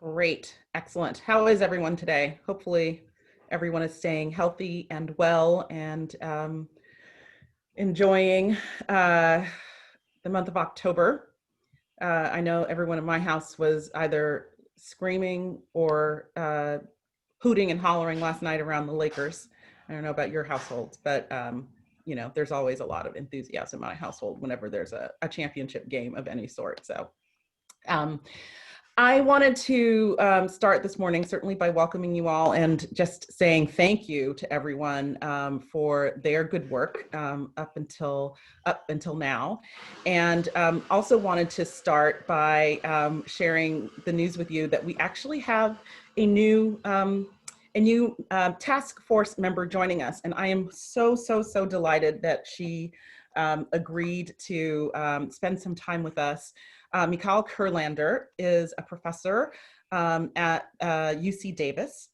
Great. Excellent. How is everyone today? Hopefully everyone is staying healthy and well and enjoying the month of October. I know everyone in my house was either screaming or hooting and hollering last night around the Lakers. I don't know about your households, but there's always a lot of enthusiasm in my household whenever there's a championship game of any sort. So I wanted to start this morning certainly by welcoming you all and just saying thank you to everyone for their good work up until now, and also wanted to start by sharing the news with you that we actually have a new task force member joining us, and I am so delighted that she agreed to spend some time with us. Mikal Kurlander is a professor at UC Davis,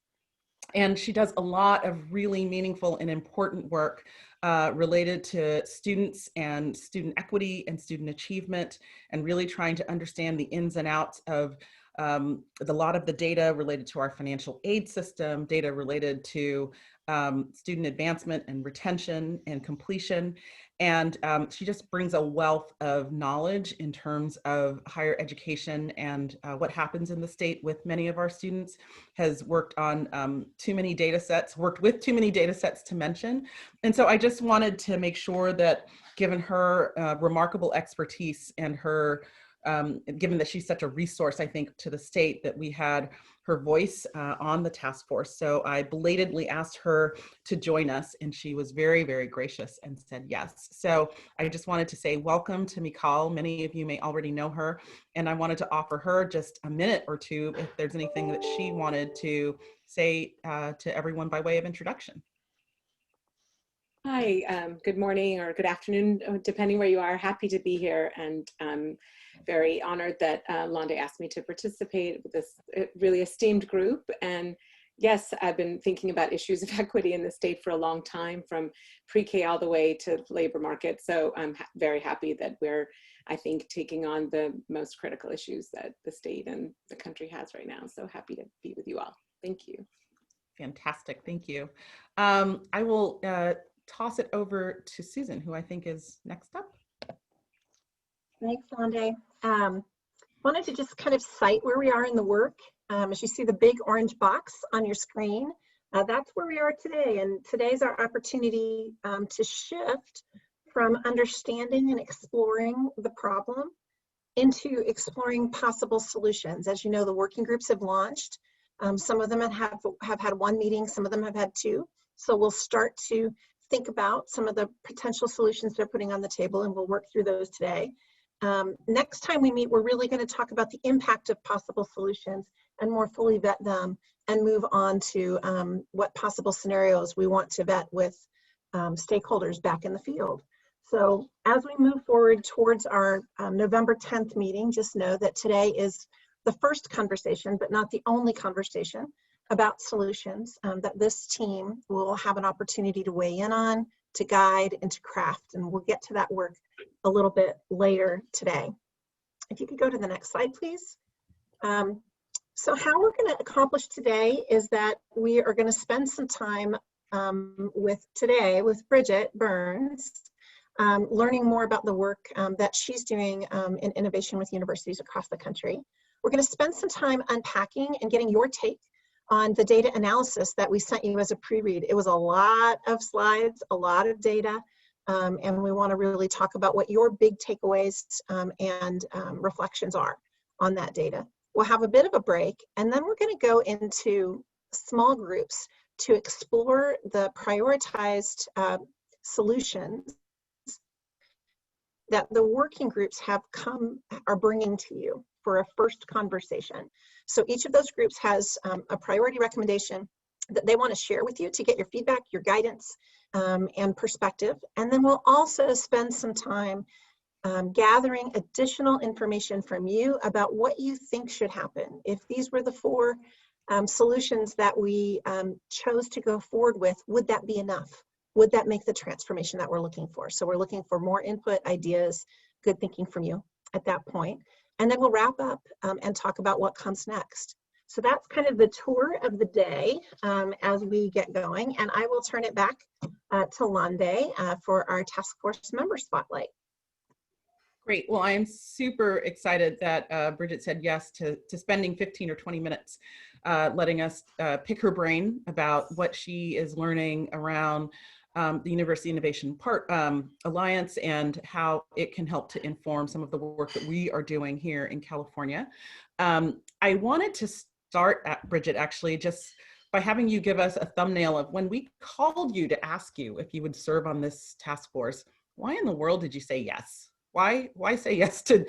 and she does a lot of really meaningful and important work related to students and student equity and student achievement, and really trying to understand the ins and outs of a lot of the data related to our financial aid system, data related to student advancement and retention and completion. And she just brings a wealth of knowledge in terms of higher education and what happens in the state with many of our students, has worked on too many data sets, worked with too many data sets to mention. And so I just wanted to make sure that, given her remarkable expertise and her given that she's such a resource, I think, to the state, that we had her voice on the task force. So I belatedly asked her to join us, and she was very gracious and said yes. So I just wanted to say welcome to Mikal. Many of you may already know her, and I wanted to offer her just a minute or two if there's anything that she wanted to say to everyone by way of introduction. Hi, good morning or good afternoon, depending where you are. Happy to be here, and I'm very honored that Londa asked me to participate with this really esteemed group. And yes, I've been thinking about issues of equity in the state for a long time, from pre-K all the way to labor market. So I'm very happy that we're, I think, taking on the most critical issues that the state and the country has right now. So happy to be with you all. Thank you. Fantastic. Thank you. I will toss it over to Susan, who I think is next up. Thanks, Londa. Wanted to just kind of cite where we are in the work. As you see the big orange box on your screen, that's where we are today. And today's our opportunity to shift from understanding and exploring the problem into exploring possible solutions. As you know, the working groups have launched. Some of them have had one meeting, some of them have had two. So we'll start to think about some of the potential solutions they're putting on the table, and we'll work through those today. Next time we meet, we're really going to talk about the impact of possible solutions and more fully vet them, and move on to what possible scenarios we want to vet with stakeholders back in the field. So as we move forward towards our November 10th meeting, just know that today is the first conversation, but not the only conversation about solutions that this team will have an opportunity to weigh in on, to guide, and to craft. And we'll get to that work a little bit later today. If you could go to the next slide, please. So how we're going to accomplish today is that we are going to spend some time with Bridget Burns, learning more about the work that she's doing in innovation with universities across the country. We're going to spend some time unpacking and getting your take on the data analysis that we sent you as a pre-read. It was a lot of slides, a lot of data, and we want to really talk about what your big takeaways and reflections are on that data. We'll have a bit of a break, and then we're going to go into small groups to explore the prioritized solutions that the working groups are bringing to you for a first conversation. So each of those groups has a priority recommendation that they want to share with you to get your feedback, your guidance, and perspective. And then we'll also spend some time gathering additional information from you about what you think should happen. If these were the four solutions that we chose to go forward with, would that be enough? Would that make the transformation that we're looking for? So we're looking for more input, ideas, good thinking from you at that point. And then we'll wrap up and talk about what comes next. So that's kind of the tour of the day as we get going. And I will turn it back to Londe for our task force member spotlight. Great. Well, I am super excited that Bridget said yes to spending 15 or 20 minutes letting us pick her brain about what she is learning around the University Innovation Alliance and how it can help to inform some of the work that we are doing here in California. I wanted to start at Bridget, actually, just by having you give us a thumbnail of when we called you to ask you if you would serve on this task force. Why in the world did you say yes? Why say yes to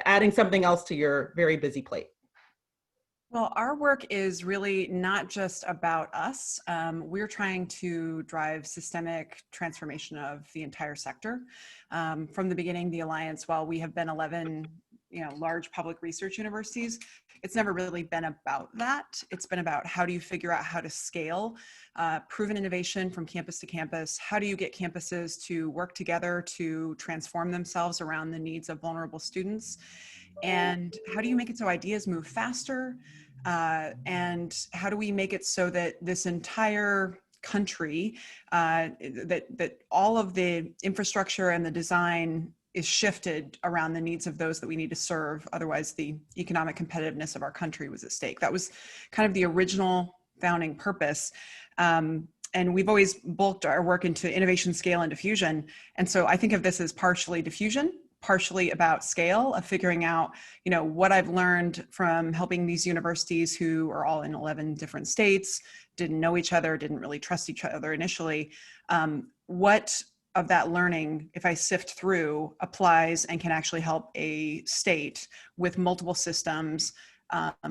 adding something else to your very busy plate? Well, our work is really not just about us. We're trying to drive systemic transformation of the entire sector. From the beginning, the Alliance, while we have been 11 large public research universities, it's never really been about that. It's been about how do you figure out how to scale proven innovation from campus to campus? How do you get campuses to work together to transform themselves around the needs of vulnerable students? And how do you make it so ideas move faster? And how do we make it so that this entire country, that all of the infrastructure and the design is shifted around the needs of those that we need to serve? Otherwise, the economic competitiveness of our country was at stake. That was kind of the original founding purpose. And we've always bulked our work into innovation, scale, and diffusion. And so I think of this as partially diffusion, partially about scale, of figuring out, what I've learned from helping these universities who are all in 11 different states, didn't know each other, didn't really trust each other initially. What of that learning, if I sift through, applies and can actually help a state with multiple systems,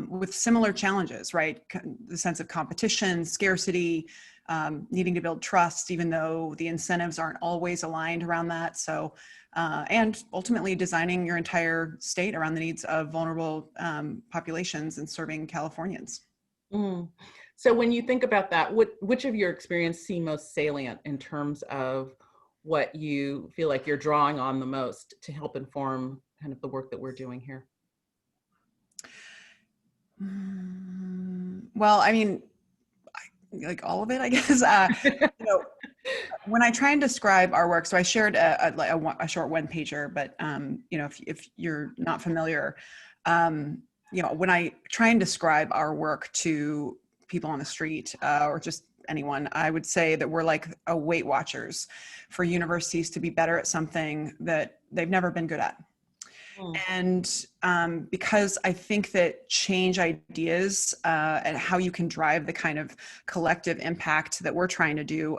with similar challenges, right? The sense of competition, scarcity, needing to build trust, even though the incentives aren't always aligned around that. So, and ultimately designing your entire state around the needs of vulnerable populations and serving Californians. Mm. So when you think about that, which of your experience seem most salient in terms of what you feel like you're drawing on the most to help inform kind of the work that we're doing here? Well, I mean, like all of it, I guess. When I try and describe our work, so I shared a short one pager, but if you're not familiar, when I try and describe our work to people on the street or just anyone, I would say that we're like a Weight Watchers for universities to be better at something that they've never been good at. And because I think that change ideas and how you can drive the kind of collective impact that we're trying to do,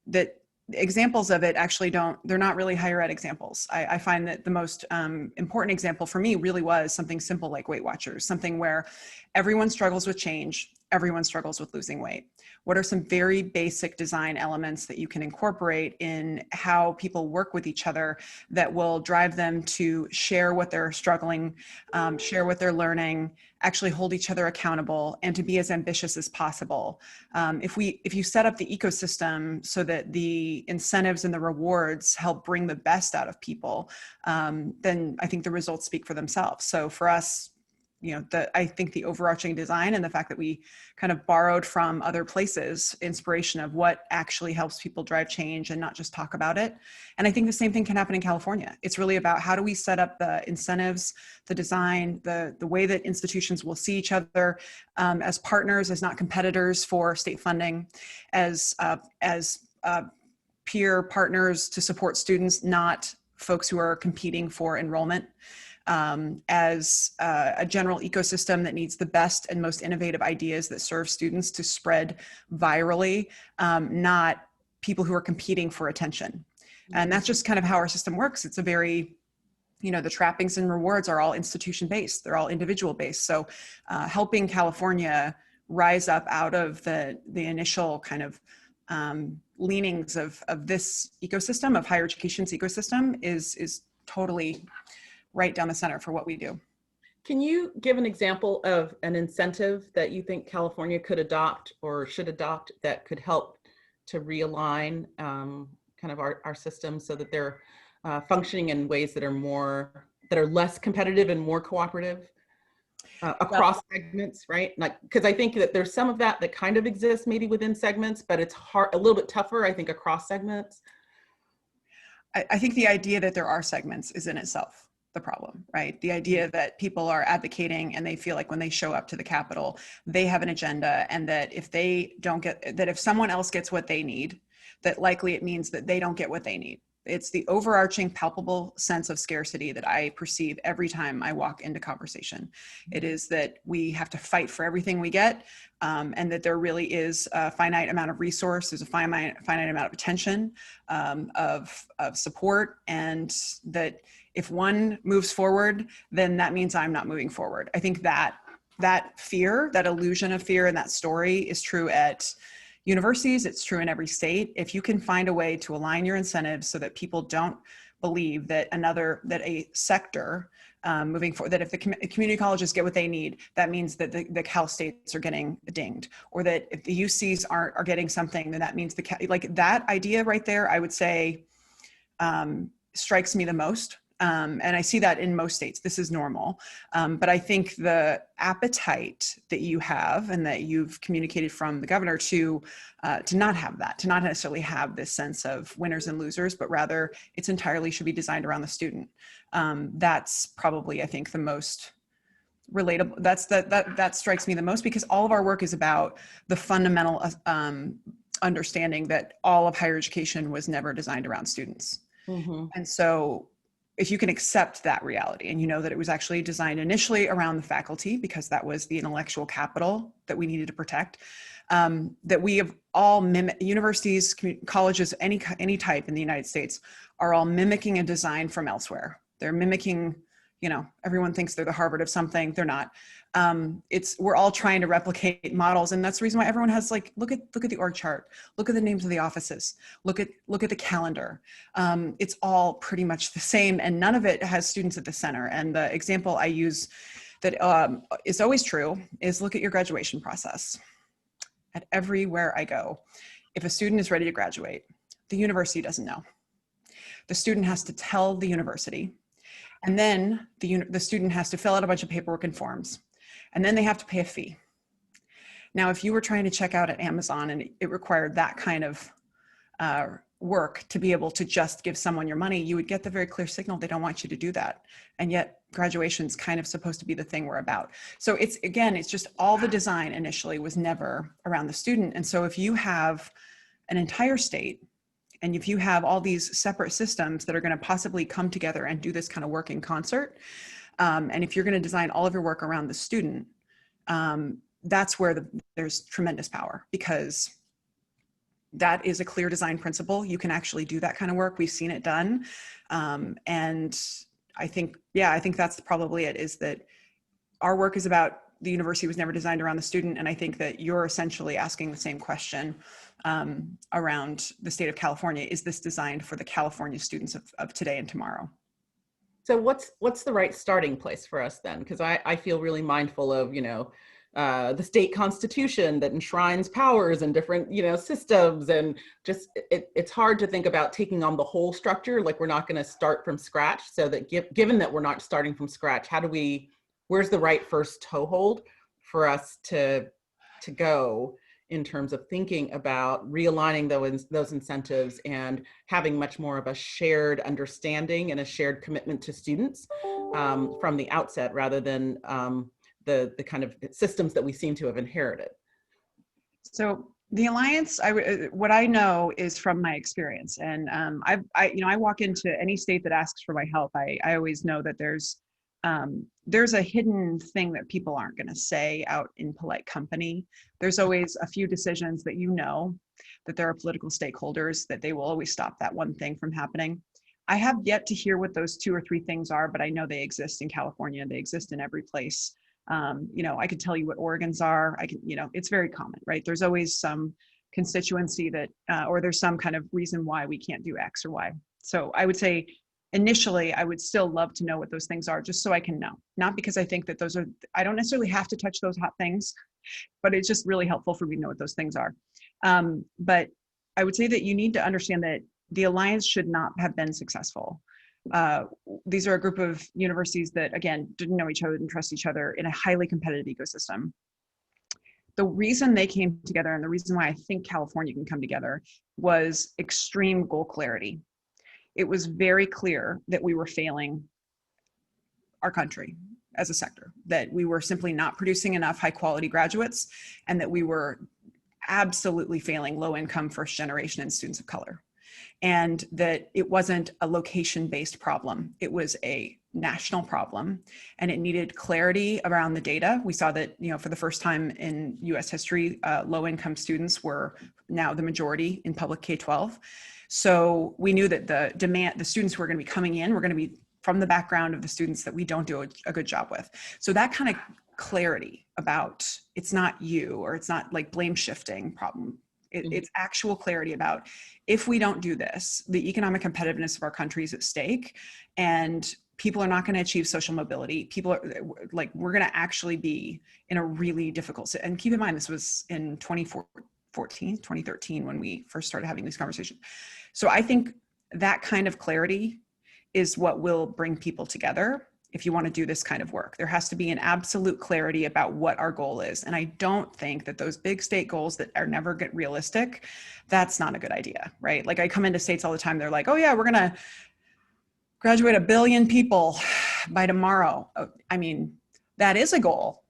that examples of it actually they're not really higher ed examples. I find that the most important example for me really was something simple like Weight Watchers, something where everyone struggles with change, everyone struggles with losing weight. What are some very basic design elements that you can incorporate in how people work with each other that will drive them to share what they're struggling, share what they're learning, actually hold each other accountable, and to be as ambitious as possible? If you set up the ecosystem so that the incentives and the rewards help bring the best out of people, then I think the results speak for themselves. So for us, I think the overarching design and the fact that we kind of borrowed from other places inspiration of what actually helps people drive change and not just talk about it. And I think the same thing can happen in California. It's really about how do we set up the incentives, the design, the way that institutions will see each other as partners, as not competitors for state funding, as peer partners to support students, not folks who are competing for enrollment. As a general ecosystem that needs the best and most innovative ideas that serve students to spread virally, not people who are competing for attention. And that's just kind of how our system works. It's a very, the trappings and rewards are all institution-based. They're all individual-based. So helping California rise up out of the initial kind of leanings of this ecosystem, of higher education's ecosystem, is totally right down the center for what we do. Can you give an example of an incentive that you think California could adopt or should adopt that could help to realign kind of our system so that they're functioning in ways that are less competitive and more cooperative? across segments, right? Like, because I think that there's some of that that kind of exists maybe within segments, but it's hard, a little bit tougher, I think, across segments. I think the idea that there are segments is in itself the problem, right? The idea that people are advocating and they feel like when they show up to the Capitol, they have an agenda, and that if they don't get, that if someone else gets what they need, that likely it means that they don't get what they need. It's the overarching palpable sense of scarcity that I perceive every time I walk into conversation. It is that we have to fight for everything we get, and that there really is a finite amount of resource, there's a finite amount of attention, of support, and that if one moves forward, then that means I'm not moving forward. I think that fear, that illusion of fear, and that story is true at universities, it's true in every state. If you can find a way to align your incentives so that people don't believe that a sector moving forward, that if the community colleges get what they need, that means that the Cal States are getting dinged, or that if the UCs are getting something, then that means like that idea right there, I would say, strikes me the most. And I see that in most states. This is normal. But I think the appetite that you have and that you've communicated from the governor to not have that, to not necessarily have this sense of winners and losers, but rather it's entirely should be designed around the student. That's probably, I think, the most relatable. That strikes me the most, because all of our work is about the fundamental understanding that all of higher education was never designed around students. Mm-hmm. And so if you can accept that reality, and you know that it was actually designed initially around the faculty because that was the intellectual capital that we needed to protect, that we have all universities, colleges, any type in the United States are all mimicking a design from elsewhere. They're mimicking, everyone thinks they're the Harvard of something. They're not. We're all trying to replicate models, and that's the reason why everyone has look at the org chart, look at the names of the offices, look at the calendar. It's all pretty much the same, and none of it has students at the center. And the example I use that is always true is look at your graduation process. At everywhere I go, if a student is ready to graduate, the university doesn't know. The student has to tell the university. And then the student has to fill out a bunch of paperwork and forms, and then they have to pay a fee. Now, if you were trying to check out at Amazon and it required that kind of work to be able to just give someone your money, you would get the very clear signal they don't want you to do that. And yet graduation's kind of supposed to be the thing we're about. So it's just all the design initially was never around the student. And so if you have an entire state, and if you have all these separate systems that are going to possibly come together and do this kind of work in concert, and if you're going to design all of your work around the student, that's where there's tremendous power, because that is a clear design principle. You can actually do that kind of work. We've seen it done. And I think that's probably it, is that our work is about the university was never designed around the student. And I think that you're essentially asking the same question around the state of California. Is this designed for the California students of today and tomorrow? So what's the right starting place for us then? Because I feel really mindful of, the state constitution that enshrines powers and different, systems, and just it's hard to think about taking on the whole structure. Like, we're not going to start from scratch. So that given that we're not starting from scratch, where's the right first toehold for us to go in terms of thinking about realigning those incentives and having much more of a shared understanding and a shared commitment to students from the outset, rather than the kind of systems that we seem to have inherited? So the Alliance, what I know is from my experience, and I walk into any state that asks for my help. I always know that there's a hidden thing that people aren't going to say out in polite company. There's always a few decisions that that there are political stakeholders that they will always stop that one thing from happening. I have yet to hear what those 2 or 3 things are, but I know they exist in California. They exist in every place. I could tell you what Oregon's are. It's very common, right? There's always some constituency that, or there's some kind of reason why we can't do X or Y. So I would say, initially, I would still love to know what those things are, just so I can know. Not because I think that I don't necessarily have to touch those hot things, but it's just really helpful for me to know what those things are. But I would say that you need to understand that the Alliance should not have been successful These are a group of universities that, again, didn't know each other, didn't trust each other in a highly competitive ecosystem. The reason they came together and the reason why I think California can come together was extreme goal clarity. It was very clear that we were failing our country as a sector, that we were simply not producing enough high quality graduates, and that we were absolutely failing low income first generation and students of color. And that it wasn't a location-based problem. It was a national problem, and it needed clarity around the data. We saw that, you know, for the first time in US history, low-income students were now the majority in public K-12. So we knew that the students who were going to be coming in were going to be from the background of the students that we don't do a good job with. So that kind of clarity about it's not you, or it's not like blame shifting problem. It's actual clarity about, if we don't do this, the economic competitiveness of our country is at stake, and people are not going to achieve social mobility. People are like, we're going to actually be in a really difficult, and keep in mind, this was in 2013, when we first started having these conversations. So I think that kind of clarity is what will bring people together. If you want to do this kind of work, there has to be an absolute clarity about what our goal is. And I don't think that those big state goals that are never get realistic, that's not a good idea, right? Like, I come into states all the time, they're like, oh yeah, we're going to graduate 1 billion people by tomorrow. I mean, that is a goal,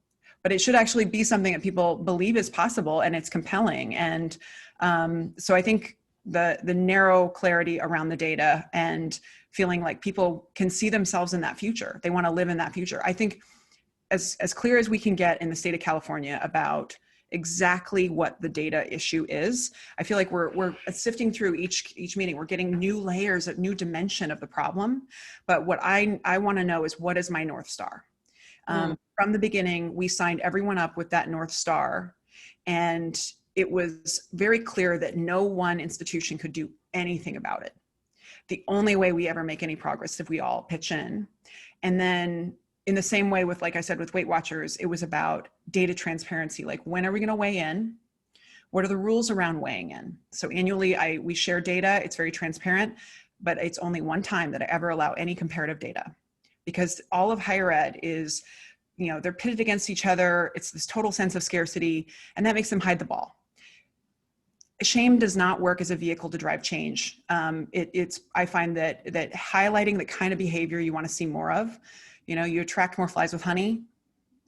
but it should actually be something that people believe is possible and it's compelling. And so I think the narrow clarity around the data and feeling like people can see themselves in that future. They want to live in that future. I think as clear as we can get in the state of California about exactly what the data issue is, I feel like we're sifting through each meeting. We're getting new layers, a new dimension of the problem. But what I want to know is, what is my North Star? From the beginning, we signed everyone up with that North Star, and it was very clear that no one institution could do anything about it. The only way we ever make any progress is if we all pitch in. And then in the same way with, like I said, with Weight Watchers, it was about data transparency. Like, when are we going to weigh in? What are the rules around weighing in? So annually, we share data. It's very transparent, but it's only one time that I ever allow any comparative data, because all of higher ed is, you know, they're pitted against each other. It's this total sense of scarcity, and that makes them hide the ball. Shame does not work as a vehicle to drive change. I find that highlighting the kind of behavior you want to see more of, you know, you attract more flies with honey,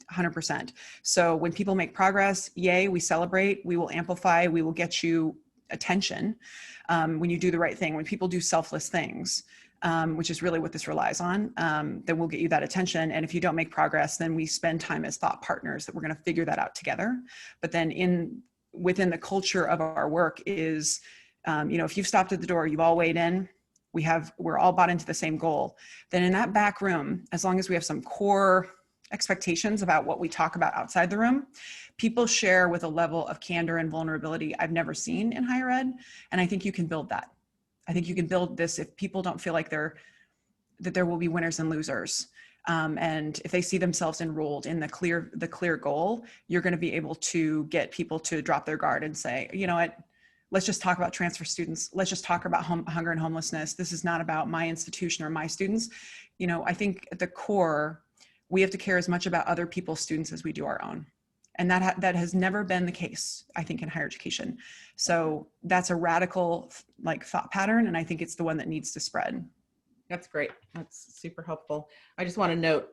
100%. So when people make progress, yay, we celebrate, we will amplify, we will get you attention when you do the right thing. When people do selfless things, which is really what this relies on, then we'll get you that attention. And if you don't make progress, then we spend time as thought partners that we're going to figure that out together. But then within the culture of our work is, you know, if you've stopped at the door, you've all weighed in, we're all bought into the same goal, then in that back room, as long as we have some core expectations about what we talk about outside the room, people share with a level of candor and vulnerability I've never seen in higher ed. And I think you can build that. I think you can build this if people don't feel like that there will be winners and losers. And if they see themselves enrolled in the clear goal, you're going to be able to get people to drop their guard and say, you know what, let's just talk about transfer students. Let's just talk about hunger and homelessness. This is not about my institution or my students. You know, I think at the core, we have to care as much about other people's students as we do our own. And that has never been the case, I think, in higher education. So that's a radical thought pattern. And I think it's the one that needs to spread. That's great. That's super helpful. I just want to note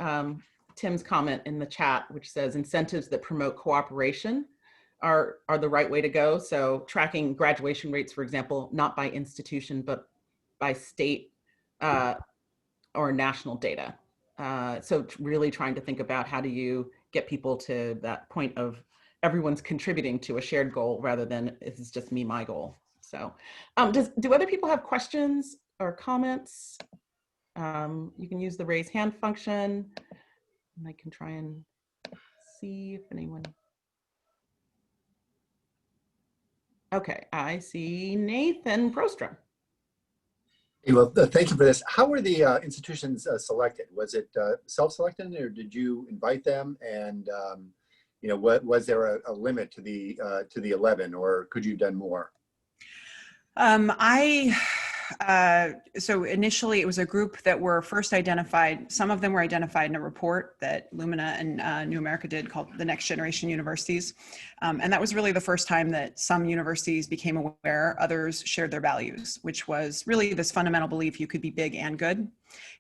Tim's comment in the chat, which says incentives that promote cooperation are the right way to go. So tracking graduation rates, for example, not by institution, but by state or national data. So really trying to think about, how do you get people to that point of everyone's contributing to a shared goal rather than this is just me, my goal. So do other people have questions or comments? You can use the raise hand function, and I can try and see if anyone. Okay, I see Nathan Prostrom. Well, thank you for this. How were the institutions selected? Was it self-selected, or did you invite them? And you know, was there a limit to the 11, or could you have done more? So initially it was a group that were first identified. Some of them were identified in a report that Lumina and New America did called The Next Generation Universities. And that was really the first time that some universities became aware, others shared their values, which was really this fundamental belief you could be big and good,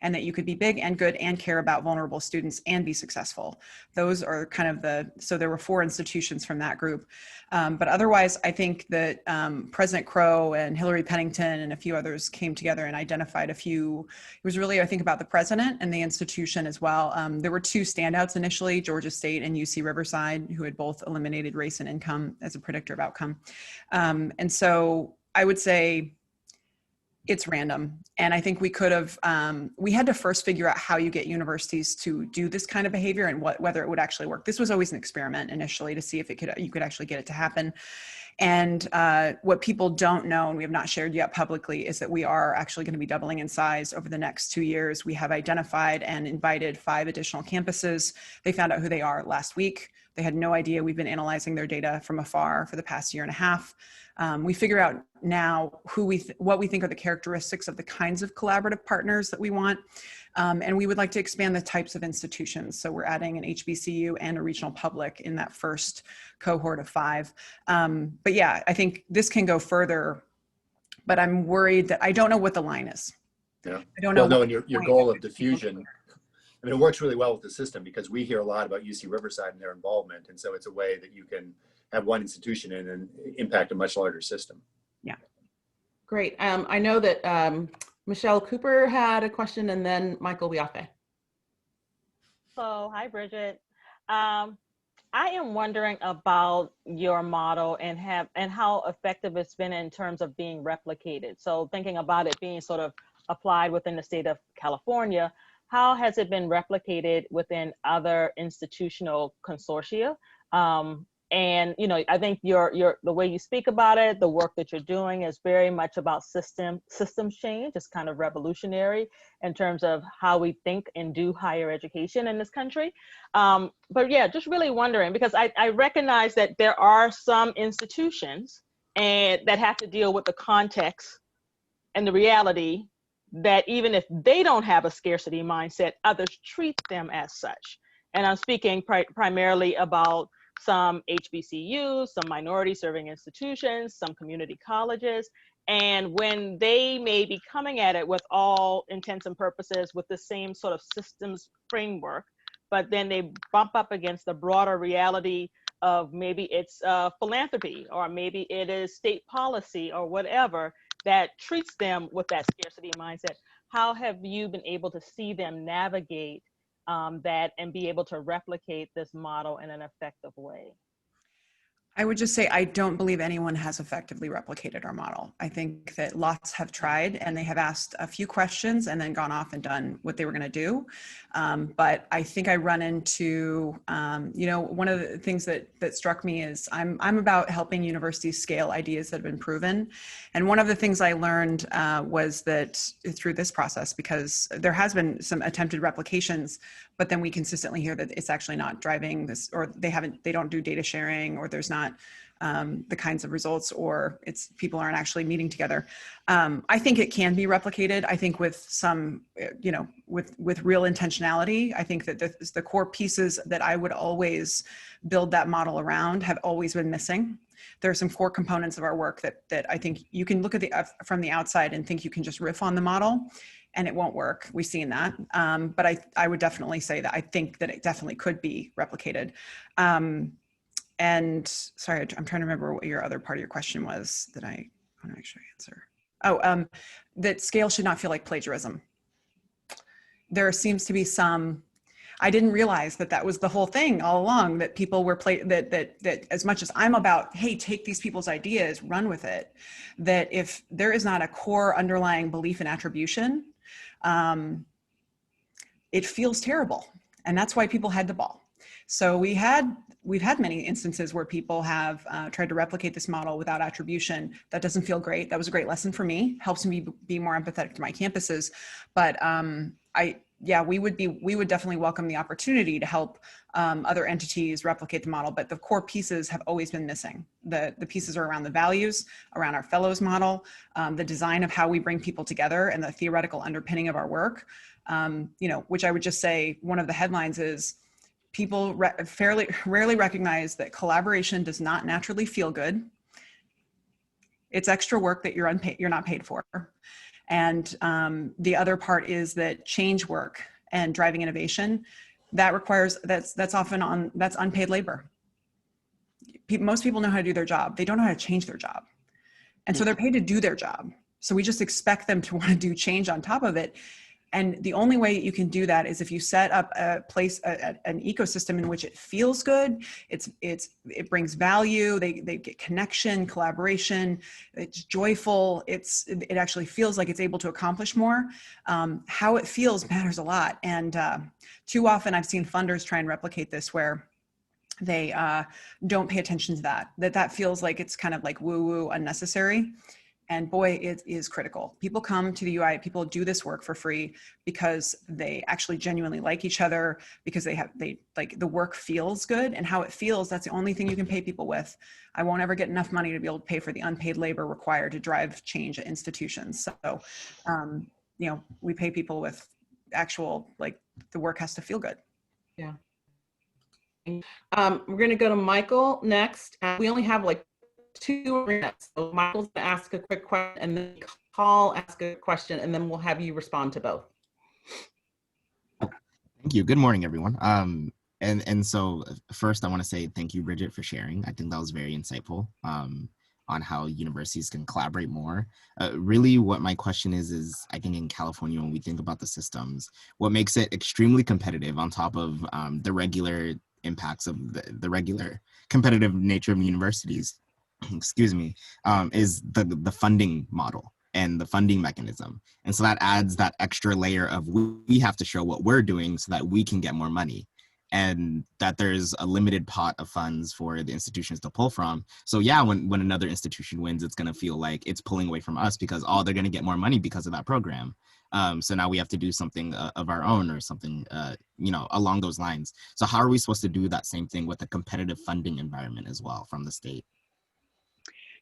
and that you could be big and good and care about vulnerable students and be successful. Those are kind of so there were 4 institutions from that group. But otherwise, I think that President Crow and Hillary Pennington and a few others came together and identified a few. It was really, I think, about the president and the institution as well. There were 2 standouts initially, Georgia State and UC Riverside, who had both eliminated race and income as a predictor of outcome. And so I would say it's random. And I think we could have, we had to first figure out how you get universities to do this kind of behavior and whether it would actually work. This was always an experiment initially to see if you could actually get it to happen. And what people don't know, and we have not shared yet publicly, is that we are actually going to be doubling in size over the next 2 years. We have identified and invited 5 additional campuses. They found out who they are last week. They had no idea. We've been analyzing their data from afar for the past year and a half. We figure out now what we think are the characteristics of the kinds of collaborative partners that we want. And we would like to expand the types of institutions. So we're adding an HBCU and a regional public in that first cohort of 5. But yeah, I think this can go further, but I'm worried that I don't know what the line is. Yeah. I don't know. Well, no, and your goal of diffusion, I mean, it works really well with the system because we hear a lot about UC Riverside and their involvement. And so it's a way that you can have one institution and impact a much larger system. Yeah. Great. I know that Michelle Cooper had a question and then Michael Biaffe. So, hi, Bridget. I am wondering about your model and how effective it's been in terms of being replicated. So thinking about it being sort of applied within the state of California, how has it been replicated within other institutional consortia? And I think the way you speak about it, the work that you're doing is very much about systems change. It's kind of revolutionary in terms of how we think and do higher education in this country. But yeah, just really wondering, because I recognize that there are some institutions that have to deal with the context and the reality that even if they don't have a scarcity mindset, others treat them as such. And I'm speaking primarily about some HBCUs, some minority serving institutions, some community colleges. And when they may be coming at it with all intents and purposes with the same sort of systems framework, but then they bump up against the broader reality of maybe it's philanthropy, or maybe it is state policy or whatever that treats them with that scarcity mindset. How have you been able to see them navigate that and be able to replicate this model in an effective way? I would just say, I don't believe anyone has effectively replicated our model. I think that lots have tried and they have asked a few questions and then gone off and done what they were going to do. But I think I run into, one of the things that struck me is I'm about helping universities scale ideas that have been proven. And one of the things I learned was that through this process, because there has been some attempted replications, but then we consistently hear that it's actually not driving this, or they don't do data sharing, or there's not the kinds of results, or people aren't actually meeting together. I think it can be replicated. I think with some, with real intentionality. I think that the core pieces that I would always build that model around have always been missing. There are some core components of our work that I think you can look at from the outside and think you can just riff on the model, and it won't work. We've seen that. But I would definitely say that I think that it definitely could be replicated. And sorry, I'm trying to remember what your other part of your question was that I want to make sure I answer. Oh, that scale should not feel like plagiarism. There seems to be I didn't realize that was the whole thing all along, that people were that as much as I'm about, hey, take these people's ideas, run with it, that if there is not a core underlying belief in attribution, it feels terrible. And that's why people had the ball. So we've had many instances where people have tried to replicate this model without attribution. That doesn't feel great. That was a great lesson for me. Helps me be more empathetic to my campuses. But yeah, we would definitely welcome the opportunity to help other entities replicate the model, but the core pieces have always been missing. The pieces are around the values, around our fellows model, the design of how we bring people together, and the theoretical underpinning of our work. Which I would just say one of the headlines is people fairly rarely recognize that collaboration does not naturally feel good. It's extra work that you're not paid for. And the other part is that change work and driving innovation, that's often that's unpaid labor. Most people know how to do their job. They don't know how to change their job. And so they're paid to do their job. So we just expect them to want to do change on top of it. And the only way you can do that is if you set up an ecosystem in which it feels good, it brings value, they get connection, collaboration, it's joyful, it actually feels like it's able to accomplish more. How it feels matters a lot. And too often I've seen funders try and replicate this where they don't pay attention to that feels like it's kind of like woo-woo, unnecessary. And boy, it is critical. People come to the UI, people do this work for free because they actually genuinely like each other, because they like the work feels good, and how it feels, that's the only thing you can pay people with. I won't ever get enough money to be able to pay for the unpaid labor required to drive change at institutions. So, we pay people with actual, like, the work has to feel good. Yeah. We're going to go to Michael next. We only have like 2 minutes. So Michael's going to ask a quick question, and then Paul ask a question, and then we'll have you respond to both. Thank you. Good morning, everyone. And so first I want to say thank you, Bridget, for sharing. I think that was very insightful on how universities can collaborate more. Really what my question is I think in California, when we think about the systems, what makes it extremely competitive on top of the regular impacts of the regular competitive nature of universities, excuse me, is the funding model and the funding mechanism. And so that adds that extra layer of we have to show what we're doing so that we can get more money, and that there's a limited pot of funds for the institutions to pull from. So yeah, when another institution wins, it's going to feel like it's pulling away from us because they're going to get more money because of that program. So now we have to do something of our own or something, along those lines. So how are we supposed to do that same thing with a competitive funding environment as well from the state?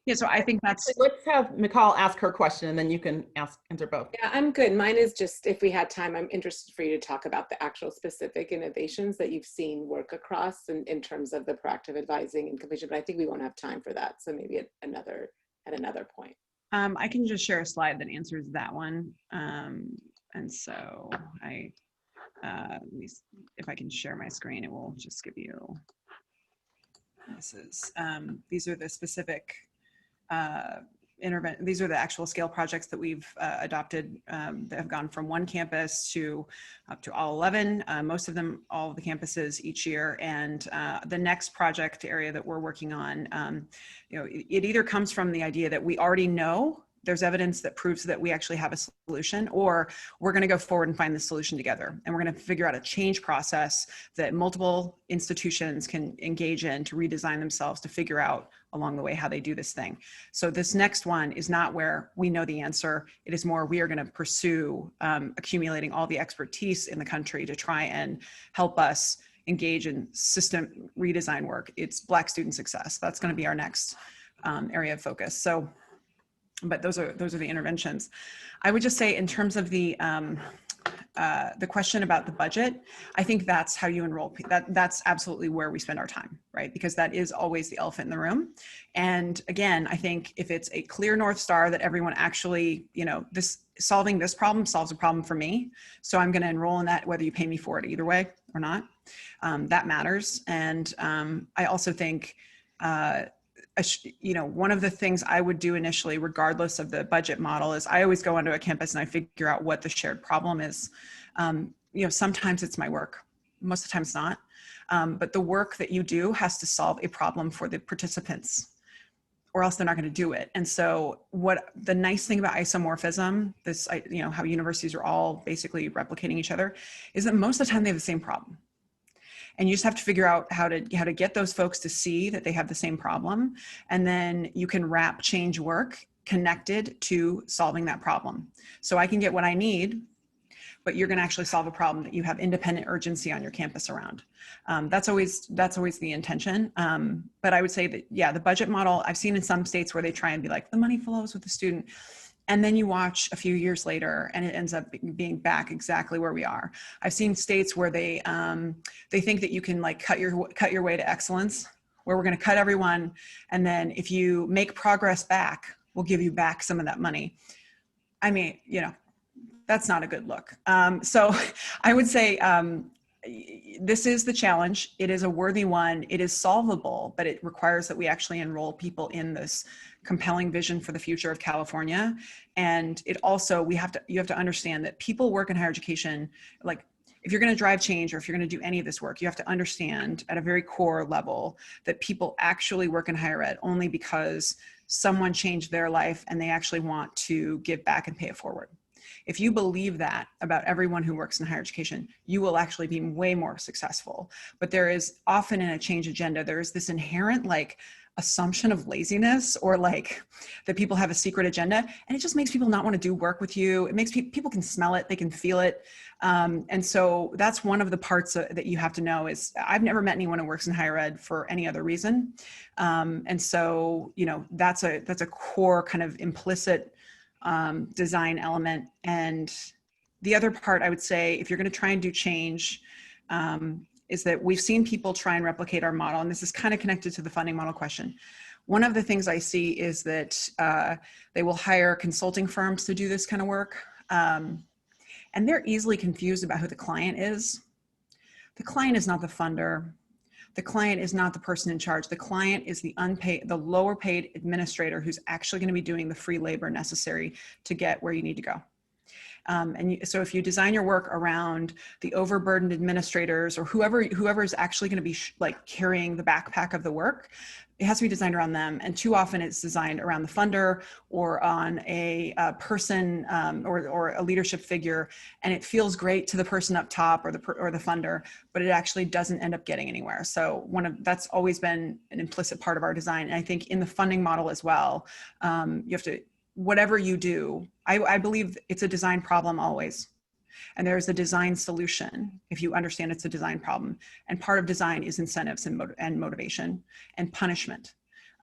Yeah, so I think that's... Let's have Mikal ask her question, and then you can answer both. Yeah, I'm good. Mine is just, if we had time, I'm interested for you to talk about the actual specific innovations that you've seen work across in terms of the proactive advising and completion, but I think we won't have time for that. So maybe at another point. I can just share a slide that answers that one. And so let me, if I can share my screen, it will just give you, these are the specific these are the actual scale projects that we've adopted that have gone from one campus to up to all 11, most of them, all of the campuses each year. And the next project area that we're working on, it either comes from the idea that we already know there's evidence that proves that we actually have a solution, or we're going to go forward and find the solution together. And we're going to figure out a change process that multiple institutions can engage in to redesign themselves to figure out along the way how they do this thing. So this next one is not where we know the answer. It is more we are going to pursue accumulating all the expertise in the country to try and help us engage in system redesign work. It's Black student success. That's going to be our next area of focus. So, but those are the interventions. I would just say in terms of the question about the budget, I think that's how you enroll. That's absolutely where we spend our time, right? Because that is always the elephant in the room. And again, I think if it's a clear North Star that everyone actually, solving this problem solves a problem for me, so I'm going to enroll in that whether you pay me for it either way or not, that matters. And I also think, one of the things I would do initially, regardless of the budget model, is I always go onto a campus and I figure out what the shared problem is. Sometimes it's my work, most of the time it's not. But the work that you do has to solve a problem for the participants, or else they're not going to do it. And so what the nice thing about isomorphism, how universities are all basically replicating each other, is that most of the time they have the same problem. And you just have to figure out how to get those folks to see that they have the same problem. And then you can wrap change work connected to solving that problem. So I can get what I need, but you're going to actually solve a problem that you have independent urgency on your campus around. That's always the intention. But I would say that, yeah, the budget model, I've seen in some states where they try and be like, the money flows with the student. And then you watch a few years later and it ends up being back exactly where we are. I've seen states where they think that you can like cut your way to excellence, where we're going to cut everyone. And then if you make progress back, we'll give you back some of that money. I mean, you know, that's not a good look. So I would say this is the challenge. It is a worthy one. It is solvable, but it requires that we actually enroll people in this compelling vision for the future of California. And it also, you have to understand that people work in higher education. Like, if you're going to drive change, or if you're going to do any of this work, you have to understand at a very core level that people actually work in higher ed only because someone changed their life and they actually want to give back and pay it forward. If you believe that about everyone who works in higher education, you will actually be way more successful. But there is often in a change agenda, there is this inherent like assumption of laziness, or like that people have a secret agenda, and it just makes people not want to do work with you. It makes people can smell it, they can feel it. And so that's one of the parts that you have to know is I've never met anyone who works in higher ed for any other reason. And so, you know, that's a core kind of implicit design element. And the other part I would say, if you're going to try and do change, is that we've seen people try and replicate our model. And this is kind of connected to the funding model question. One of the things I see is that they will hire consulting firms to do this kind of work. And they're easily confused about who the client is. The client is not the funder. The client is not the person in charge. The client is the lower paid administrator who's actually going to be doing the free labor necessary to get where you need to go. So if you design your work around the overburdened administrators or whoever is actually going to be like carrying the backpack of the work, it has to be designed around them. And too often it's designed around the funder or on a person or a leadership figure. And it feels great to the person up top or the funder, but it actually doesn't end up getting anywhere. So that's always been an implicit part of our design. And I think in the funding model as well, you have to, whatever you do, I believe it's a design problem always. And there's a design solution if you understand it's a design problem. And part of design is incentives and motivation and punishment,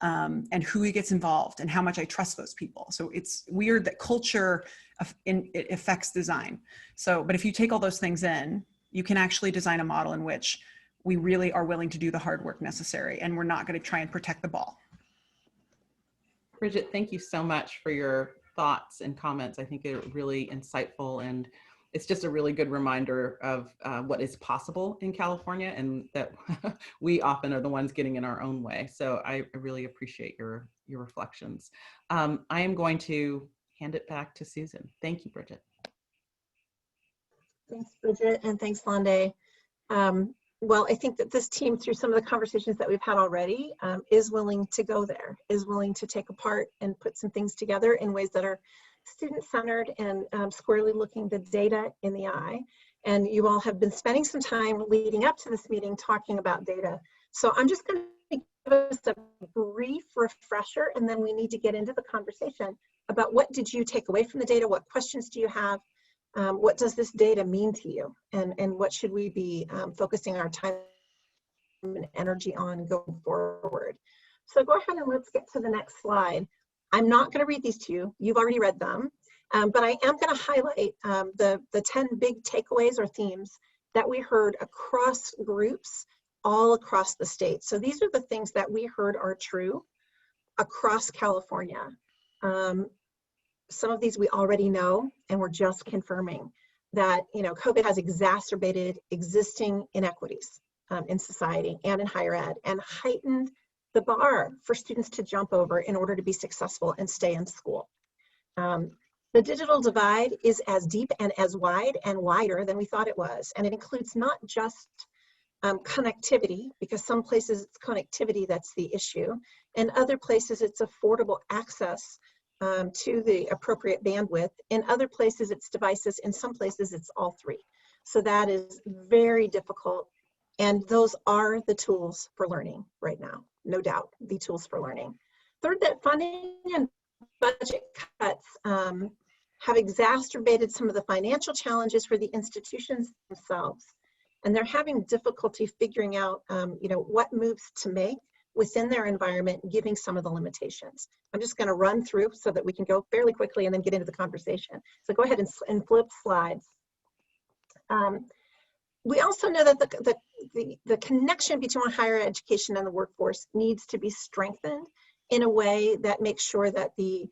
and who gets involved and how much I trust those people. So it's weird that culture it affects design. So, but if you take all those things in, you can actually design a model in which we really are willing to do the hard work necessary, and we're not going to try and protect the ball. Bridget, thank you so much for your thoughts and comments. I think they're really insightful, and it's just a really good reminder of what is possible in California, and that we often are the ones getting in our own way. So I really appreciate your reflections. I am going to hand it back to Susan. Thank you, Bridget. Thanks, Bridget, and thanks, Londe. Well, I think that this team, through some of the conversations that we've had already, is willing to go there, is willing to take apart and put some things together in ways that are student-centered and squarely looking the data in the eye. And you all have been spending some time leading up to this meeting talking about data. So I'm just going to give us a brief refresher, and then we need to get into the conversation about what did you take away from the data, what questions do you have, what does this data mean to you, and what should we be focusing our time and energy on going forward. So go ahead and let's get to the next slide. I'm not going to read these to you. You've already read them, but I am going to highlight the 10 big takeaways or themes that we heard across groups all across the state. So these are the things that we heard are true across California. Some of these we already know, and we're just confirming that, you know, COVID has exacerbated existing inequities in society and in higher ed, and heightened the bar for students to jump over in order to be successful and stay in school. The digital divide is as deep and as wide and wider than we thought it was, and it includes not just connectivity, because some places it's connectivity that's the issue, and other places it's affordable access to the appropriate bandwidth. In other places it's devices, in some places it's all three. So that is very difficult, and those are the tools for learning right now, no doubt, the tools for learning. Third, that funding and budget cuts have exacerbated some of the financial challenges for the institutions themselves. And they're having difficulty figuring out, what moves to make within their environment, giving some of the limitations. I'm just going to run through so that we can go fairly quickly and then get into the conversation. So go ahead and flip slides. We also know that the connection between higher education and the workforce needs to be strengthened in a way that makes sure that the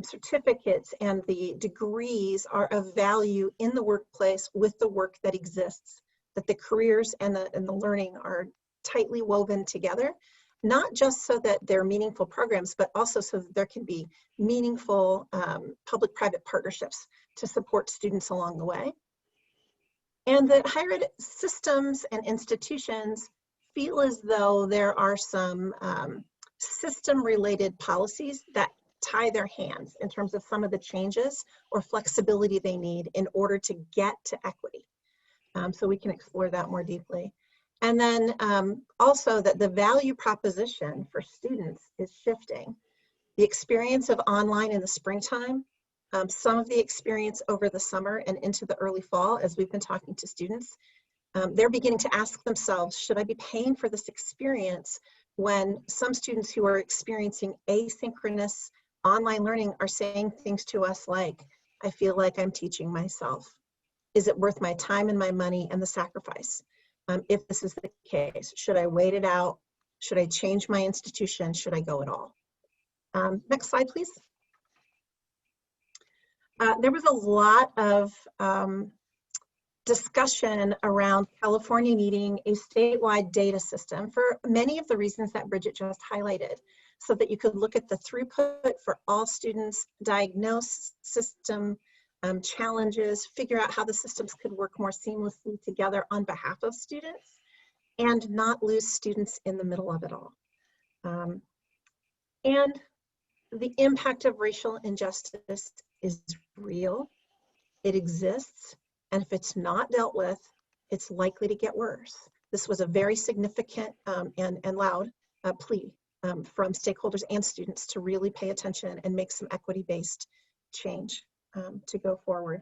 certificates and the degrees are of value in the workplace with the work that exists, that the careers and the learning are tightly woven together, not just so that they're meaningful programs, but also so that there can be meaningful public-private partnerships to support students along the way. And that higher ed systems and institutions feel as though there are some system-related policies that tie their hands in terms of some of the changes or flexibility they need in order to get to equity. So we can explore that more deeply. And then also that the value proposition for students is shifting. The experience of online in the springtime, some of the experience over the summer and into the early fall, as we've been talking to students, they're beginning to ask themselves, should I be paying for this experience when some students who are experiencing asynchronous online learning are saying things to us like, I feel like I'm teaching myself. Is it worth my time and my money and the sacrifice? If this is the case, should I wait it out? Should I change my institution? Should I go at all? Next slide, please. There was a lot of discussion around California needing a statewide data system for many of the reasons that Bridget just highlighted, so that you could look at the throughput for all students, diagnose system challenges, figure out how the systems could work more seamlessly together on behalf of students, and not lose students in the middle of it all. And the impact of racial injustice is real, it exists, and if it's not dealt with, it's likely to get worse. This was a very significant and loud plea from stakeholders and students to really pay attention and make some equity-based change to go forward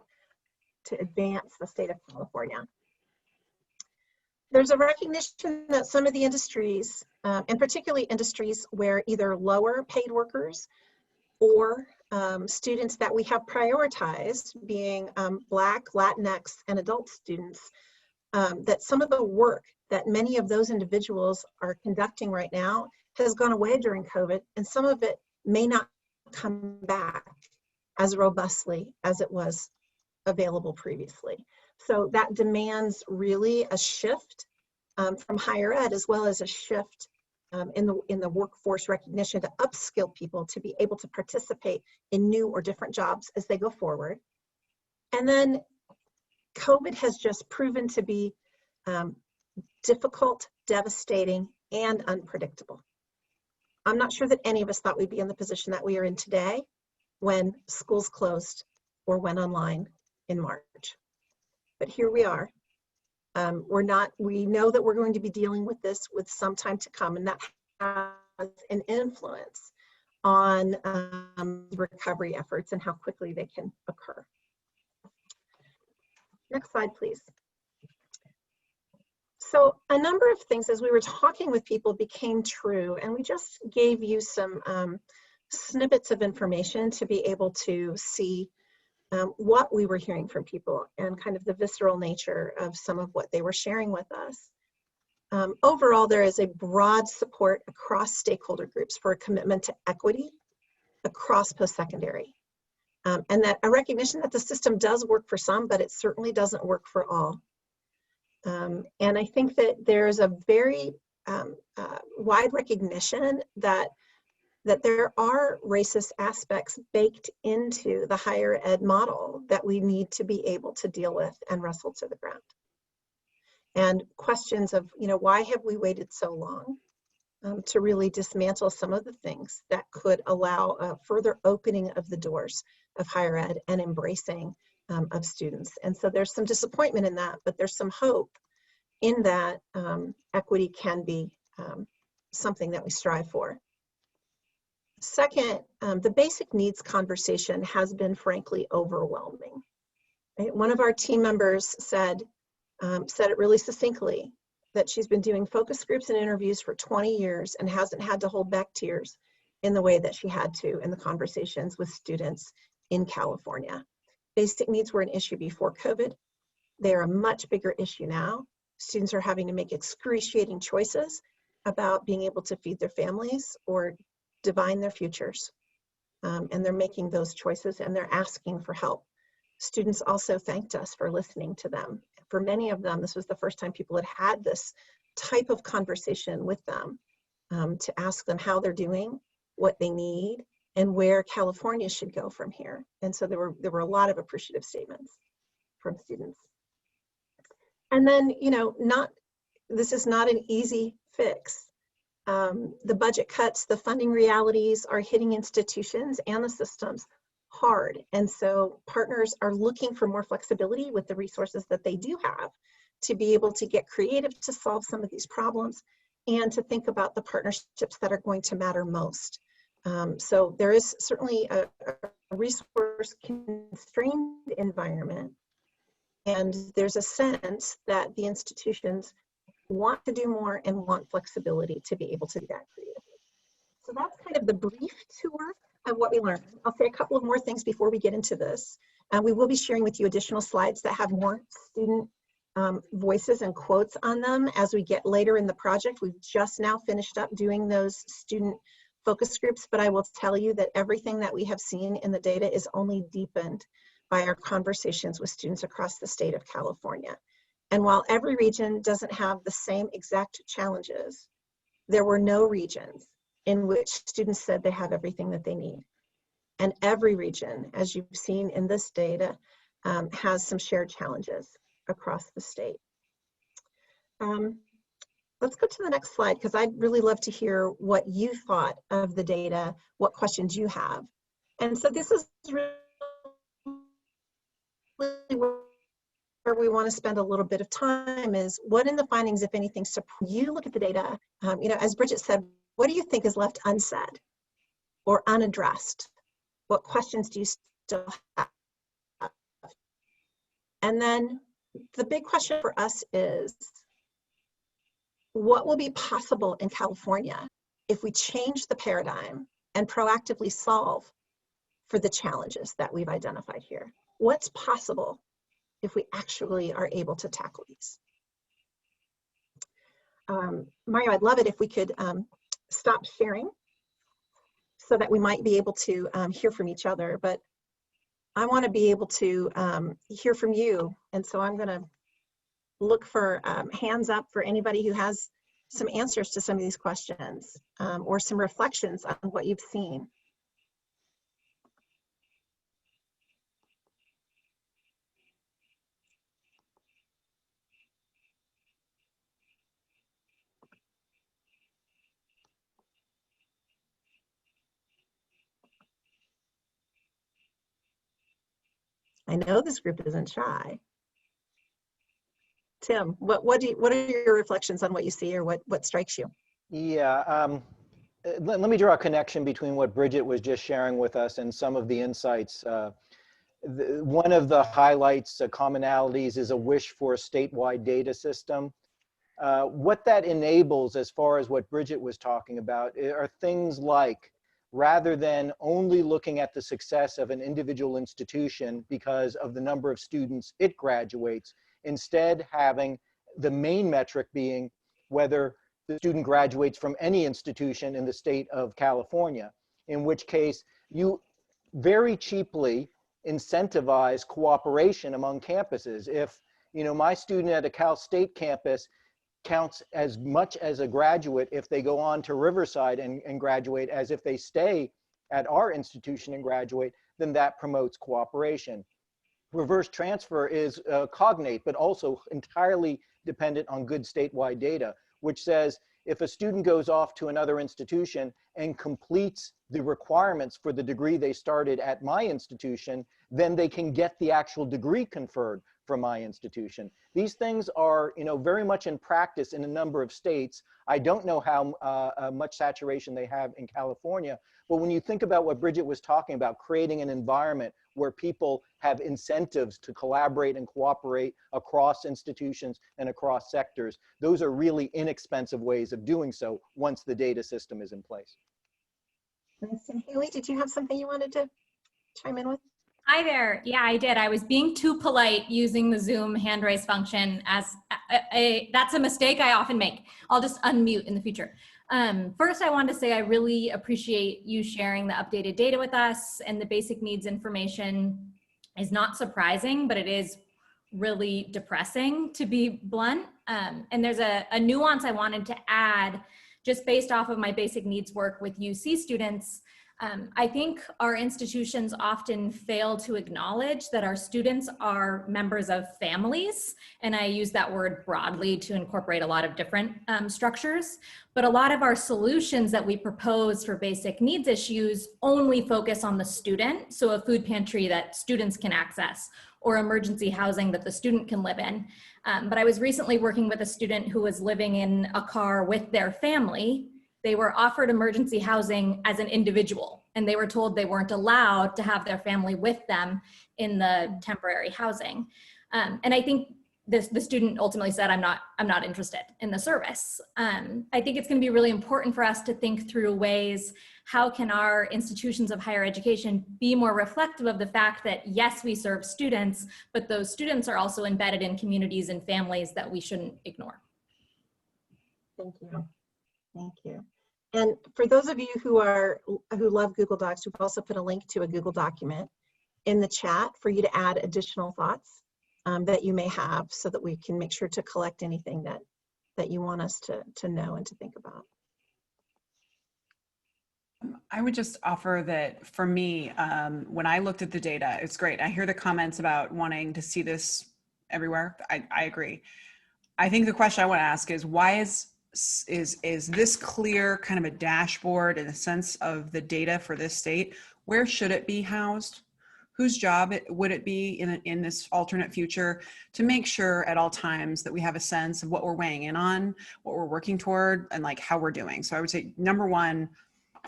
to advance the state of California. There's a recognition that some of the industries, and particularly industries where either lower paid workers or students that we have prioritized, being Black, Latinx, and adult students, that some of the work that many of those individuals are conducting right now has gone away during COVID, and some of it may not come back as robustly as it was available previously. So that demands really a shift from higher ed, as well as a shift in the workforce recognition to upskill people to be able to participate in new or different jobs as they go forward. And then COVID has just proven to be difficult, devastating, and unpredictable. I'm not sure that any of us thought we'd be in the position that we are in today when schools closed or went online in March. But here we are. We know that we're going to be dealing with this with some time to come, and that has an influence on recovery efforts and how quickly they can occur. Next slide, please. So a number of things as we were talking with people became true, and we just gave you some snippets of information to be able to see what we were hearing from people and kind of the visceral nature of some of what they were sharing with us. Overall, there is a broad support across stakeholder groups for a commitment to equity across post-secondary. And that a recognition that the system does work for some, but it certainly doesn't work for all. And I think that there's a very wide recognition that there are racist aspects baked into the higher ed model that we need to be able to deal with and wrestle to the ground. And questions of, why have we waited so long to really dismantle some of the things that could allow a further opening of the doors of higher ed and embracing of students. And so there's some disappointment in that, but there's some hope in that equity can be something that we strive for. Second, the basic needs conversation has been frankly overwhelming. Right? One of our team members said it really succinctly, that she's been doing focus groups and interviews for 20 years and hasn't had to hold back tears in the way that she had to in the conversations with students in California. Basic needs were an issue before COVID. They are a much bigger issue now. Students are having to make excruciating choices about being able to feed their families or divine their futures. And they're making those choices and they're asking for help. Students also thanked us for listening to them. For many of them, this was the first time people had had this type of conversation with them, to ask them how they're doing, what they need, and where California should go from here. And so there were a lot of appreciative statements from students. And then, you know, this is not an easy fix. The budget cuts, the funding realities are hitting institutions and the systems hard. And so partners are looking for more flexibility with the resources that they do have to be able to get creative to solve some of these problems and to think about the partnerships that are going to matter most. So there is certainly a resource constrained environment, and there's a sense that the institutions want to do more and want flexibility to be able to do that creatively. So that's kind of the brief tour of what we learned. I'll say a couple of more things before we get into this. We will be sharing with you additional slides that have more student voices and quotes on them as we get later in the project. We've just now finished up doing those student focus groups, but I will tell you that everything that we have seen in the data is only deepened by our conversations with students across the state of California. And while every region doesn't have the same exact challenges, there were no regions in which students said they have everything that they need. And every region, as you've seen in this data, has some shared challenges across the state. Let's go to the next slide, because I'd really love to hear what you thought of the data, what questions you have. And so this is really where we want to spend a little bit of time, is what in the findings, if anything, support you look at the data. You know, as Bridget said, what do you think is left unsaid or unaddressed? What questions do you still have? And then the big question for us is, what will be possible in California if we change the paradigm and proactively solve for the challenges that we've identified here? What's possible if we actually are able to tackle these? Mario, I'd love it if we could stop sharing so that we might be able to hear from each other, but I want to be able to hear from you. And so I'm going to look for hands up for anybody who has some answers to some of these questions or some reflections on what you've seen. I know this group isn't shy. Tim, what are your reflections on what you see, or what strikes you? Yeah, let me draw a connection between what Bridget was just sharing with us and some of the insights. One of the highlights, commonalities, is a wish for a statewide data system. What that enables, as far as what Bridget was talking about, are things like, rather than only looking at the success of an individual institution because of the number of students it graduates, instead having the main metric being whether the student graduates from any institution in the state of California, in which case you very cheaply incentivize cooperation among campuses. If, you know, my student at a Cal State campus counts as much as a graduate if they go on to Riverside and graduate as if they stay at our institution and graduate, then that promotes cooperation. Reverse transfer is cognate, but also entirely dependent on good statewide data, which says if a student goes off to another institution and completes the requirements for the degree they started at my institution, then they can get the actual degree conferred. from my institution. These things are, very much in practice in a number of states. I don't know how much saturation they have in California, but when you think about what Bridget was talking about, creating an environment where people have incentives to collaborate and cooperate across institutions and across sectors, those are really inexpensive ways of doing so once the data system is in place. Thanks. And Haley, did you have something you wanted to chime in with? Hi there. Yeah, I did. I was being too polite using the Zoom hand raise function as that's a mistake I often make. I'll just unmute in the future. First, I wanted to say I really appreciate you sharing the updated data with us, and the basic needs information is not surprising, but it is really depressing, to be blunt. And there's a nuance I wanted to add just based off of my basic needs work with UC students. I think our institutions often fail to acknowledge that our students are members of families, and I use that word broadly to incorporate a lot of different structures, but a lot of our solutions that we propose for basic needs issues only focus on the student, so a food pantry that students can access, or emergency housing that the student can live in. But I was recently working with a student who was living in a car with their family. They were offered emergency housing as an individual, and they were told they weren't allowed to have their family with them in the temporary housing. And I think the student ultimately said, I'm not interested in the service. I think it's going to be really important for us to think through ways, how can our institutions of higher education be more reflective of the fact that yes, we serve students, but those students are also embedded in communities and families that we shouldn't ignore. Thank you. Thank you. And for those of you who love Google Docs, we've also put a link to a Google document in the chat for you to add additional thoughts that you may have, so that we can make sure to collect anything that you want us to know and to think about. I would just offer that for me, when I looked at the data, it's great. I hear the comments about wanting to see this everywhere. I agree. I think the question I want to ask is, why is this clear kind of a dashboard in a sense of the data for this state? Where should it be housed? Whose job would it be in this alternate future to make sure at all times that we have a sense of what we're weighing in on, what we're working toward, and like how we're doing? So I would say, number one,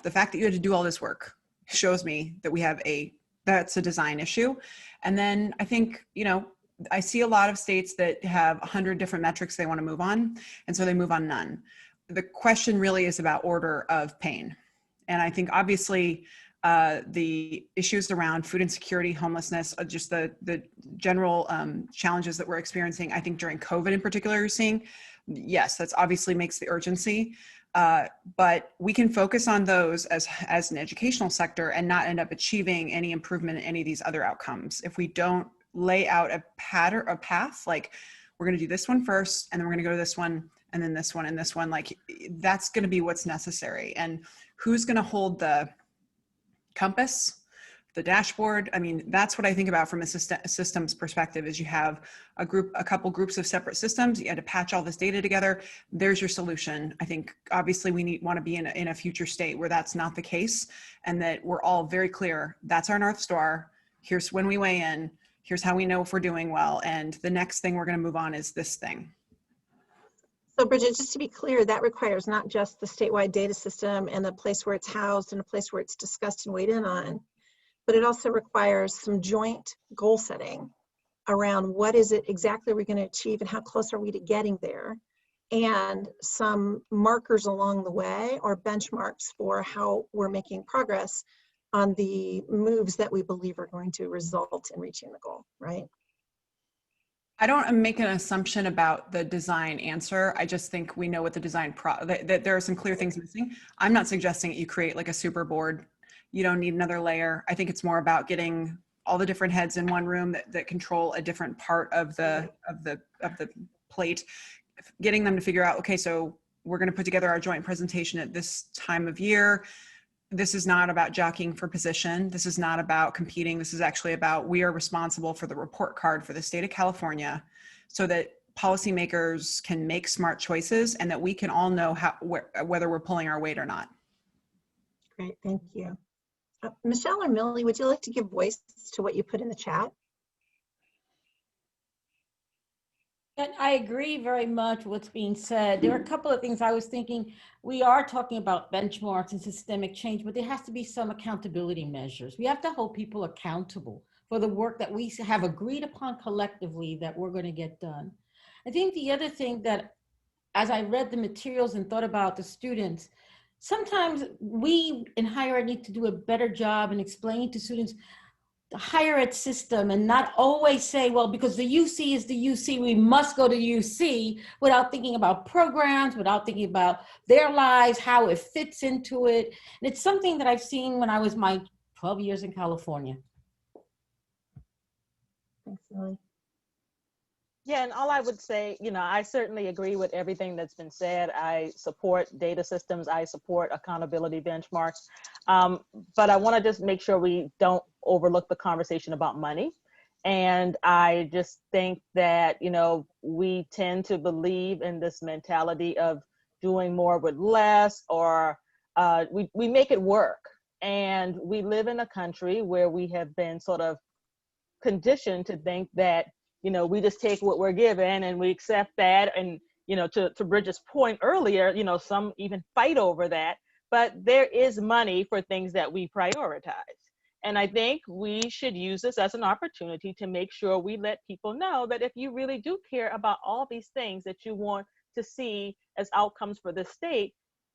the fact that you had to do all this work shows me that we have that's a design issue. And then I think, I see a lot of states that have 100 different metrics they want to move on, and so they move on none. The question really is about order of pain. And I think obviously the issues around food insecurity, homelessness, just the general challenges that we're experiencing, I think during COVID in particular, you're seeing, yes, that's obviously makes the urgency. But we can focus on those as an educational sector and not end up achieving any improvement in any of these other outcomes if we don't lay out a path, like we're going to do this one first, and then we're going to go to this one, and then this one, and this one. Like that's going to be what's necessary. And who's going to hold the compass, the dashboard? I mean, that's what I think about from a systems perspective. Is you have a couple groups of separate systems. You had to patch all this data together. There's your solution. I think obviously we want to be in a future state where that's not the case, and that we're all very clear. That's our North Star. Here's when we weigh in. Here's how we know if we're doing well. And the next thing we're going to move on is this thing. So Bridget, just to be clear, that requires not just the statewide data system and a place where it's housed and a place where it's discussed and weighed in on, but it also requires some joint goal setting around what is it exactly we're going to achieve and how close are we to getting there, and some markers along the way or benchmarks for how we're making progress on the moves that we believe are going to result in reaching the goal, right? I don't make an assumption about the design answer. I just think we know what the design, that there are some clear things missing. I'm not suggesting that you create like a super board. You don't need another layer. I think it's more about getting all the different heads in one room that control a different part of the plate, getting them to figure out, okay, so we're going to put together our joint presentation at this time of year. This is not about jockeying for position. This is not about competing. This is actually about, we are responsible for the report card for the state of California, so that policymakers can make smart choices and that we can all know whether we're pulling our weight or not. Great, thank you. Michelle or Millie, would you like to give voice to what you put in the chat? And I agree very much with what's being said. There are a couple of things I was thinking. We are talking about benchmarks and systemic change, but there has to be some accountability measures. We have to hold people accountable for the work that we have agreed upon collectively that we're going to get done. I think the other thing that, as I read the materials and thought about the students, sometimes we in higher ed need to do a better job in explaining to students the higher ed system and not always say, well, because the UC is the UC, we must go to UC, without thinking about programs, without thinking about their lives, how it fits into it. And it's something that I've seen when I was my 12 years in California. Thanks, Lily. Yeah, and all I would say, you know, I certainly agree with everything that's been said. I support data systems. I support accountability benchmarks. But I want to just make sure we don't overlook the conversation about money. And I just think that, you know, we tend to believe in this mentality of doing more with less, or we make it work. And we live in a country where we have been sort of conditioned to think that, you know, we just take what we're given and we accept that. And, you know, to Bridget's point earlier, you know, some even fight over that, but there is money for things that we prioritize. And I think we should use this as an opportunity to make sure we let people know that if you really do care about all these things that you want to see as outcomes for the state,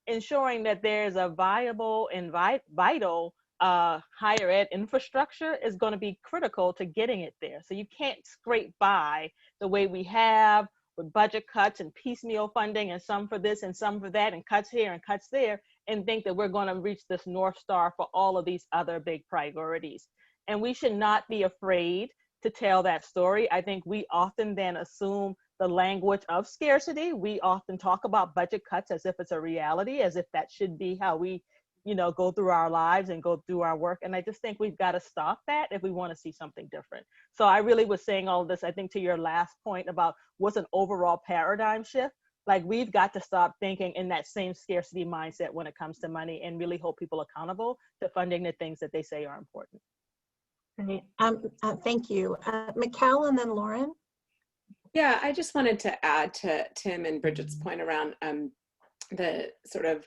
ensuring that there's a viable and vital higher ed infrastructure is going to be critical to getting it there. So you can't scrape by the way we have with budget cuts and piecemeal funding and some for this and some for that and cuts here and cuts there and think that we're going to reach this North Star for all of these other big priorities. And we should not be afraid to tell that story. I think we often then assume the language of scarcity. We often talk about budget cuts as if it's a reality, as if that should be how we, you know, go through our lives and go through our work. And I just think we've got to stop that if we want to see something different. So I really was saying all of this, I think, to your last point about what's an overall paradigm shift. Like, we've got to stop thinking in that same scarcity mindset when it comes to money and really hold people accountable to funding the things that they say are important. Great. Thank you. Mikkel and then Lauren. Yeah, I just wanted to add to Tim and Bridget's point around the sort of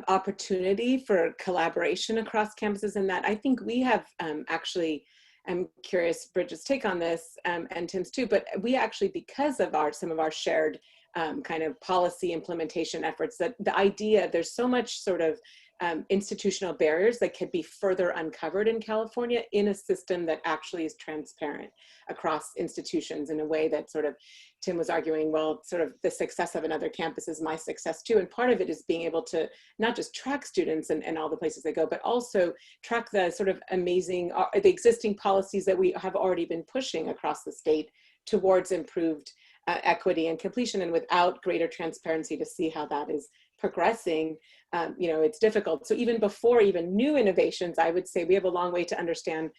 opportunity for collaboration across campuses, and that I think we have actually, I'm curious Bridget's take on this, and Tim's too, but we actually, because of some of our shared kind of policy implementation efforts, that the idea, there's so much sort of institutional barriers that could be further uncovered in California in a system that actually is transparent across institutions in a way that sort of, Tim was arguing, well, sort of the success of another campus is my success too. And part of it is being able to not just track students and all the places they go, but also track the sort of amazing, the existing policies that we have already been pushing across the state towards improved equity and completion. And without greater transparency to see how that is progressing, you know, it's difficult. So even before even new innovations, I would say we have a long way to understand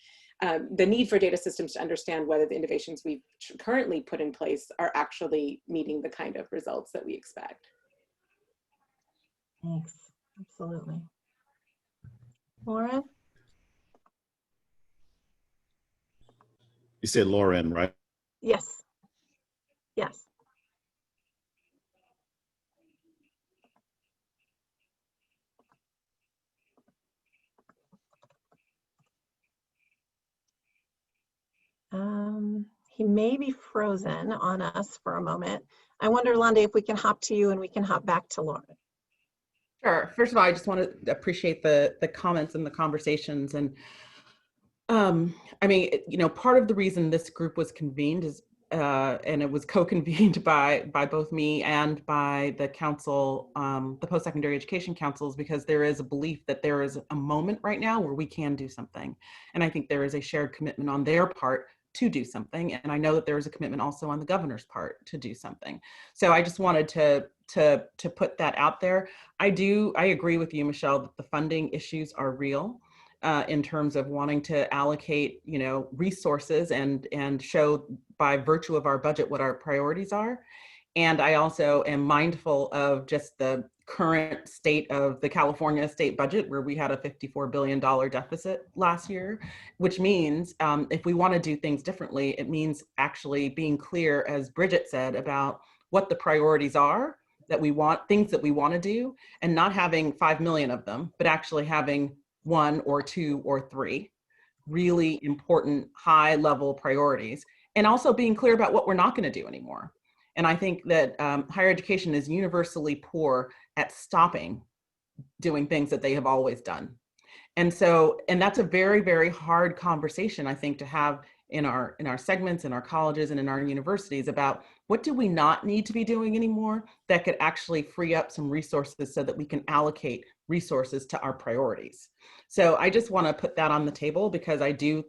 the need for data systems to understand whether the innovations we've currently put in place are actually meeting the kind of results that we expect. Thanks. Absolutely. Lauren? You said Lauren, right? Yes. Yes. He may be frozen on us for a moment. I wonder, Londe, if we can hop to you and we can hop back to Lauren. Sure. First of all, I just want to appreciate the comments and the conversations. And I mean, you know, part of the reason this group was convened is, and it was co-convened by both me and by the council, the post-secondary education councils, because there is a belief that there is a moment right now where we can do something. And I think there is a shared commitment on their part to do something. And I know that there is a commitment also on the governor's part to do something. So I just wanted to put that out there. I agree with you, Michelle, that the funding issues are real. In terms of wanting to allocate, you know, resources and show by virtue of our budget what our priorities are. And I also am mindful of just the current state of the California state budget, where we had a $54 billion deficit last year, which means if we want to do things differently, it means actually being clear, as Bridget said, about what the priorities are that we want, things that we want to do, and not having 5 million of them, but actually having 1 or 2 or 3 really important high level priorities, and also being clear about what we're not going to do anymore. And I think that higher education is universally poor at stopping doing things that they have always done. And so, and that's a very, very hard conversation, I think, to have in our segments, in our colleges, and in our universities about what do we not need to be doing anymore that could actually free up some resources so that we can allocate resources to our priorities. So I just want to put that on the table, because I do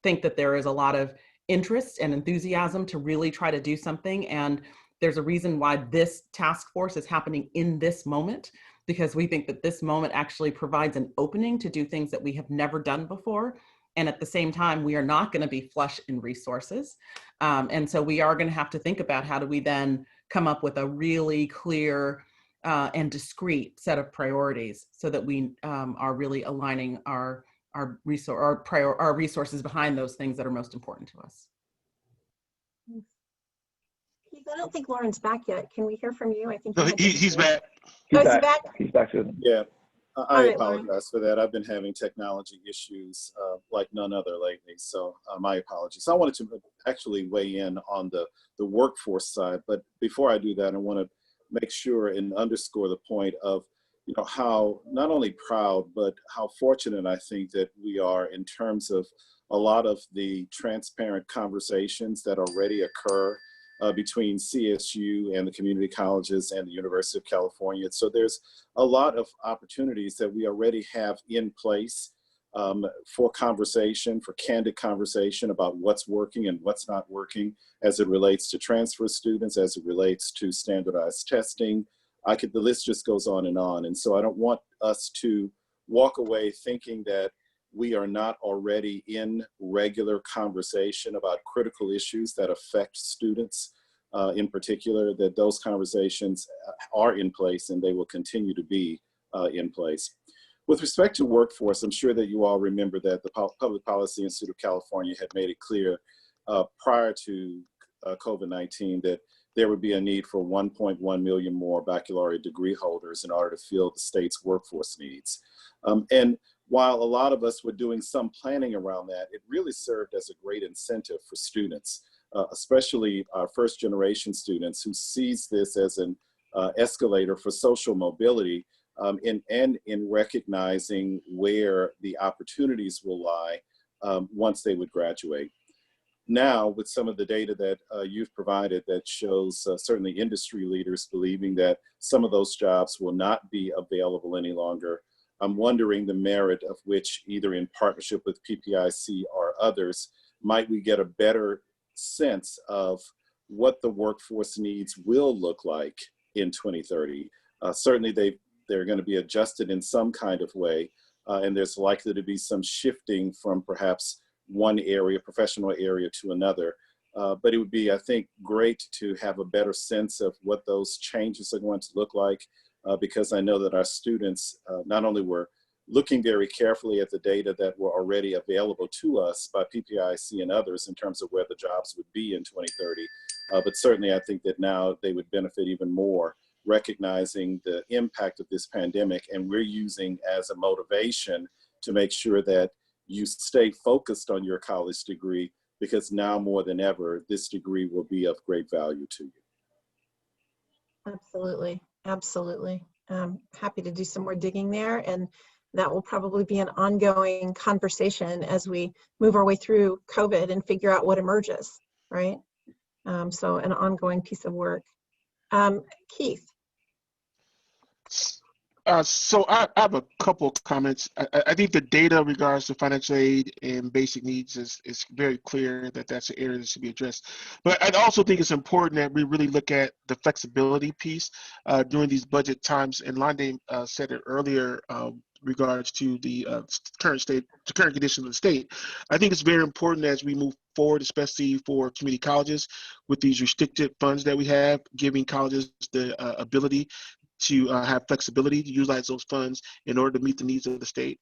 think that there is a lot of interest and enthusiasm to really try to do something. And there's a reason why this task force is happening in this moment, because we think that this moment actually provides an opening to do things that we have never done before. And at the same time, we are not going to be flush in resources. And so we are going to have to think about how do we then come up with a really clear and discrete set of priorities so that we are really aligning our resources behind those things that are most important to us. Keith, I don't think Lauren's back yet. Can we hear from you? I think No, he's back. He's back. He's back, Susan. Yeah, I right, apologize for that. I've been having technology issues like none other lately, so my apologies. I wanted to actually weigh in on the workforce side, but before I do that, I want to make sure and underscore the point of, you know, how not only proud, but how fortunate I think that we are in terms of a lot of the transparent conversations that already occur between CSU and the community colleges and the University of California. So there's a lot of opportunities that we already have in place for conversation, for candid conversation about what's working and what's not working as it relates to transfer students, as it relates to standardized testing. The list just goes on. And so I don't want us to walk away thinking that we are not already in regular conversation about critical issues that affect students in particular, that those conversations are in place and they will continue to be in place. With respect to workforce, I'm sure that you all remember that the Public Policy Institute of California had made it clear prior to COVID-19 that there would be a need for 1.1 million more baccalaureate degree holders in order to fill the state's workforce needs. And while a lot of us were doing some planning around that, it really served as a great incentive for students, especially our first generation students who sees this as an escalator for social mobility and in recognizing where the opportunities will lie once they would graduate. Now, with some of the data that you've provided that shows certainly industry leaders believing that some of those jobs will not be available any longer, I'm wondering the merit of which, either in partnership with PPIC or others, might we get a better sense of what the workforce needs will look like in 2030. Certainly they're going to be adjusted in some kind of way, and there's likely to be some shifting from perhaps one area, professional area, to another. But it would be, I think, great to have a better sense of what those changes are going to look like, because I know that our students not only were looking very carefully at the data that were already available to us by PPIC and others in terms of where the jobs would be in 2030, but certainly I think that now they would benefit even more, recognizing the impact of this pandemic, and we're using as a motivation to make sure that you stay focused on your college degree, because now more than ever, this degree will be of great value to you. Absolutely, absolutely. Happy to do some more digging there, and that will probably be an ongoing conversation as we move our way through COVID and figure out what emerges, right? So an ongoing piece of work. Keith. So I have a couple of comments. I think the data in regards to financial aid and basic needs is very clear that that's an area that should be addressed. But I also think it's important that we really look at the flexibility piece during these budget times. And Londe said it earlier regards to the current condition of the state. I think it's very important as we move forward, especially for community colleges with these restricted funds that we have, giving colleges the ability to have flexibility to utilize those funds in order to meet the needs of the state.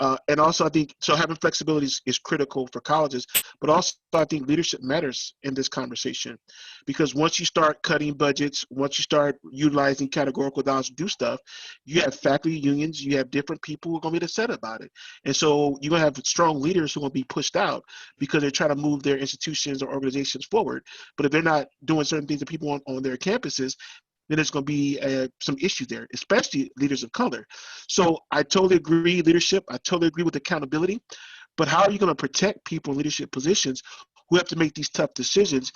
And also, I think, so having flexibility is critical for colleges, but also I think leadership matters in this conversation, because once you start cutting budgets, once you start utilizing categorical dollars to do stuff, you have faculty unions, you have different people who are going to be upset about it. And so you're going to have strong leaders who are going to be pushed out because they're trying to move their institutions or organizations forward. But if they're not doing certain things that people want on their campuses, then there's going to be some issues there, especially leaders of color. So I totally agree, leadership. I totally agree with accountability. But how are you going to protect people in leadership positions who have to make these tough decisions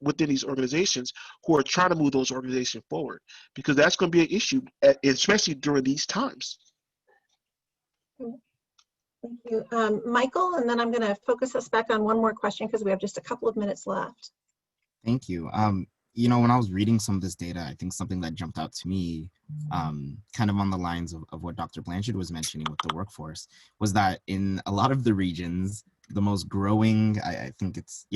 within these organizations who are trying to move those organizations forward? Because that's going to be an issue, especially during these times. Thank you. Michael, and then I'm going to focus us back on one more question because we have just a couple of minutes left. Thank you. You know, when I was reading some of this data, I think something that jumped out to me, kind of on the lines of what Dr. Blanchard was mentioning with the workforce, was that in a lot of the regions, the most growing, I think it's,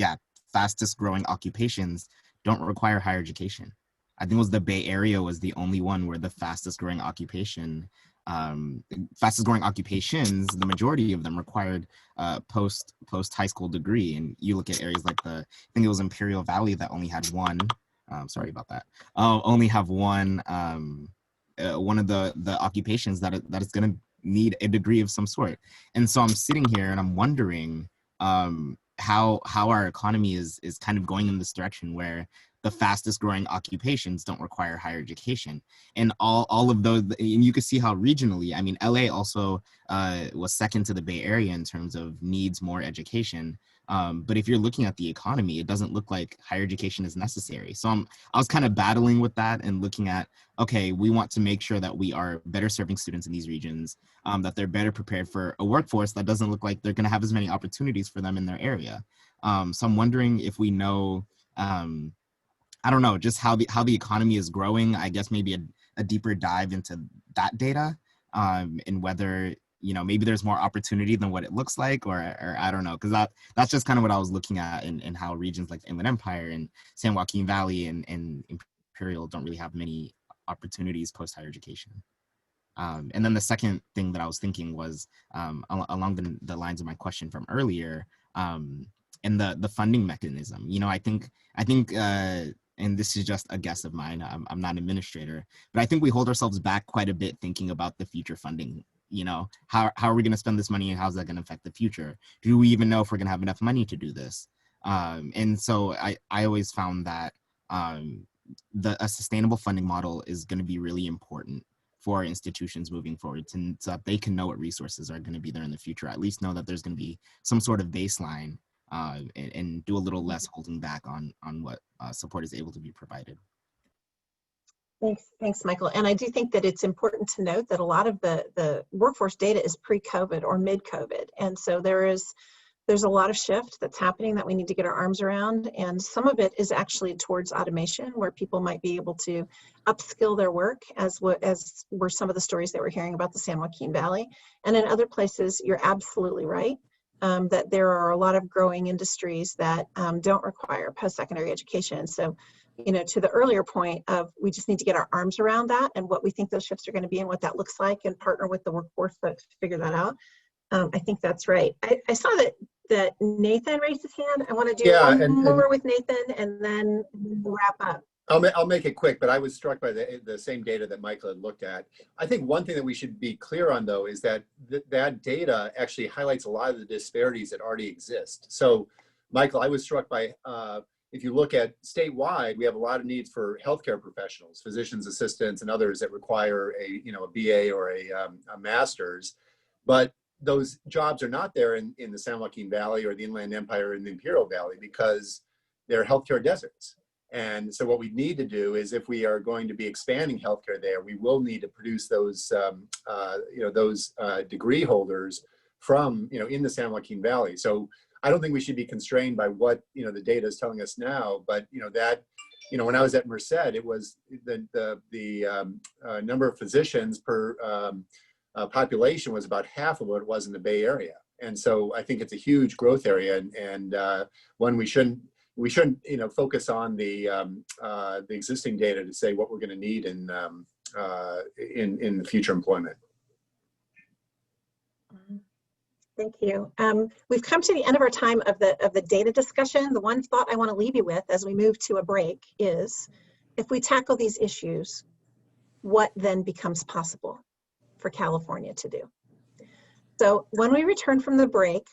fastest growing occupations don't require higher education. I think it was the Bay Area was the only one where the fastest growing occupations, the majority of them required post high school degree. And you look at areas like I think it was Imperial Valley that only had one. Sorry about that. Only have one of the occupations that is going to need a degree of some sort. And so I'm sitting here and I'm wondering how our economy is kind of going in this direction where the fastest growing occupations don't require higher education. And all of those, and you can see how regionally, I mean, LA also was second to the Bay Area in terms of needs more education. But if you're looking at the economy, it doesn't look like higher education is necessary. So I was kind of battling with that and looking at, okay, we want to make sure that we are better serving students in these regions, that they're better prepared for a workforce that doesn't look like they're going to have as many opportunities for them in their area. So I'm wondering if we know, I don't know, just how the economy is growing. I guess maybe a deeper dive into that data, and whether, you know, maybe there's more opportunity than what it looks like, or I don't know, because that's just kind of what I was looking at, and how regions like the Inland Empire and San Joaquin Valley and Imperial don't really have many opportunities post higher education. And then the second thing that I was thinking was along the lines of my question from earlier, and the funding mechanism. You know, I think and this is just a guess of mine, I'm not an administrator, but I think we hold ourselves back quite a bit thinking about the future funding. You know, how are we going to spend this money, and how's that going to affect the future? Do we even know if we're going to have enough money to do this? And so I always found that a sustainable funding model is going to be really important for institutions moving forward, so that they can know what resources are going to be there in the future, at least know that there's going to be some sort of baseline, and do a little less holding back on what support is able to be provided. Thanks, Michael. And I do think that it's important to note that a lot of the workforce data is pre-COVID or mid-COVID. And so there's a lot of shift that's happening that we need to get our arms around. And some of it is actually towards automation, where people might be able to upskill their work, as were some of the stories that we're hearing about the San Joaquin Valley. And in other places, you're absolutely right, that there are a lot of growing industries that don't require post-secondary education. So, you know, to the earlier point of, we just need to get our arms around that and what we think those shifts are going to be and what that looks like, and partner with the workforce folks to figure that out. I think that's right. I saw that Nathan raised his hand. I want to do one more with Nathan, and then we'll wrap up. I'll make it quick, but I was struck by the same data that Michael had looked at. I think one thing that we should be clear on, though, is that that data actually highlights a lot of the disparities that already exist. So, Michael, I was struck by, if you look at statewide, we have a lot of needs for healthcare professionals, physicians assistants, and others that require a BA or a master's, but those jobs are not there in the San Joaquin Valley or the Inland Empire and the Imperial Valley, because they're healthcare deserts. And so what we need to do is, if we are going to be expanding healthcare there, we will need to produce those, degree holders from, in the San Joaquin Valley. So I don't think we should be constrained by what, the data is telling us now, but, when I was at Merced, it was the number of physicians per population was about half of what it was in the Bay Area. And so I think it's a huge growth area, and one we shouldn't focus on the existing data to say what we're going to need in in future employment. Thank you. We've come to the end of our time of the data discussion. The one thought I want to leave you with as we move to a break is, if we tackle these issues, what then becomes possible for California to do? So when we return from the break,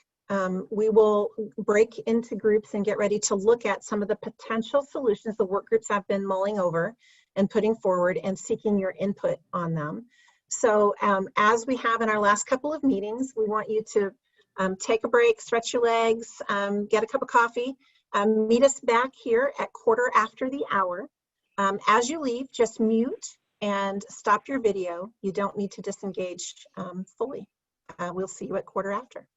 we will break into groups and get ready to look at some of the potential solutions the work groups have been mulling over and putting forward and seeking your input on them. So as we have in our last couple of meetings, we want you to take a break, stretch your legs, get a cup of coffee, meet us back here at 1/4 after the hour. As you leave, just mute and stop your video. You don't need to disengage fully. We'll see you at 1/4 after.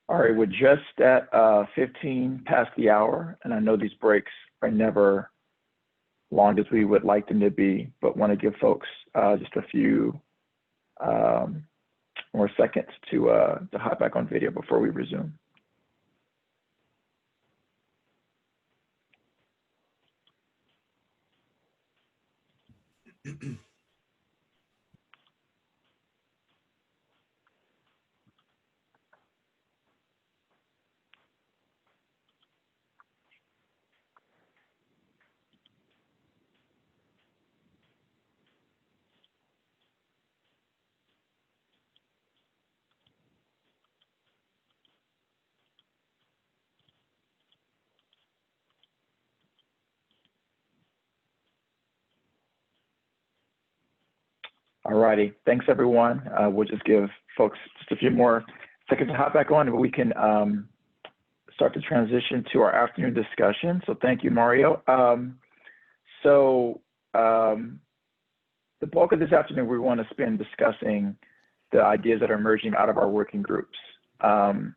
All right, we're just at 15 past the hour, and I know these breaks are never long as we would like them to be, but want to give folks just a few more seconds to hop back on video before we resume. All righty, thanks everyone. We'll just give folks just a few more seconds to hop back on, but we can start to transition to our afternoon discussion. So thank you, Mario. The bulk of this afternoon we want to spend discussing the ideas that are emerging out of our working groups. And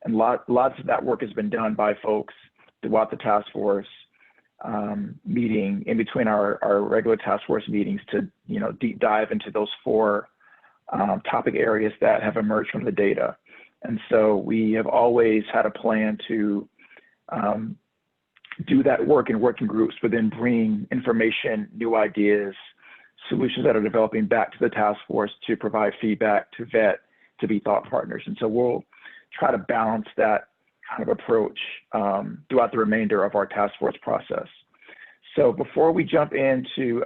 lots of that work has been done by folks throughout the task force meeting, in between our regular task force meetings, to deep dive into those four topic areas that have emerged from the data. And so we have always had a plan to do that work in working groups, but then bring information, new ideas, solutions that are developing back to the task force to provide feedback, to vet, to be thought partners. And so we'll try to balance that kind of approach throughout the remainder of our task force process. So before we jump into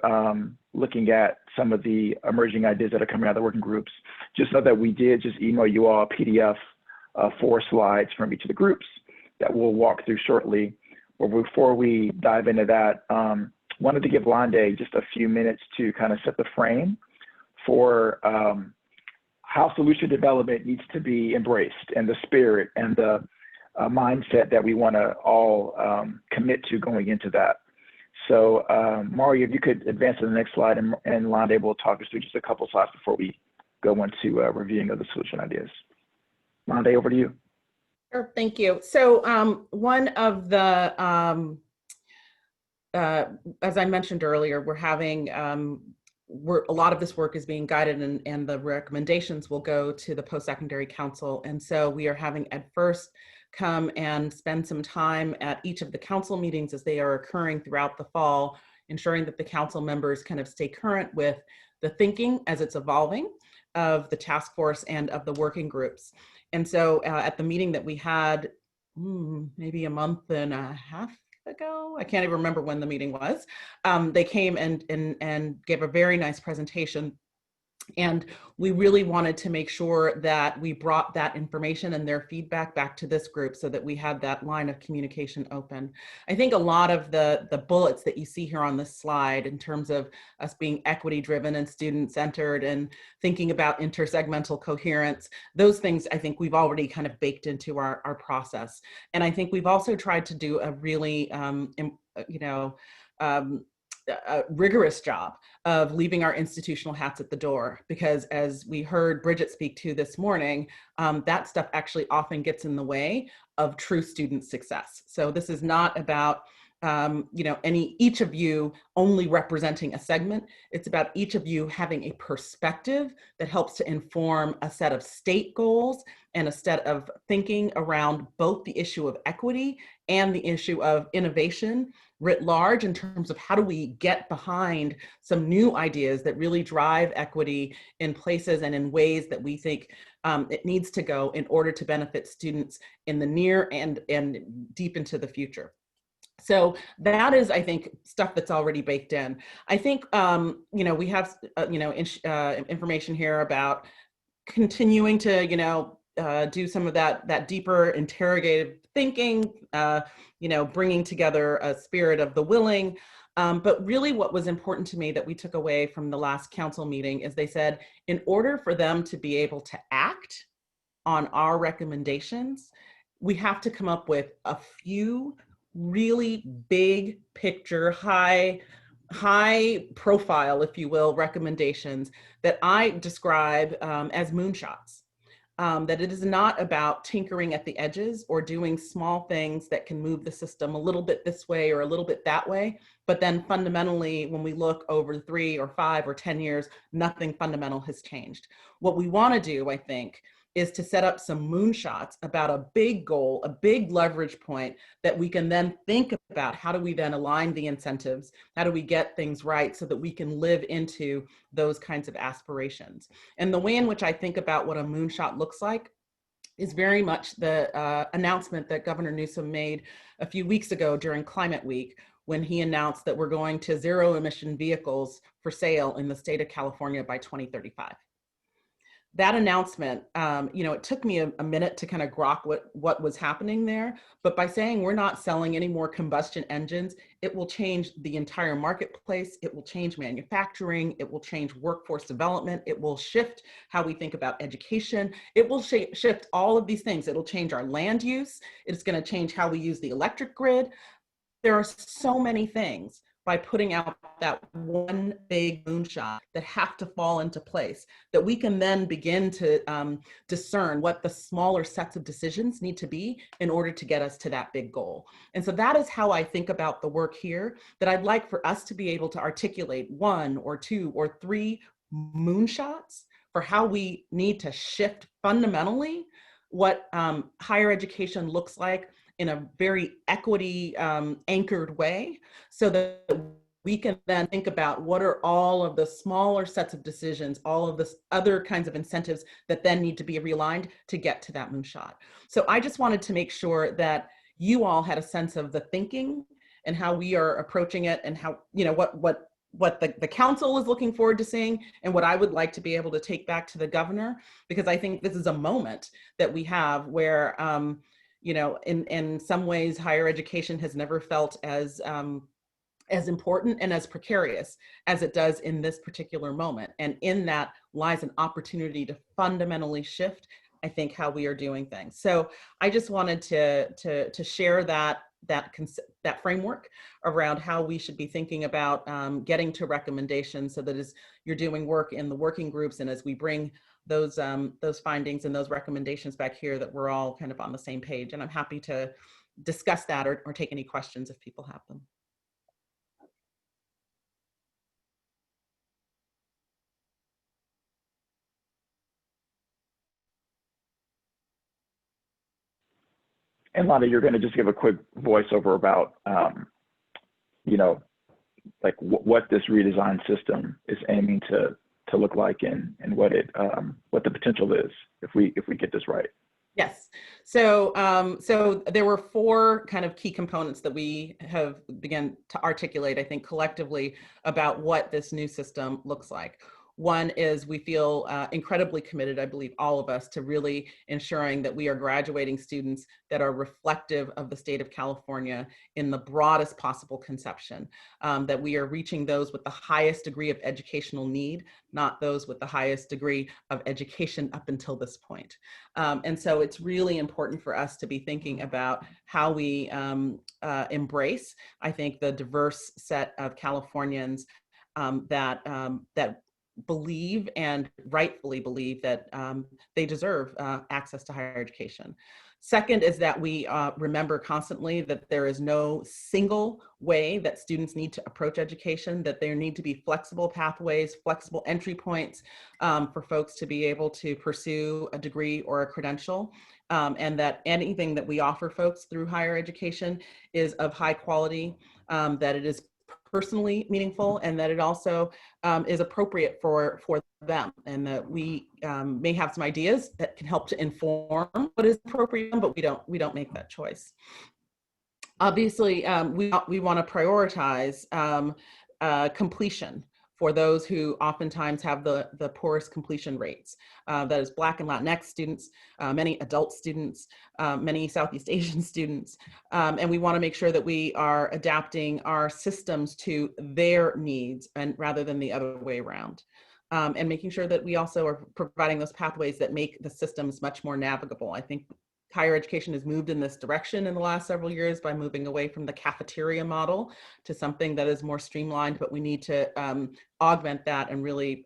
looking at some of the emerging ideas that are coming out of the working groups, just know that we did just email you all a PDF of 4 slides from each of the groups that we'll walk through shortly. But before we dive into that, wanted to give Lande just a few minutes to kind of set the frame for how solution development needs to be embraced, and the spirit and the mindset that we want to all commit to going into that. So Mario, if you could advance to the next slide, and Lande will talk us through just a couple slides before we go into reviewing of the solution ideas. Lande, over to you. Sure, thank you. So one of the, as I mentioned earlier, we're having, a lot of this work is being guided, and the recommendations will go to the post-secondary council. And so we are having Ed First come and spend some time at each of the council meetings as they are occurring throughout the fall, ensuring that the council members kind of stay current with the thinking as it's evolving of the task force and of the working groups. And so at the meeting that we had maybe a month and a half ago, I can't even remember when the meeting was, they came and gave a very nice presentation. And we really wanted to make sure that we brought that information and their feedback back to this group so that we had that line of communication open. I think a lot of the bullets that you see here on this slide, in terms of us being equity driven and student centered and thinking about intersegmental coherence, those things I think we've already kind of baked into our process. And I think we've also tried to do a really, a rigorous job of leaving our institutional hats at the door, because as we heard Bridget speak to this morning, that stuff actually often gets in the way of true student success. So this is not about each of you only representing a segment. It's about each of you having a perspective that helps to inform a set of state goals and a set of thinking around both the issue of equity and the issue of innovation writ large, in terms of how do we get behind some new ideas that really drive equity in places and in ways that we think it needs to go in order to benefit students in the near and deep into the future. So that is, I think, stuff that's already baked in. I think, we have, information here about continuing to, do some of that deeper interrogative thinking, bringing together a spirit of the willing. But really what was important to me that we took away from the last council meeting is they said, in order for them to be able to act on our recommendations, we have to come up with a few really big picture, high profile, if you will, recommendations that I describe as moonshots. that it is not about tinkering at the edges or doing small things that can move the system a little bit this way or a little bit that way. But then fundamentally, when we look over 3 or 5 or 10 years, nothing fundamental has changed. What we want to do, I think, is to set up some moonshots about a big goal, a big leverage point that we can then think about. How do we then align the incentives? How do we get things right so that we can live into those kinds of aspirations? And the way in which I think about what a moonshot looks like is very much the announcement that Governor Newsom made a few weeks ago during Climate Week, when he announced that we're going to zero emission vehicles for sale in the state of California by 2035. That announcement, it took me a minute to kind of grok what was happening there. But by saying we're not selling any more combustion engines, it will change the entire marketplace. It will change manufacturing. It will change workforce development. It will shift how we think about education. It will shift all of these things. It'll change our land use. It's going to change how we use the electric grid. There are so many things by putting out that one big moonshot that have to fall into place, that we can then begin to discern what the smaller sets of decisions need to be in order to get us to that big goal. And so that is how I think about the work here, that I'd like for us to be able to articulate 1 or 2 or 3 moonshots for how we need to shift fundamentally what higher education looks like in a very equity anchored way, so that we can then think about what are all of the smaller sets of decisions, all of the other kinds of incentives that then need to be realigned to get to that moonshot. So I just wanted to make sure that you all had a sense of the thinking and how we are approaching it, and how, what the council is looking forward to seeing, and what I would like to be able to take back to the governor, because I think this is a moment that we have where in some ways, higher education has never felt as important and as precarious as it does in this particular moment. And in that lies an opportunity to fundamentally shift, I think, how we are doing things. So I just wanted to share that framework around how we should be thinking about getting to recommendations, so that as you're doing work in the working groups and as we bring those findings and those recommendations back here, that we're all kind of on the same page. And I'm happy to discuss that or take any questions if people have them. And Londa, you're going to just give a quick voiceover about, like what this redesigned system is aiming to look like, and what the potential is if we get this right. Yes. So there were 4 kind of key components that we have begun to articulate, I think, collectively about what this new system looks like. One is we feel incredibly committed, I believe all of us, to really ensuring that we are graduating students that are reflective of the state of California in the broadest possible conception, that we are reaching those with the highest degree of educational need, not those with the highest degree of education up until this point. And so it's really important for us to be thinking about how we embrace, I think, the diverse set of Californians that believe, and rightfully believe, that they deserve access to higher education. Second is that we remember constantly that there is no single way that students need to approach education, that there need to be flexible pathways, flexible entry points for folks to be able to pursue a degree or a credential, and that anything that we offer folks through higher education is of high quality, that it is personally meaningful, and that it also is appropriate for them, and that we may have some ideas that can help to inform what is appropriate, but we don't make that choice. Obviously, we want to prioritize completion for those who oftentimes have the poorest completion rates. That is Black and Latinx students, many adult students, many Southeast Asian students. And we want to make sure that we are adapting our systems to their needs, and rather than the other way around. And making sure that we also are providing those pathways that make the systems much more navigable. I think higher education has moved in this direction in the last several years by moving away from the cafeteria model to something that is more streamlined, but we need to augment that and really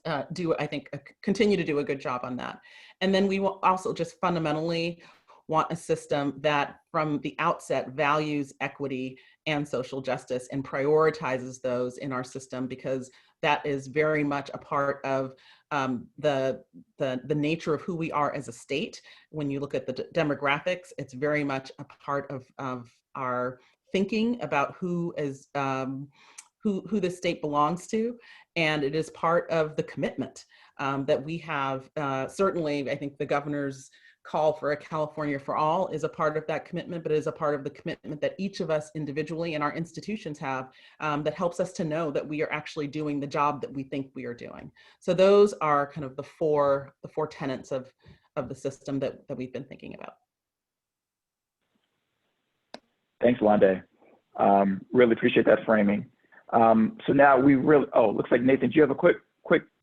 I think, continue to do a good job on that. And then we will also just fundamentally want a system that from the outset values equity and social justice and prioritizes those in our system, because that is very much a part of the nature of who we are as a state. When you look at the demographics, it's very much a part of our thinking about who is who the state belongs to, and it is part of the commitment that we have. Certainly, I think the governor's call for a California for all is a part of that commitment, but it is a part of the commitment that each of us individually and our institutions have, that helps us to know that we are actually doing the job that we think we are doing. So those are kind of the four tenets of the system that we've been thinking about. Thanks, Londe. Really appreciate that framing. So now we really, looks like Nathan, do you have a quick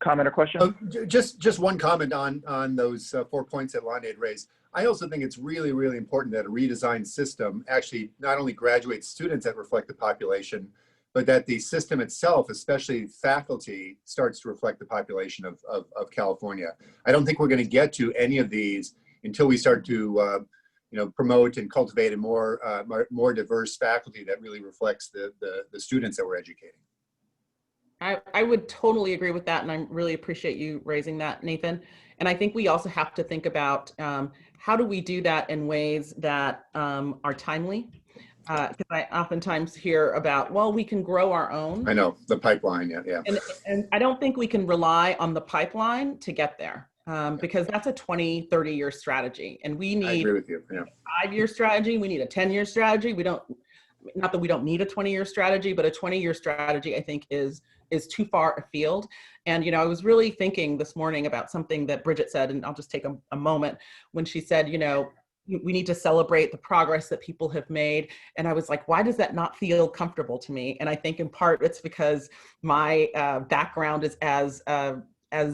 comment or question? Just one comment on those 4 points that Londe had raised. I also think it's really, really important that a redesigned system actually not only graduates students that reflect the population, but that the system itself, especially faculty, starts to reflect the population of California. I don't think we're going to get to any of these until we start to promote and cultivate a more diverse faculty that really reflects the students that we're educating. I would totally agree with that, and I really appreciate you raising that, Nathan. And I think we also have to think about how do we do that in ways that are timely? Because I oftentimes hear about, well, we can grow our own. I know, the pipeline, yeah. And I don't think we can rely on the pipeline to get there, because that's a 20, 30-year strategy. And we need I agree with you. Yeah. A 5-year strategy. We need a 10-year strategy. Not that we don't need a 20-year strategy, but a 20-year strategy, I think, is too far afield. And, I was really thinking this morning about something that Bridget said, and I'll just take a moment, when she said, we need to celebrate the progress that people have made. And I was like, why does that not feel comfortable to me? And I think in part it's because my background is as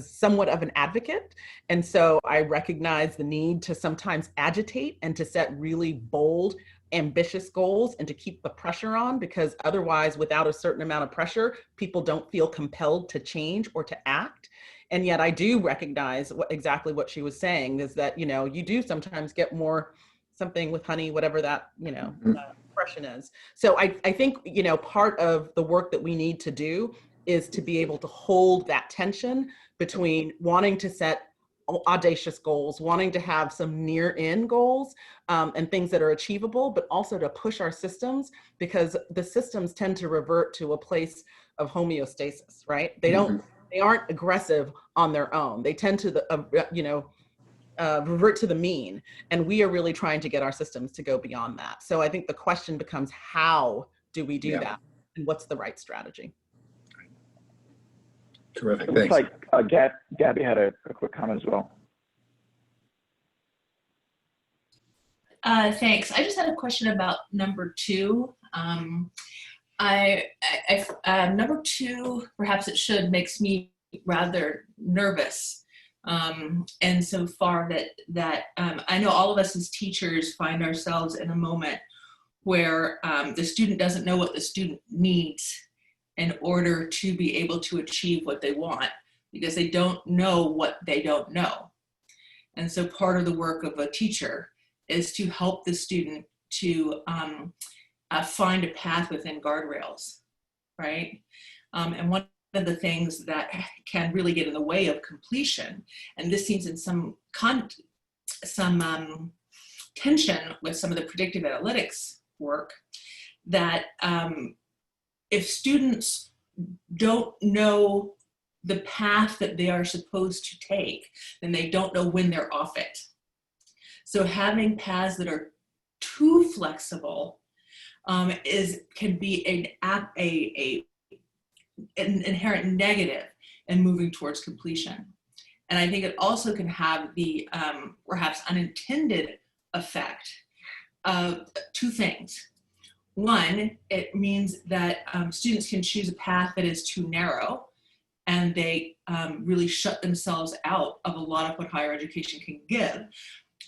somewhat of an advocate. And so I recognize the need to sometimes agitate and to set really bold, ambitious goals and to keep the pressure on, because otherwise, without a certain amount of pressure, people don't feel compelled to change or to act. And yet I do recognize exactly what she was saying, is that, you do sometimes get more something with honey, whatever that, expression is. So I think, part of the work that we need to do is to be able to hold that tension between wanting to set audacious goals, wanting to have some near-in goals and things that are achievable, but also to push our systems, because the systems tend to revert to a place of homeostasis, right? They aren't aggressive on their own. They tend to revert to the mean, and we are really trying to get our systems to go beyond that. So I think the question becomes, how do we do that, and what's the right strategy? Terrific. It looks like Gabby had a quick comment as well. Thanks. I just had a question about number 2. Number 2, perhaps it should, makes me rather nervous. And so far that I know all of us as teachers find ourselves in a moment where the student doesn't know what the student needs in order to be able to achieve what they want, because they don't know what they don't know. And so part of the work of a teacher is to help the student to find a path within guardrails, right? And one of the things that can really get in the way of completion, and this seems in some tension with some of the predictive analytics work, that if students don't know the path that they are supposed to take, then they don't know when they're off it. So having paths that are too flexible can be an inherent negative in moving towards completion. And I think it also can have the perhaps unintended effect of 2 things. One, it means that students can choose a path that is too narrow, and they really shut themselves out of a lot of what higher education can give.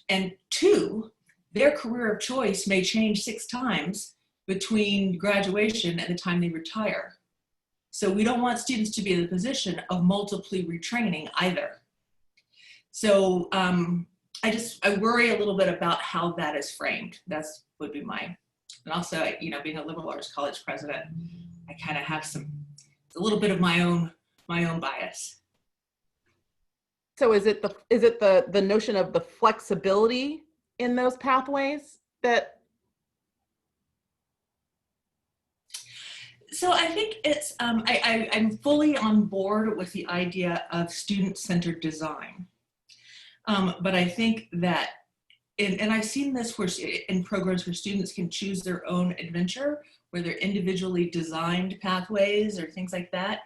And 2, their career of choice may change 6 times between graduation and the time they retire. So we don't want students to be in the position of multiply retraining either. So I worry a little bit about how that is framed. That's would be my, and also, you know, being a liberal arts college president, I kind of have a little bit of my own bias. So is it the notion of the flexibility in those pathways that? So I think it's, I'm fully on board with the idea of student-centered design. But I think that, and I've seen this where in programs where students can choose their own adventure, where they're individually designed pathways or things like that.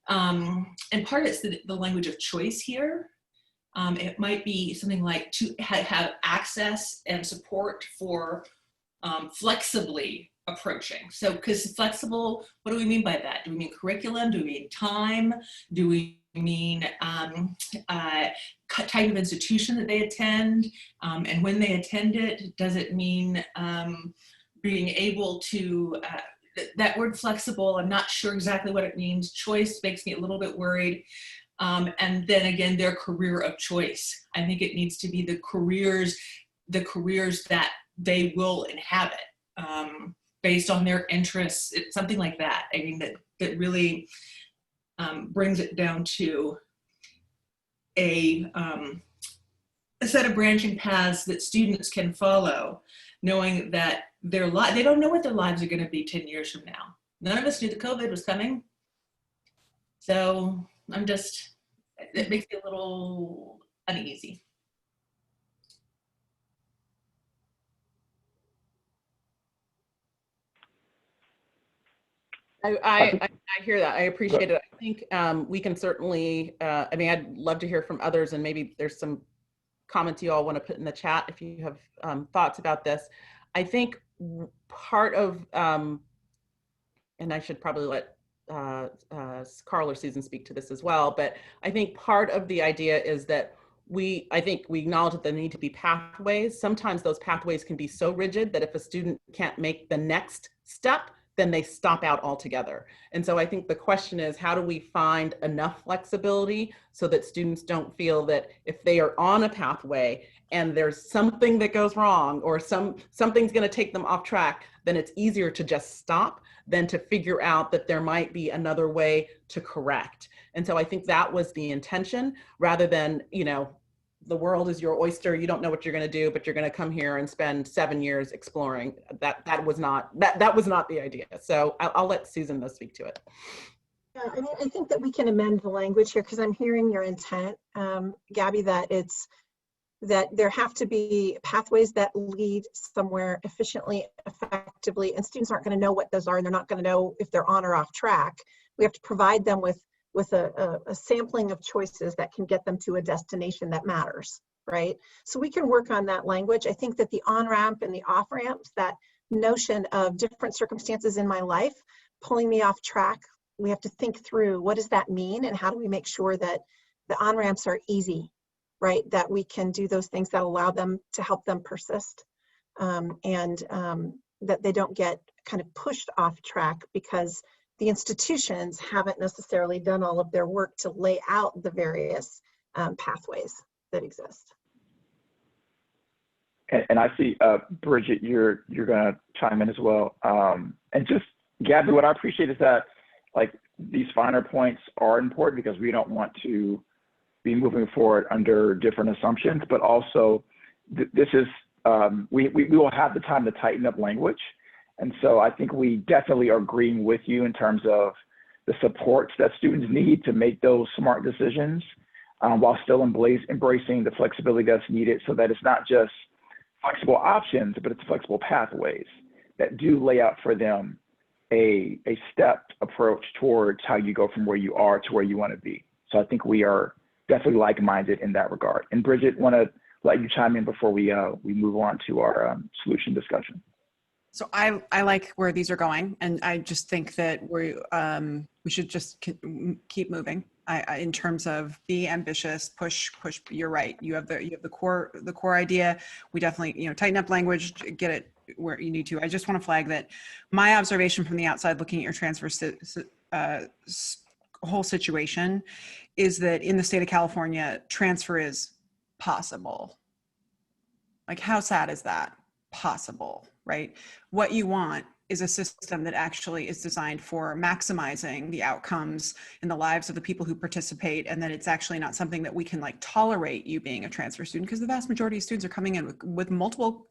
And part it's the language of choice here. It might be something like to have access and support for flexibly approaching. So, because flexible, what do we mean by that? Do we mean curriculum? Do we mean time? Do we mean type of institution that they attend? And when they attend it, does it mean being able to, that word flexible, I'm not sure exactly what it means. Choice makes me a little bit worried. And then again, their career of choice. I think it needs to be the careers that they will inhabit based on their interests, something like that. I mean, that really brings it down to a set of branching paths that students can follow, knowing that they don't know what their lives are going to be 10 years from now. None of us knew the COVID was coming. So it makes me a little uneasy. I hear that. I appreciate it. I think we can certainly, I mean, I'd love to hear from others, and maybe there's some comments you all want to put in the chat if you have thoughts about this. I think part of, and I should probably let Carl or Susan speak to this as well, but I think part of the idea is that I think we acknowledge that there need to be pathways. Sometimes those pathways can be so rigid that if a student can't make the next step, then they stop out altogether. And so I think the question is, how do we find enough flexibility so that students don't feel that if they are on a pathway and there's something that goes wrong or something's going to take them off track, then it's easier to just stop than to figure out that there might be another way to correct. And so I think that was the intention, rather than, you know, the world is your oyster, you don't know what you're going to do, but you're going to come here and spend 7 years exploring. That was not the idea. So I'll let Susan speak to it. Yeah, I mean, I think that we can amend the language here, because I'm hearing your intent, Gabby, that there have to be pathways that lead somewhere efficiently, effectively, and students aren't going to know what those are, and they're not going to know if they're on or off track. We have to provide them with a sampling of choices that can get them to a destination that matters, right? So we can work on that language. I think that the on-ramp and the off-ramps, that notion of different circumstances in my life pulling me off track, we have to think through, what does that mean, and how do we make sure that the on-ramps are easy, right? That we can do those things that allow them to help them persist, and that they don't get kind of pushed off track because the institutions haven't necessarily done all of their work to lay out the various pathways that exist. And I see, Bridget, you're going to chime in as well. And just, Gabby, what I appreciate is that, like, these finer points are important because we don't want to be moving forward under different assumptions, but also this is, we will have the time to tighten up language. And so I think we definitely are agreeing with you in terms of the supports that students need to make those smart decisions, while still embracing the flexibility that's needed, so that it's not just flexible options, but it's flexible pathways that do lay out for them a stepped approach towards how you go from where you are to where you want to be. So I think we are definitely like-minded in that regard. And Bridget, want to let you chime in before we move on to our solution discussion. So I like where these are going, and I just think that we should just keep moving. In terms of be ambitious, push. You're right. You have the core idea. We definitely tighten up language, get it where you need to. I just want to flag that my observation from the outside, looking at your transfer whole situation is that in the state of California, transfer is possible. Like, how sad is that? Possible, right? What you want is a system that actually is designed for maximizing the outcomes in the lives of the people who participate, and that it's actually not something that we can like tolerate you being a transfer student, because the vast majority of students are coming in with multiple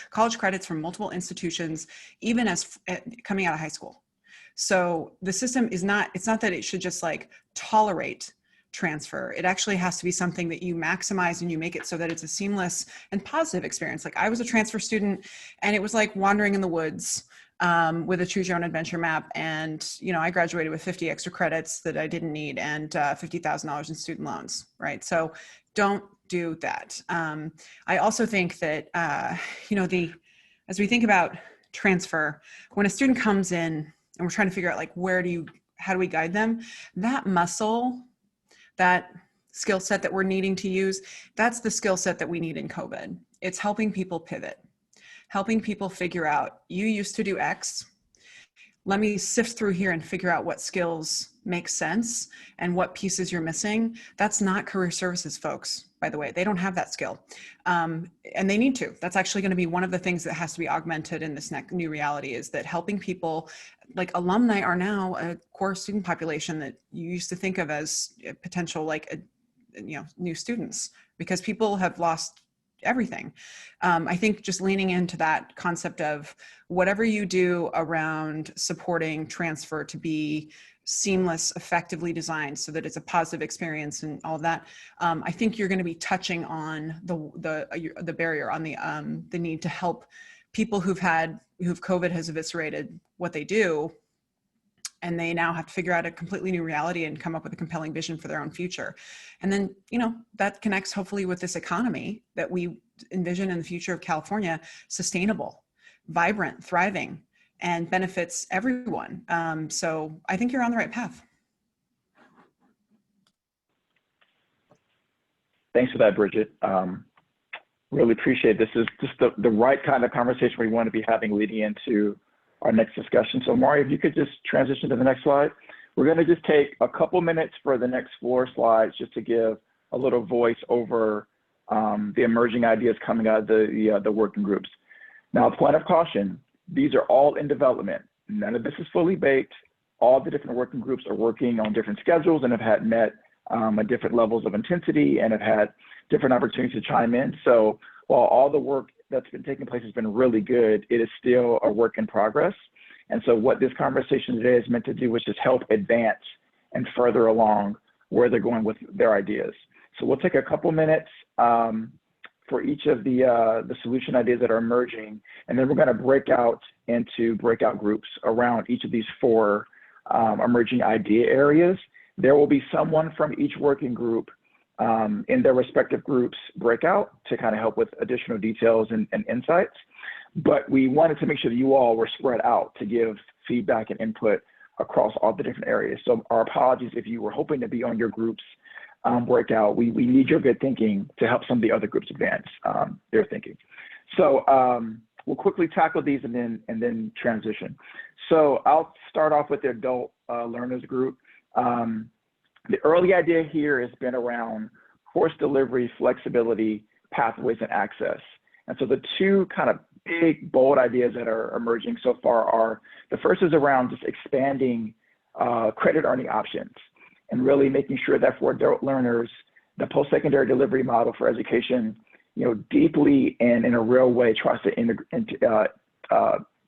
college credits from multiple institutions, even as coming out of high school. So the system is not, it's not that it should just like tolerate transfer. It actually has to be something that you maximize and you make it so that it's a seamless and positive experience. Like, I was a transfer student and it was like wandering in the woods with a choose your own adventure map. And, you know, I graduated with 50 extra credits that I didn't need and $50,000 in student loans, right? So don't do that. I also think that, you know, as we think about transfer, when a student comes in and we're trying to figure out like, how do we guide them? That muscle, that skill set that we're needing to use, that's the skill set that we need in COVID. It's helping people pivot, helping people figure out, you used to do X, let me sift through here and figure out what skills make sense and what pieces you're missing. That's not career services folks, by the way. They don't have that skill. And they need to. That's actually going to be one of the things that has to be augmented in this new reality, is that helping people, like alumni are now a core student population that you used to think of as potential, like, you know, new students, because people have lost everything. I think just leaning into that concept of whatever you do around supporting transfer to be seamless, effectively designed so that it's a positive experience and all of that. I think you're going to be touching on the barrier, on the need to help people who've COVID has eviscerated what they do, and they now have to figure out a completely new reality and come up with a compelling vision for their own future. And then, you know, that connects hopefully with this economy that we envision in the future of California, sustainable, vibrant, thriving, and benefits everyone. So I think you're on the right path. Thanks for that, Bridget. Really appreciate it. This is just the right kind of conversation we want to be having leading into our next discussion. So Mari, if you could just transition to the next slide. We're going to just take a couple minutes for the next 4 slides just to give a little voice over the emerging ideas coming out of the working groups. Now, point of caution, these are all in development. None of this is fully baked. All the different working groups are working on different schedules and have met at different levels of intensity and have had different opportunities to chime in. So while all the work that's been taking place has been really good, it is still a work in progress. And so what this conversation today is meant to do is just help advance and further along where they're going with their ideas. So we'll take a couple minutes for each of the solution ideas that are emerging, and then we're going to break out into breakout groups around each of these 4 emerging idea areas. There will be someone from each working group in their respective groups breakout to kind of help with additional details and insights. But we wanted to make sure that you all were spread out to give feedback and input across all the different areas. So our apologies if you were hoping to be on your group's breakout. We need your good thinking to help some of the other groups advance their thinking. So we'll quickly tackle these and then transition. So I'll start off with the adult learners group. The early idea here has been around course delivery, flexibility, pathways, and access. And so the 2 kind of big, bold ideas that are emerging so far are, the first is around just expanding credit earning options and really making sure that for adult learners, the post-secondary delivery model for education, you know, deeply and in a real way tries to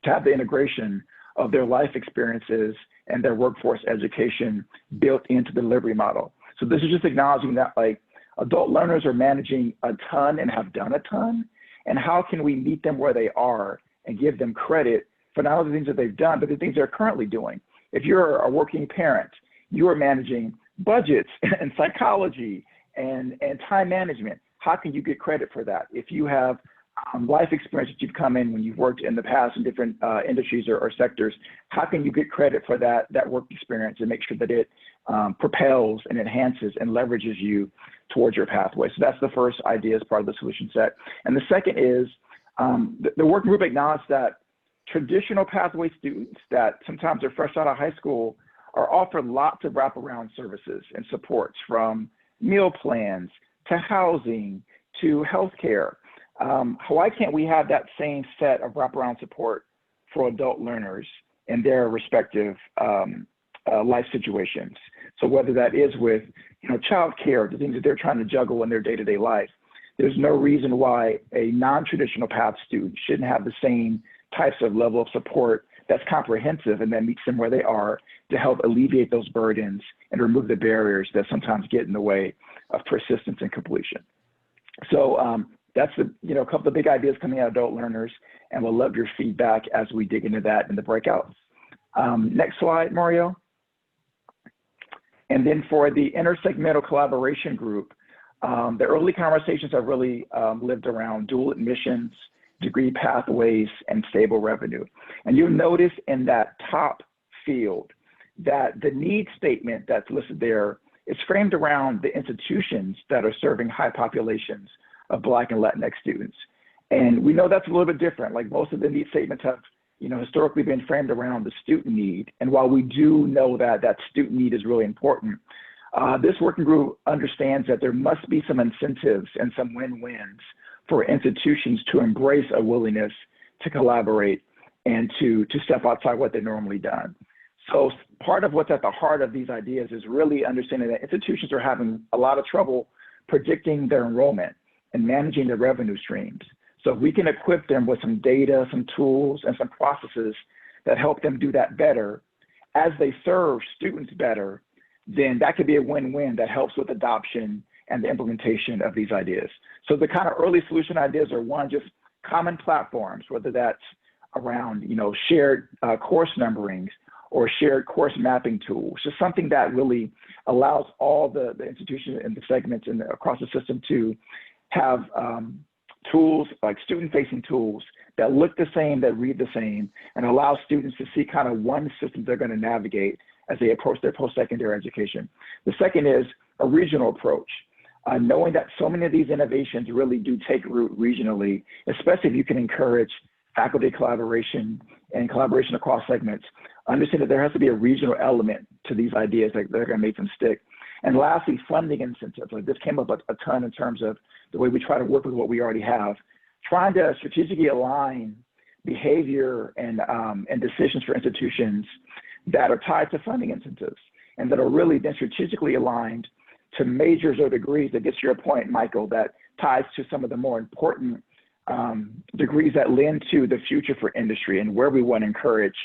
have the integration of their life experiences and their workforce education built into the delivery model. So this is just acknowledging that, like, adult learners are managing a ton and have done a ton, and how can we meet them where they are and give them credit for not only the things that they've done, but the things they're currently doing. If you're a working parent, you are managing budgets and psychology and time management. How can you get credit for that? If you have life experience that you've come in when you've worked in the past in different industries or sectors, how can you get credit for that work experience and make sure that it propels and enhances and leverages you towards your pathway? So that's the first idea as part of the solution set. And the second is the working group acknowledged that traditional pathway students that sometimes are fresh out of high school are offered lots of wraparound services and supports, from meal plans to housing to healthcare. Why can't we have that same set of wraparound support for adult learners in their respective life situations? So whether that is with, childcare, the things that they're trying to juggle in their day-to-day life, there's no reason why a non-traditional path student shouldn't have the same types of level of support that's comprehensive and that meets them where they are to help alleviate those burdens and remove the barriers that sometimes get in the way of persistence and completion. So that's a couple of big ideas coming out of adult learners, and we'll love your feedback as we dig into that in the breakouts. Next slide, Mario. And then for the intersegmental collaboration group, the early conversations have really lived around dual admissions, degree pathways, and stable revenue. And you'll notice in that top field that the need statement that's listed there is framed around the institutions that are serving high populations of Black and Latinx students. And we know that's a little bit different. Like, most of the need statements have historically been framed around the student need. And while we do know that that student need is really important, this working group understands that there must be some incentives and some win-wins for institutions to embrace a willingness to collaborate and to step outside what they've normally done. So part of what's at the heart of these ideas is really understanding that institutions are having a lot of trouble predicting their enrollment and managing their revenue streams. So if we can equip them with some data, some tools, and some processes that help them do that better as they serve students better, then that could be a win-win that helps with adoption and the implementation of these ideas. So the kind of early solution ideas are, one, just common platforms, whether that's around shared course numberings or shared course mapping tools, just something that really allows all the institutions and the segments across the system to have tools, like student-facing tools that look the same, that read the same, and allow students to see kind of one system they're going to navigate as they approach their post-secondary education. The second is a regional approach, knowing that so many of these innovations really do take root regionally, especially if you can encourage faculty collaboration and collaboration across segments. Understand that there has to be a regional element to these ideas that are going to make them stick. And lastly, funding incentives. Like, this came up a ton in terms of the way we try to work with what we already have, trying to strategically align behavior and decisions for institutions that are tied to funding incentives and that are really then strategically aligned to majors or degrees. That gets to your point, Michael, that ties to some of the more important degrees that lend to the future for industry and where we want to encourage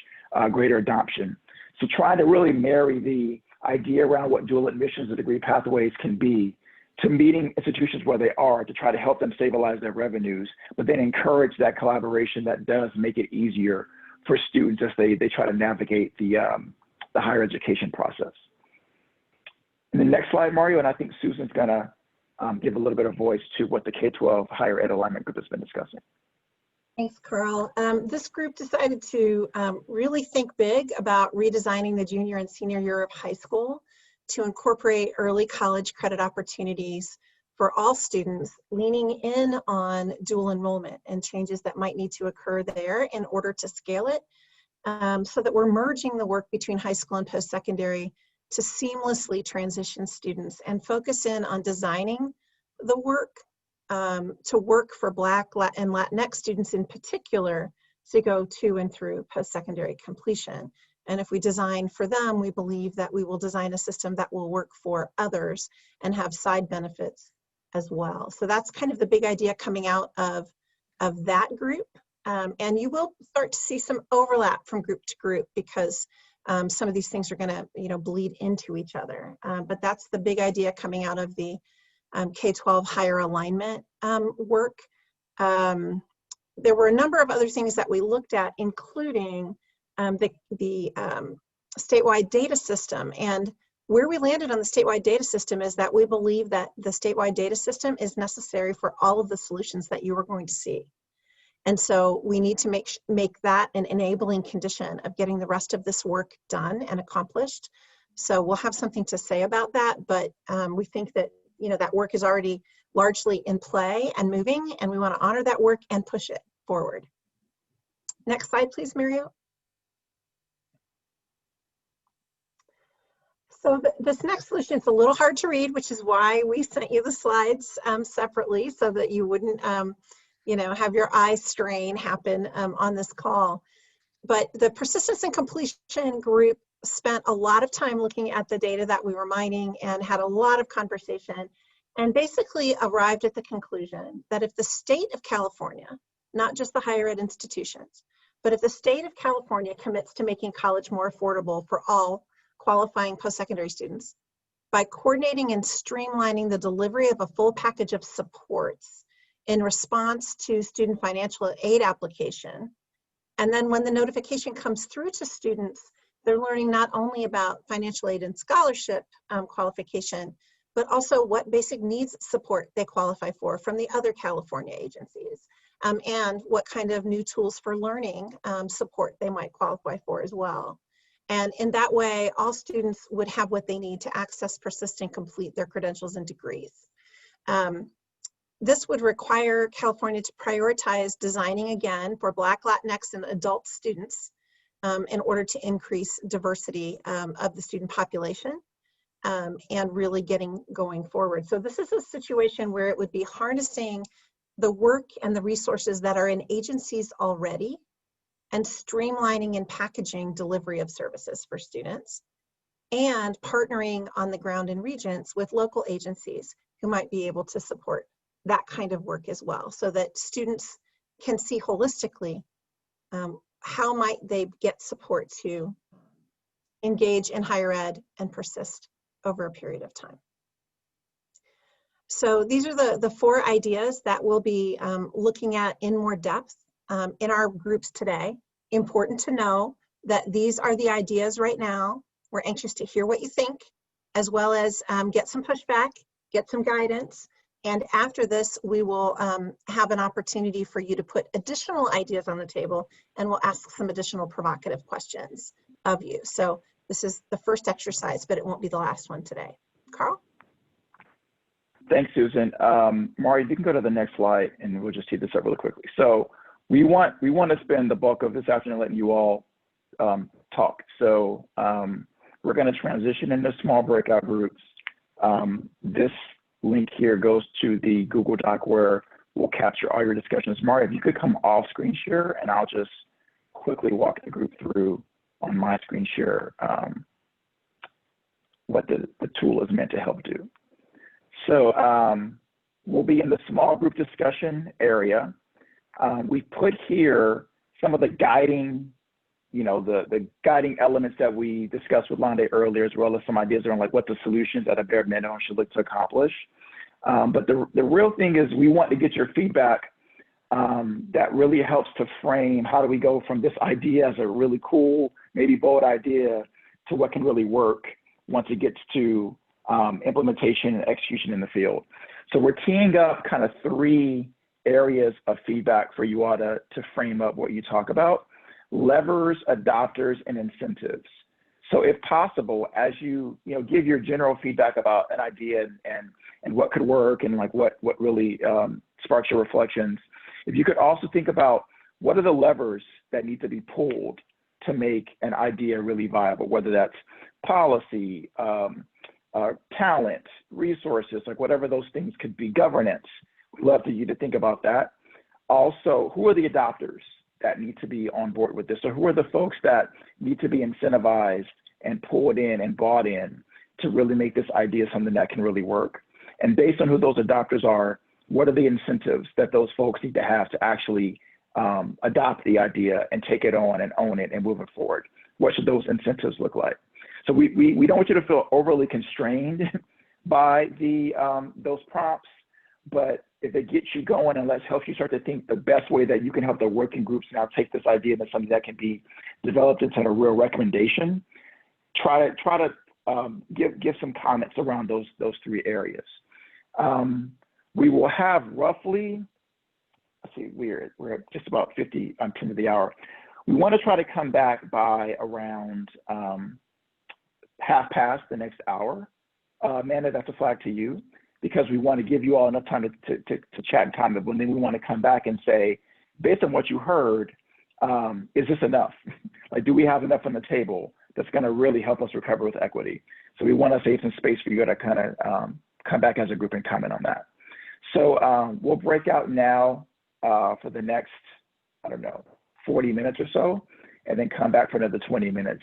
greater adoption. So trying to really marry the idea around what dual admissions or degree pathways can be to meeting institutions where they are to try to help them stabilize their revenues, but then encourage that collaboration that does make it easier for students as they try to navigate the higher education process. And the next slide, Mario, and I think Susan's gonna give a little bit of voice to what the K-12 higher ed alignment group has been discussing. Thanks, Carl. This group decided to really think big about redesigning the junior and senior year of high school to incorporate early college credit opportunities for all students, leaning in on dual enrollment and changes that might need to occur there in order to scale it, so that we're merging the work between high school and post-secondary to seamlessly transition students and focus in on designing the work to work for Black and Latinx students in particular to go to and through post-secondary completion. And if we design for them, we believe that we will design a system that will work for others and have side benefits as well. So that's kind of the big idea coming out of that group. And you will start to see some overlap from group to group because some of these things are gonna bleed into each other. But that's the big idea coming out of the K-12 higher alignment work. There were a number of other things that we looked at, including the statewide data system. And where we landed on the statewide data system is that we believe that the statewide data system is necessary for all of the solutions that you are going to see. And so we need to make that an enabling condition of getting the rest of this work done and accomplished. So we'll have something to say about that, but we think that that work is already largely in play and moving, and we want to honor that work and push it forward. Next slide, please, Mario. So this next solution is a little hard to read, which is why we sent you the slides separately so that you wouldn't, you know, have your eye strain happen on this call. But the persistence and completion group spent a lot of time looking at the data that we were mining and had a lot of conversation and basically arrived at the conclusion that if the state of California, not just the higher ed institutions, but if the state of California commits to making college more affordable for all qualifying post-secondary students by coordinating and streamlining the delivery of a full package of supports in response to student financial aid application. And then when the notification comes through to students, they're learning not only about financial aid and scholarship qualification, but also what basic needs support they qualify for from the other California agencies, and what kind of new tools for learning support they might qualify for as well. And in that way, all students would have what they need to access, persist, and complete their credentials and degrees. This would require California to prioritize designing again for Black, Latinx, and adult students in order to increase diversity of the student population and really getting going forward. So this is a situation where it would be harnessing the work and the resources that are in agencies already and streamlining and packaging delivery of services for students and partnering on the ground in regions with local agencies who might be able to support that kind of work as well, so that students can see holistically how might they get support to engage in higher ed and persist over a period of time. So these are the 4 ideas that we'll be looking at in more depth in our groups today. Important to know that these are the ideas right now. We're anxious to hear what you think, as well as get some pushback, get some guidance. And after this, we will have an opportunity for you to put additional ideas on the table, and we'll ask some additional provocative questions of you. So this is the first exercise, but it won't be the last one today. Carl? Thanks, Susan. Mari, you can go to the next slide, and we'll just tee this up really quickly. So we want to spend the bulk of this afternoon letting you all talk. So we're going to transition into small breakout groups. This link here goes to the Google Doc where we'll capture all your discussions. Mari, if you could come off screen share, and I'll just quickly walk the group through on my screen share what the tool is meant to help do. So we'll be in the small group discussion area. We put here some of the guiding, the guiding elements that we discussed with Londe earlier, as well as some ideas around like what the solutions at a bare minimum should look to accomplish. But the real thing is we want to get your feedback that really helps to frame how do we go from this idea as a really cool, maybe bold idea to what can really work once it gets to implementation and execution in the field. So we're teeing up kind of 3 areas of feedback for you all to frame up what you talk about: levers, adopters, and incentives. So if possible, as you give your general feedback about an idea and what could work and like what really sparks your reflections, if you could also think about what are the levers that need to be pulled to make an idea really viable, whether that's policy, talent, resources, like whatever those things could be, governance. We'd love for you to think about that. Also, who are the adopters that need to be on board with this? So who are the folks that need to be incentivized and pulled in and bought in to really make this idea something that can really work? And based on who those adopters are, what are the incentives that those folks need to have to actually adopt the idea and take it on and own it and move it forward? What should those incentives look like? So we don't want you to feel overly constrained by those prompts, but if it gets you going and helps you start to think the best way that you can help the working groups now take this idea into something that can be developed into a real recommendation, try to give some comments around those 3 areas. We will have roughly, let's see, we're at just about 50 on 10 of the hour. We want to try to come back by around 1/2 the next hour. Amanda, that's a flag to you, because we want to give you all enough time to chat and comment, but then we want to come back and say, based on what you heard, is this enough? Like, do we have enough on the table that's going to really help us recover with equity. So we want to save some space for you to kind of come back as a group and comment on that. So we'll break out now for the next, I don't know, 40 minutes or so, and then come back for another 20 minutes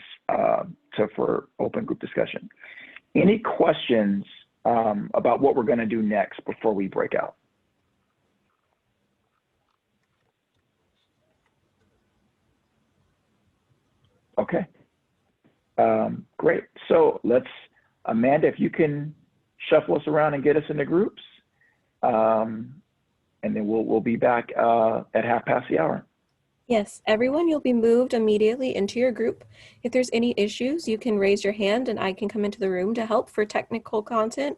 for open group discussion. Any questions about what we're going to do next before we break out? Okay, great. So let's, Amanda, if you can shuffle us around and get us into groups, and then we'll be back at 1:30. Yes, everyone, you'll be moved immediately into your group. If there's any issues, you can raise your hand and I can come into the room to help for technical content.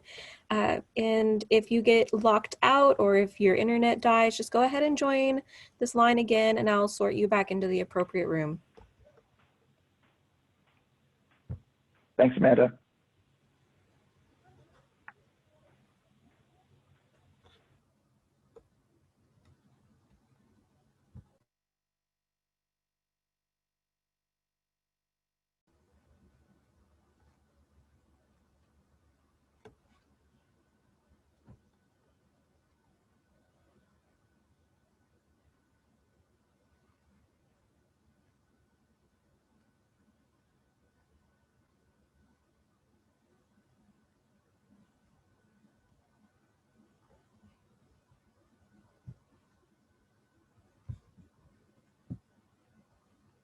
And if you get locked out or if your internet dies, just go ahead and join this line again and I'll sort you back into the appropriate room. Thanks, Amanda.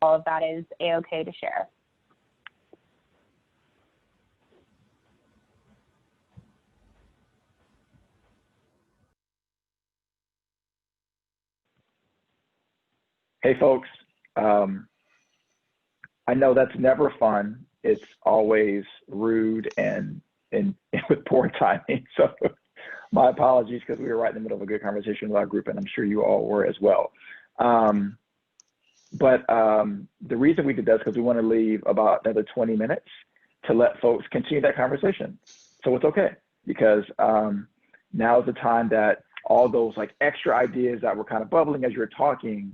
All of that is A-okay to share. Hey, folks. I know that's never fun. It's always rude and with poor timing. So my apologies, because we were right in the middle of a good conversation with our group, and I'm sure you all were as well. But the reason we did that is because we want to leave about another 20 minutes to let folks continue that conversation. So it's okay, because now is the time that all those like extra ideas that were kind of bubbling as you were talking,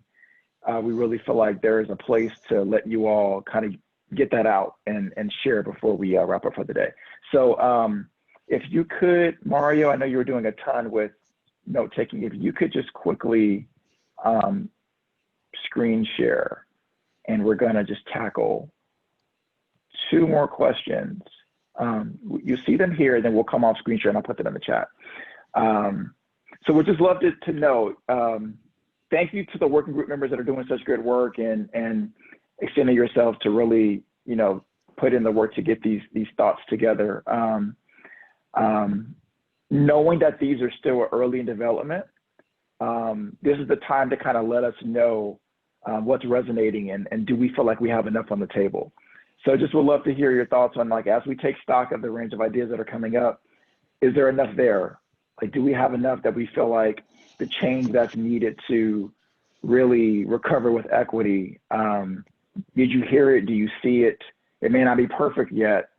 we really feel like there is a place to let you all kind of get that out and share before we wrap up for the day. So if you could, Mario, I know you were doing a ton with note taking. If you could just quickly screen share, and we're gonna just tackle 2 more questions. You see them here, then we'll come off screen share and I'll put them in the chat. So we'd just love to know, thank you to the working group members that are doing such good work and extending yourselves to really, you know, put in the work to get these thoughts together. Knowing that these are still early in development, this is the time to kind of let us know what's resonating and do we feel like we have enough on the table. So just would love to hear your thoughts on, like, as we take stock of the range of ideas that are coming up, is there enough there? Like, do we have enough that we feel like the change that's needed to really recover with equity? Did you hear it? Do you see it? It may not be perfect yet,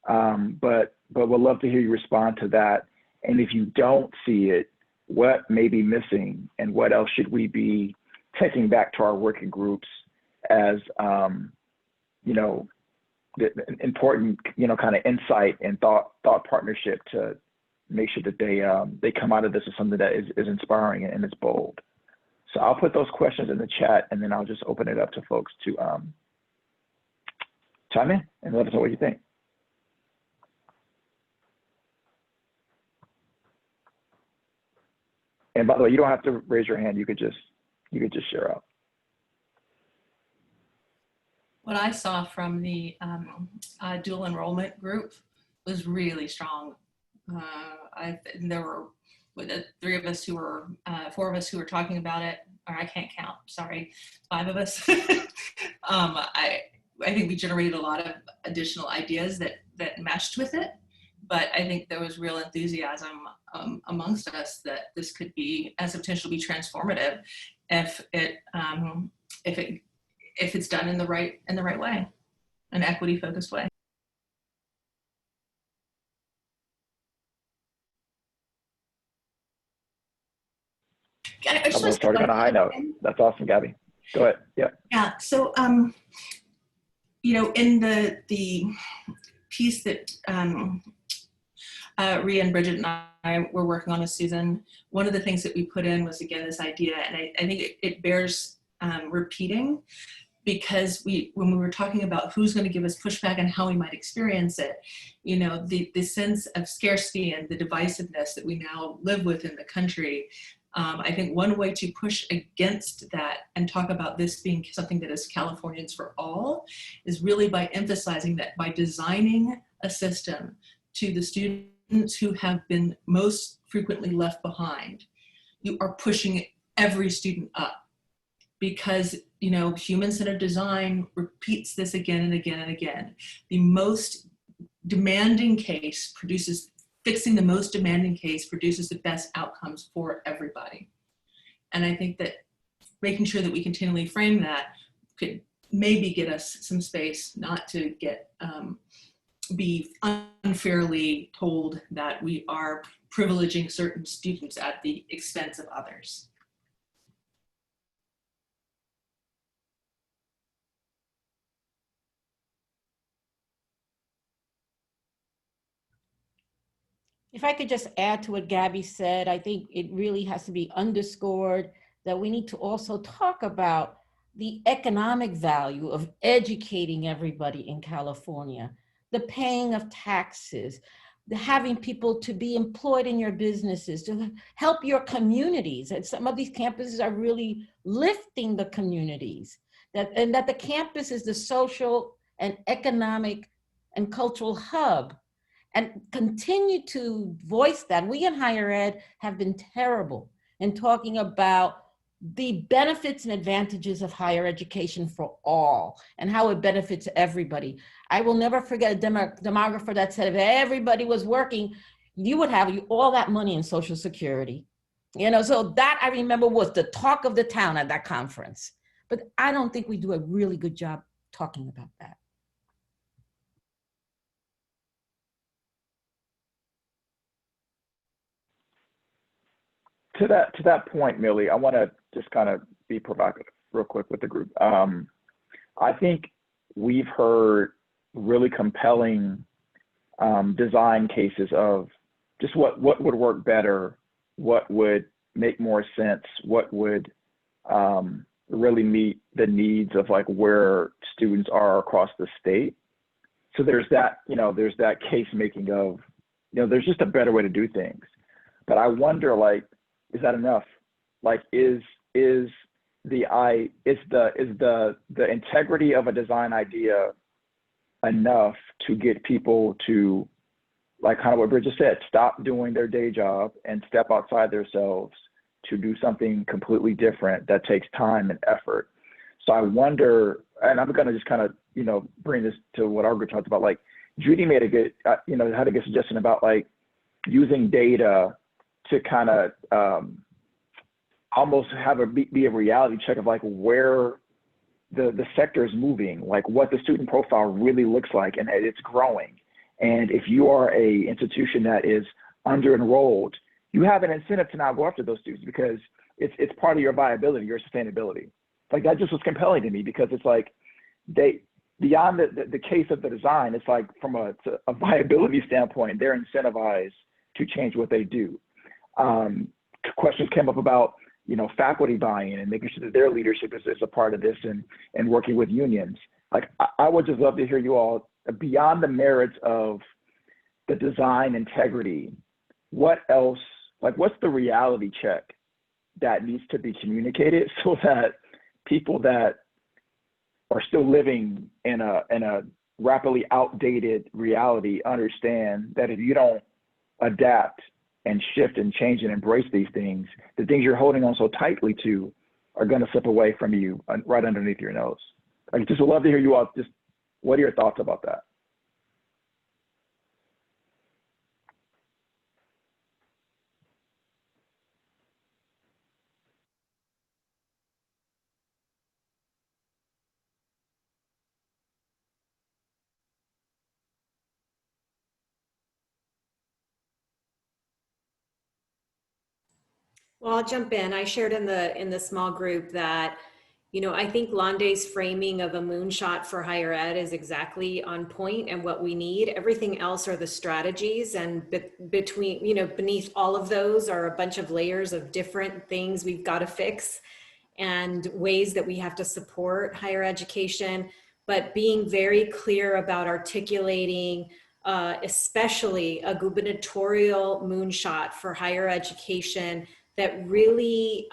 but we'd love to hear you respond to that. And if you don't see it, what may be missing and what else should we be taking back to our working groups as, you know, the important, you know, kind of insight and thought partnership to make sure that they come out of this as something that is inspiring and it's bold. So I'll put those questions in the chat and then I'll just open it up to folks to chime in and let us know what you think. And by the way, you don't have to raise your hand. You could just share out. What I saw from the dual enrollment group was really strong. There were the 3 of us who were, 4 of us who were talking about it, or I can't count, sorry, 5 of us. I think we generated a lot of additional ideas that matched with it, but I think there was real enthusiasm amongst us that this could be, as a potential to be transformative if it's done in the right way, an equity focused way. I was starting on a high note. That's awesome, Gabby. Go ahead. Yeah. Yeah. So you know, in the piece that Rhea and Bridget and I were working on with Susan, one of the things that we put in was, again, this idea, and I think it bears repeating, because when we were talking about who's going to give us pushback and how we might experience it, you know, the sense of scarcity and the divisiveness that we now live with in the country, I think one way to push against that and talk about this being something that is Californians for all is really by emphasizing that by designing a system to the students who have been most frequently left behind, you are pushing every student up, because, you know, human-centered design repeats this again and again and again. The most demanding case produces, fixing the most demanding case produces the best outcomes for everybody. And I think that making sure that we continually frame that could maybe get us some space not to get, be unfairly told that we are privileging certain students at the expense of others. If I could just add to what Gabby said, I think it really has to be underscored that we need to also talk about the economic value of educating everybody in California, the paying of taxes, the having people to be employed in your businesses, to help your communities. And some of these campuses are really lifting the communities, and that the campus is the social and economic and cultural hub, and continue to voice that. We in higher ed have been terrible in talking about the benefits and advantages of higher education for all and how it benefits everybody. I will never forget a demographer that said if everybody was working, you would have all that money in Social Security. You know, so that I remember was the talk of the town at that conference. But I don't think we do a really good job talking about that. To that point, Millie, I want to just kind of be provocative real quick with the group. I think we've heard really compelling design cases of just what would work better, what would make more sense, what would really meet the needs of like where students are across the state. So there's that, you know, there's that case making of, you know, there's just a better way to do things. But I wonder, like, is that enough? Like, is the integrity of a design idea enough to get people to, like kind of what Bridget said, stop doing their day job and step outside themselves to do something completely different that takes time and effort? So I wonder, and I'm going to just kind of, you know, bring this to what our group talked about. Like Judy made a good, you know, had a good suggestion about like using data to kind of almost have be a reality check of like where the sector is moving, like what the student profile really looks like, and it's growing. And if you are a institution that is under enrolled, you have an incentive to now go after those students because it's part of your viability, your sustainability. Like that just was compelling to me because it's like beyond the case of the design, it's like from a viability standpoint, they're incentivized to change what they do. Questions came up about, you know, faculty buy-in and making sure that their leadership is a part of this and working with unions. Like, I would just love to hear you all, beyond the merits of the design integrity, what else, like what's the reality check that needs to be communicated so that people that are still living in a rapidly outdated reality understand that if you don't adapt and shift and change and embrace these things, the things you're holding on so tightly to are going to slip away from you right underneath your nose. I just would love to hear you all, just what are your thoughts about that? Well, I'll jump in. I shared in the small group that You know, I think Lande's framing of a moonshot for higher ed is exactly on point and what we need. Everything else are the strategies, and between, you know, beneath all of those are a bunch of layers of different things we've got to fix and ways that we have to support higher education, but being very clear about articulating especially a gubernatorial moonshot for higher education that really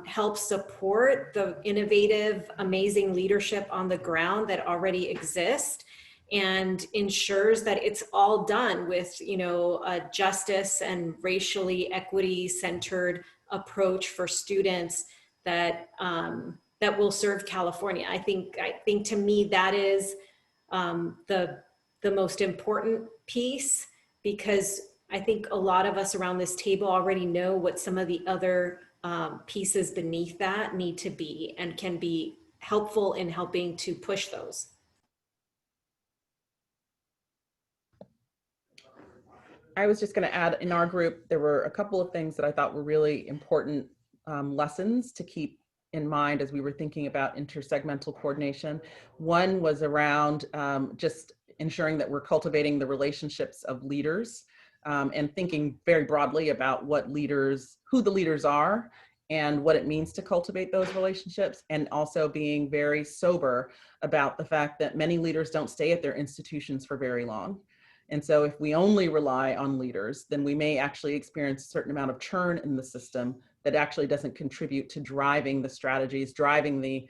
helps support the innovative, amazing leadership on the ground that already exists, and ensures that it's all done with, you know, a justice and racially equity centered approach for students that that will serve California. I think to me that is the most important piece, because I think a lot of us around this table already know what some of the other pieces beneath that need to be and can be helpful in helping to push those. I was just going to add, in our group, there were a couple of things that I thought were really important lessons to keep in mind as we were thinking about intersegmental coordination. One was around just ensuring that we're cultivating the relationships of leaders and thinking very broadly about what leaders, who the leaders are, and what it means to cultivate those relationships, and also being very sober about the fact that many leaders don't stay at their institutions for very long. And so if we only rely on leaders, then we may actually experience a certain amount of churn in the system that actually doesn't contribute to driving the strategies, driving the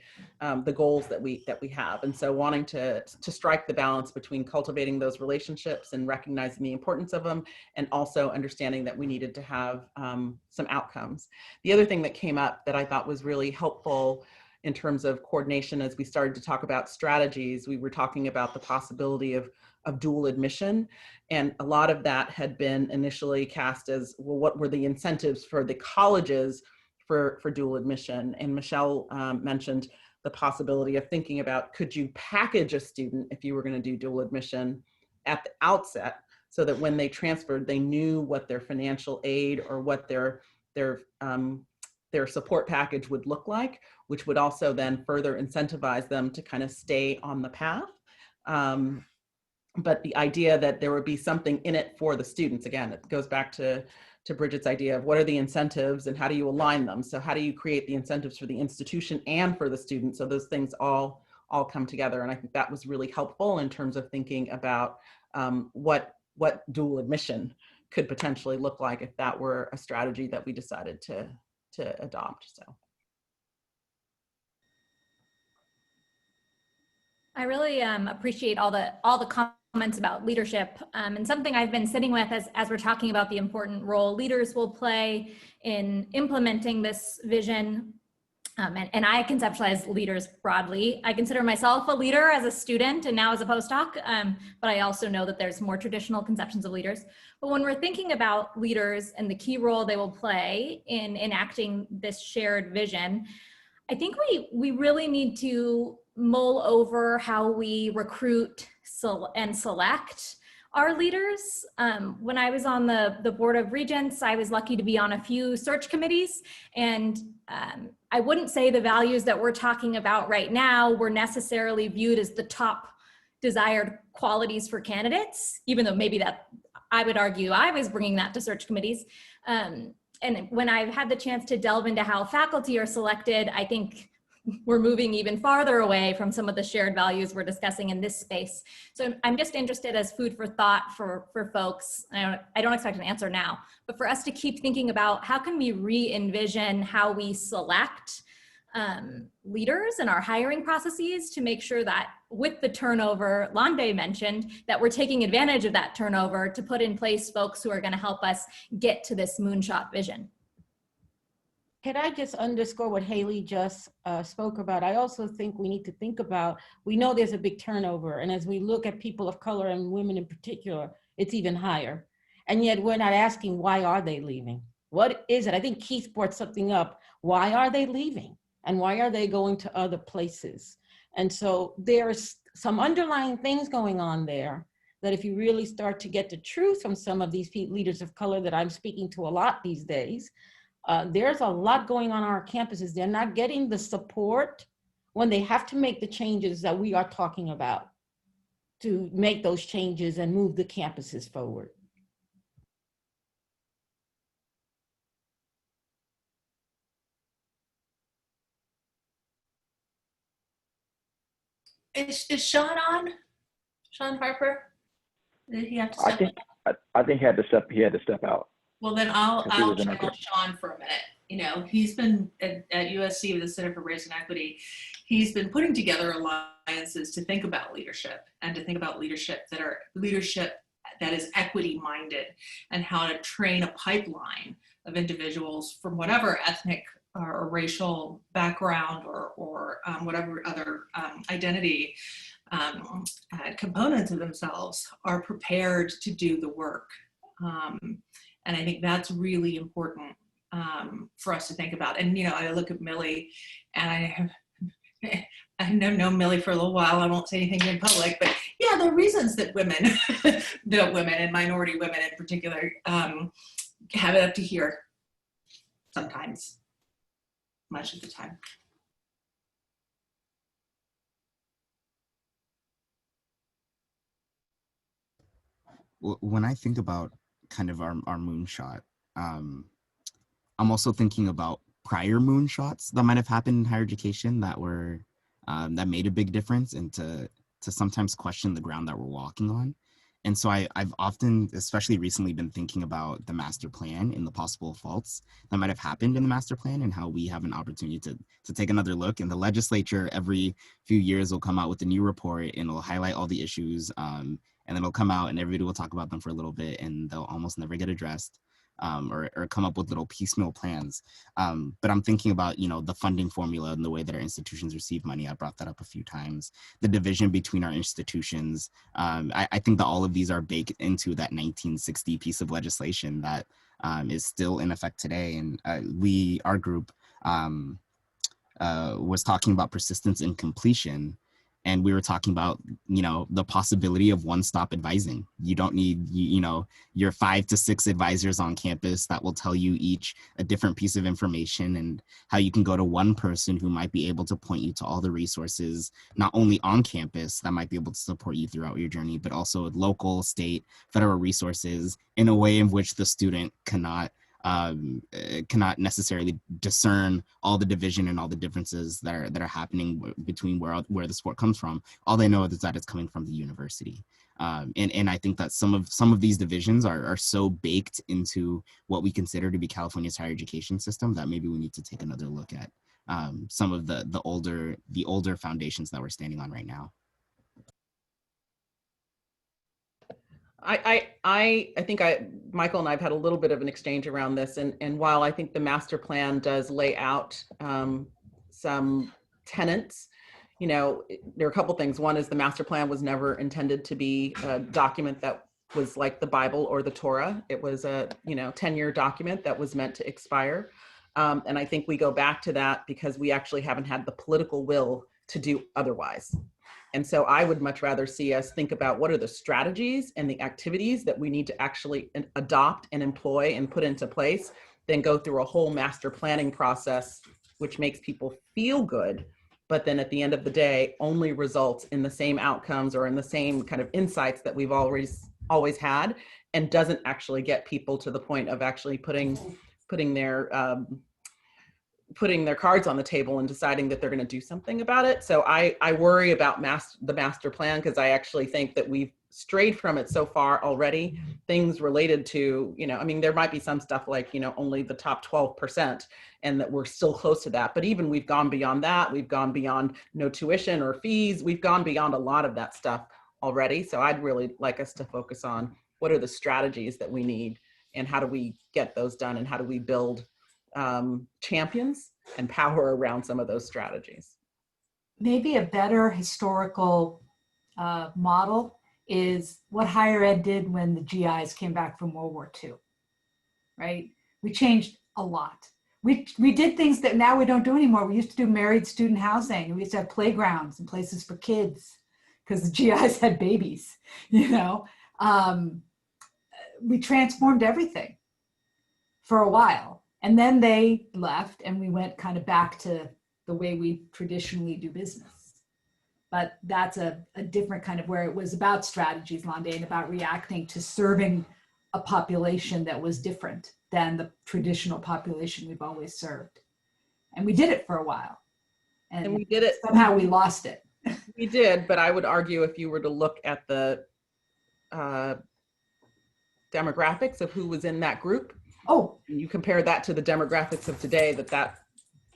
goals that we have. And so wanting to strike the balance between cultivating those relationships and recognizing the importance of them, and also understanding that we needed to have some outcomes. The other thing that came up that I thought was really helpful in terms of coordination, as we started to talk about strategies, we were talking about the possibility of dual admission. And a lot of that had been initially cast as, well, what were the incentives for the colleges for dual admission? And Michelle mentioned the possibility of thinking about, could you package a student if you were going to do dual admission at the outset, so that when they transferred, they knew what their financial aid or what their support package would look like, which would also then further incentivize them to kind of stay on the path. But the idea that there would be something in it for the students, again, it goes back to Bridget's idea of what are the incentives and how do you align them? So how do you create the incentives for the institution and for the student, so those things all come together? And I think that was really helpful in terms of thinking about what dual admission could potentially look like if that were a strategy that we decided to adopt. So I really appreciate all the comments about leadership, and something I've been sitting with as we're talking about the important role leaders will play in implementing this vision. And I conceptualize leaders broadly. I consider myself a leader as a student and now as a postdoc, but I also know that there's more traditional conceptions of leaders. But when we're thinking about leaders and the key role they will play in enacting this shared vision, I think we really need to mull over how we recruit and select our leaders. When I was on the Board of Regents, I was lucky to be on a few search committees, and I wouldn't say the values that we're talking about right now were necessarily viewed as the top desired qualities for candidates, even though maybe that, I would argue I was bringing that to search committees. And when I've had the chance to delve into how faculty are selected, I think we're moving even farther away from some of the shared values we're discussing in this space. So I'm just interested as food for thought for folks. I don't expect an answer now, but for us to keep thinking about how can we re-envision how we select leaders in our hiring processes to make sure that with the turnover Lande mentioned, that we're taking advantage of that turnover to put in place folks who are going to help us get to this moonshot vision. Can I just underscore what Haley just spoke about? I also think we need to think about, we know there's a big turnover, and as we look at people of color and women in particular, it's even higher. And yet we're not asking, why are they leaving? What is it? I think Keith brought something up. Why are they leaving? And why are they going to other places? And so there's some underlying things going on there that if you really start to get the truth from some of these leaders of color that I'm speaking to a lot these days, there's a lot going on our campuses. They're not getting the support when they have to make the changes that we are talking about to make those changes and move the campuses forward. Is Sean on? Sean Harper? Did he have to I step think I think he had to step out. Well, then Because he I'll was in a channel group. Sean for a minute. You know, he's been at USC with the Center for Race and Equity. He's been putting together alliances to think about leadership and to think about leadership that is equity minded, and how to train a pipeline of individuals from whatever ethnic or racial background or whatever other identity components of themselves are prepared to do the work. And I think that's really important for us to think about. And, you know, I look at Millie, and I've known Millie for a little while. I won't say anything in public, but yeah, there are reasons that women, and minority women in particular, have it up to here sometimes, much of the time. When I think about kind of our moonshot, I'm also thinking about prior moonshots that might have happened in higher education that were that made a big difference, and to sometimes question the ground that we're walking on. And so I've often, especially recently, been thinking about the master plan and the possible faults that might have happened in the master plan, and how we have an opportunity to take another look. And the legislature every few years will come out with a new report, and it'll highlight all the issues, and then it'll come out and everybody will talk about them for a little bit, and they'll almost never get addressed. Or come up with little piecemeal plans. But I'm thinking about, you know, the funding formula and the way that our institutions receive money. I brought that up a few times. The division between our institutions. I think that all of these are baked into that 1960 piece of legislation that is still in effect today. And our group was talking about persistence and completion. And we were talking about, you know, the possibility of one-stop advising. You don't need, you know, your 5 to 6 advisors on campus that will tell you each a different piece of information, and how you can go to one person who might be able to point you to all the resources, not only on campus that might be able to support you throughout your journey, but also local, state, federal resources in a way in which the student cannot necessarily discern all the division and all the differences that are happening between where the sport comes from. All they know is that it's coming from the university. And I think that some of these divisions are so baked into what we consider to be California's higher education system that maybe we need to take another look at some of the older foundations that we're standing on right now. I think Michael and I have had a little bit of an exchange around this, and while I think the master plan does lay out some tenets, you know, there are a couple things. One is the master plan was never intended to be a document that was like the Bible or the Torah. It was a 10-year document that was meant to expire, and I think we go back to that because we actually haven't had the political will to do otherwise. And so I would much rather see us think about what are the strategies and the activities that we need to actually adopt and employ and put into place than go through a whole master planning process, which makes people feel good, but then at the end of the day only results in the same outcomes or in the same kind of insights that we've always had, and doesn't actually get people to the point of actually putting their cards on the table and deciding that they're going to do something about it. So I worry about the master plan, because I actually think that we've strayed from it so far already. Things related to, I mean, there might be some stuff like, only the top 12%, and that we're still close to that. But even we've gone beyond that. We've gone beyond no tuition or fees. We've gone beyond a lot of that stuff already. So I'd really like us to focus on what are the strategies that we need, and how do we get those done, and how do we build champions and power around some of those strategies. Maybe a better historical model is what higher ed did when the GIs came back from World War II, right? We changed a lot. We did things that now we don't do anymore. We used to do married student housing. We used to have playgrounds and places for kids because the GIs had babies, we transformed everything for a while. And then they left and we went kind of back to the way we traditionally do business. But that's a different kind of where it was about strategies, Londe, and about reacting to serving a population that was different than the traditional population we've always served. And we did it for a while. And we did it. Somehow we lost it. We did, but I would argue if you were to look at the demographics of who was in that group, and you compare that to the demographics of today,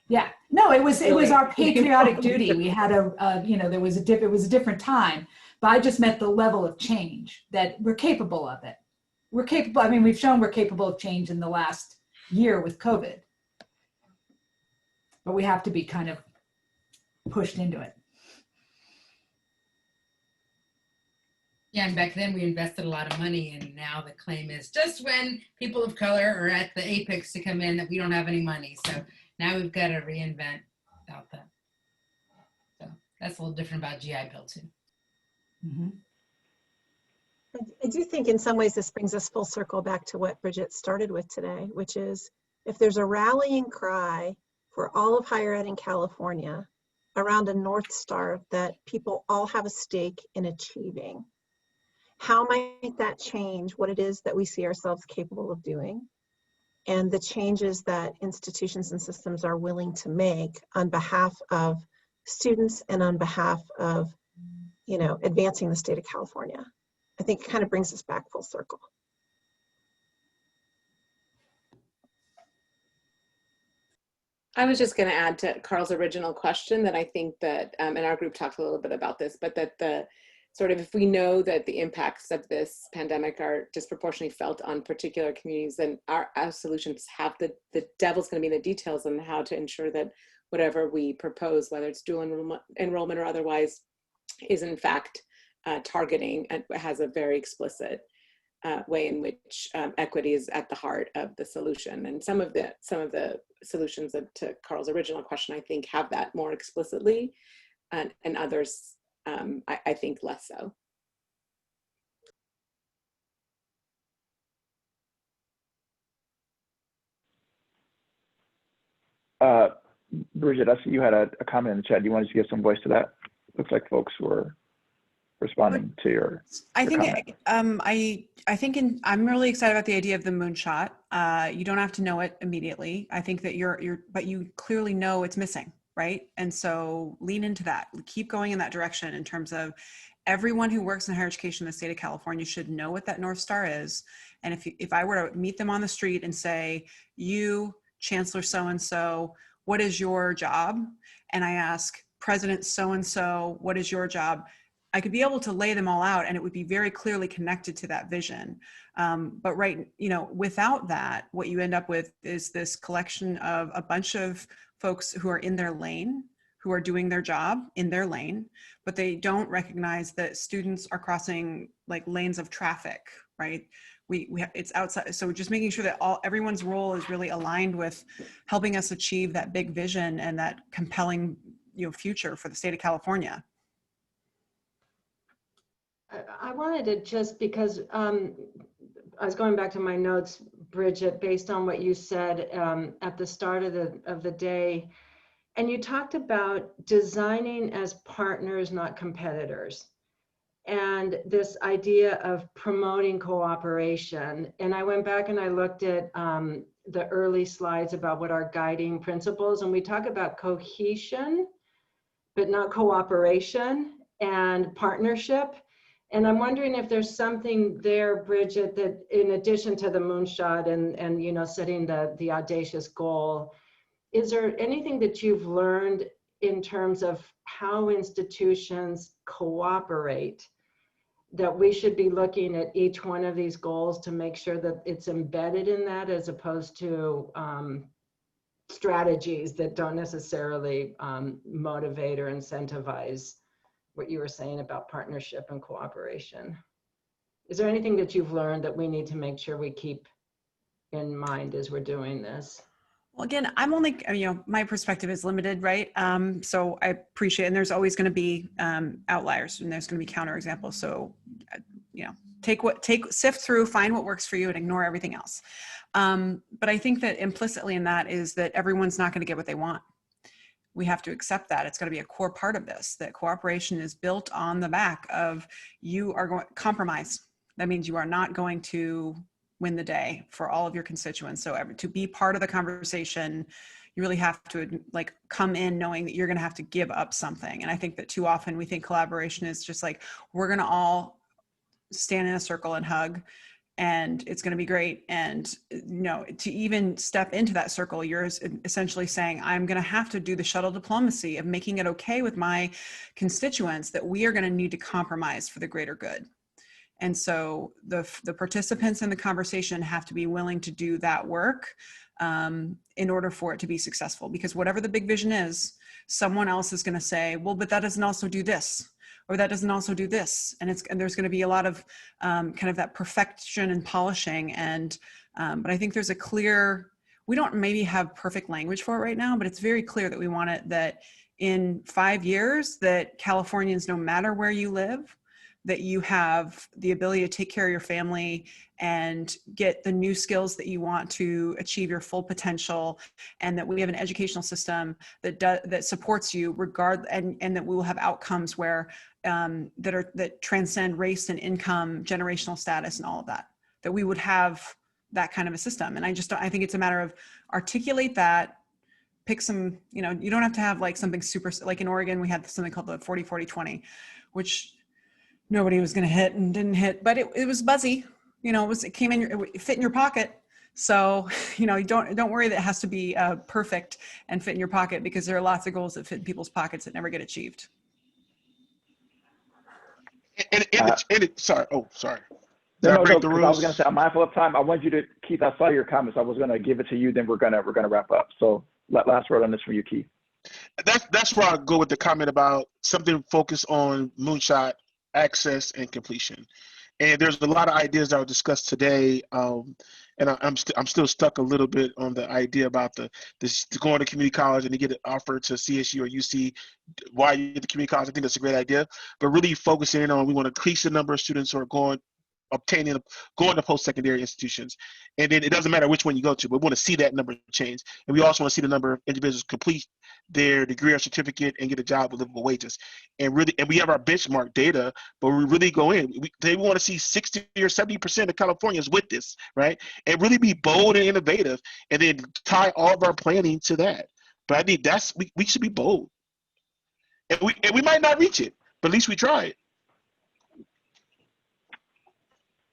yeah, no, it was our patriotic duty. We had it was a different time, but I just meant the level of change that we're capable of it. We're capable. I mean, we've shown we're capable of change in the last year with COVID, but we have to be kind of pushed into it. Yeah, and back then we invested a lot of money, and now the claim is just when people of color are at the apex to come in that we don't have any money. So now we've got to reinvent about that. So that's a little different about GI Bill too. Mm-hmm. I do think in some ways this brings us full circle back to what Bridget started with today, which is if there's a rallying cry for all of higher ed in California around a North Star that people all have a stake in achieving, how might that change what it is that we see ourselves capable of doing and the changes that institutions and systems are willing to make on behalf of students and on behalf of, advancing the state of California? I think it kind of brings us back full circle. I was just going to add to Carl's original question that I think that, and our group talked a little bit about this, but that the sort of, if we know that the impacts of this pandemic are disproportionately felt on particular communities, then our solutions have the devil's going to be in the details on how to ensure that whatever we propose, whether it's dual enrollment or otherwise, is in fact targeting and has a very explicit way in which equity is at the heart of the solution. And some of the solutions to Carl's original question, I think, have that more explicitly, and others, I think, less so. Bridget, I see you had a comment in the chat. Do you want to give some voice to that? Looks like folks were responding to your comment. I'm really excited about the idea of the moonshot. You don't have to know it immediately. I think that but you clearly know it's missing, right? And so lean into that. Keep going in that direction in terms of everyone who works in higher education in the state of California should know what that North Star is. And if I were to meet them on the street and say, you, Chancellor so-and-so, what is your job? And I ask President so-and-so, what is your job? I could be able to lay them all out and it would be very clearly connected to that vision. But without that, what you end up with is this collection of a bunch of folks who are in their lane, who are doing their job in their lane, but they don't recognize that students are crossing like lanes of traffic, right? It's outside. So just making sure that everyone's role is really aligned with helping us achieve that big vision and that compelling, future for the state of California. I wanted to just because I was going back to my notes, Bridget, based on what you said at the start of the day, and you talked about designing as partners, not competitors, and this idea of promoting cooperation. And I went back and I looked at the early slides about what our guiding principles, and we talk about cohesion, but not cooperation and partnership. And I'm wondering if there's something there, Bridget, that in addition to the moonshot and setting the audacious goal, is there anything that you've learned in terms of how institutions cooperate that we should be looking at each one of these goals to make sure that it's embedded in that, as opposed to strategies that don't necessarily motivate or incentivize what you were saying about partnership and cooperation? Is there anything that you've learned that we need to make sure we keep in mind as we're doing this? Well, again, I'm only, my perspective is limited, right? So I appreciate, and there's always going to be outliers, and there's going to be counterexamples. So, sift through, find what works for you, and ignore everything else. But I think that implicitly in that is that everyone's not going to get what they want. we have to accept that. It's got to be a core part of this, that cooperation is built on the back of you are going compromise. That means you are not going to win the day for all of your constituents. So to be part of the conversation, you really have to like come in knowing that you're going to have to give up something. And I think that too often we think collaboration is just like, we're going to all stand in a circle and hug and it's going to be great. And to even step into that circle, you're essentially saying, I'm going to have to do the shuttle diplomacy of making it okay with my constituents that we are going to need to compromise for the greater good. And so the participants in the conversation have to be willing to do that work in order for it to be successful, because whatever the big vision is, someone else is going to say, well, but that doesn't also do this, or that doesn't also do this. And there's going to be a lot of kind of that perfection and polishing. But I think there's a clear, we don't maybe have perfect language for it right now, but it's very clear that we want it that in 5 years that Californians, no matter where you live, that you have the ability to take care of your family and get the new skills that you want to achieve your full potential, and that we have an educational system that supports you and that we will have outcomes where that transcend race and income, generational status, and all of that. That we would have that kind of a system. And I think it's a matter of articulate that. Pick some, you don't have to have like something super, like in Oregon, we had something called the 40-40-20, which nobody was going to hit and didn't hit, but it was buzzy, it came in, it fit in your pocket. So, don't worry that it has to be perfect and fit in your pocket, because there are lots of goals that fit in people's pockets that never get achieved. Sorry. Oh, sorry. No, I was going to say, I'm mindful of time. I want you to, Keith, I saw your comments. I was going to give it to you, then we're going to wrap up. So last word on this from you, Keith. That's where I go with the comment about something focused on moonshot, access, and completion. And there's a lot of ideas that were discussed today, and I'm still stuck a little bit on the idea about this going to community college and to get an offer to CSU or UC while you're at the community college. I think that's a great idea, but really focusing in on, we want to increase the number of students who are going to post-secondary institutions. And then it doesn't matter which one you go to, but we want to see that number change. And we also want to see the number of individuals complete their degree or certificate and get a job with livable wages. And we have our benchmark data, but we really go in. They want to see 60 or 70% of Californians with this, right? And really be bold and innovative, and then tie all of our planning to that. But I think we should be bold. And we might not reach it, but at least we try it.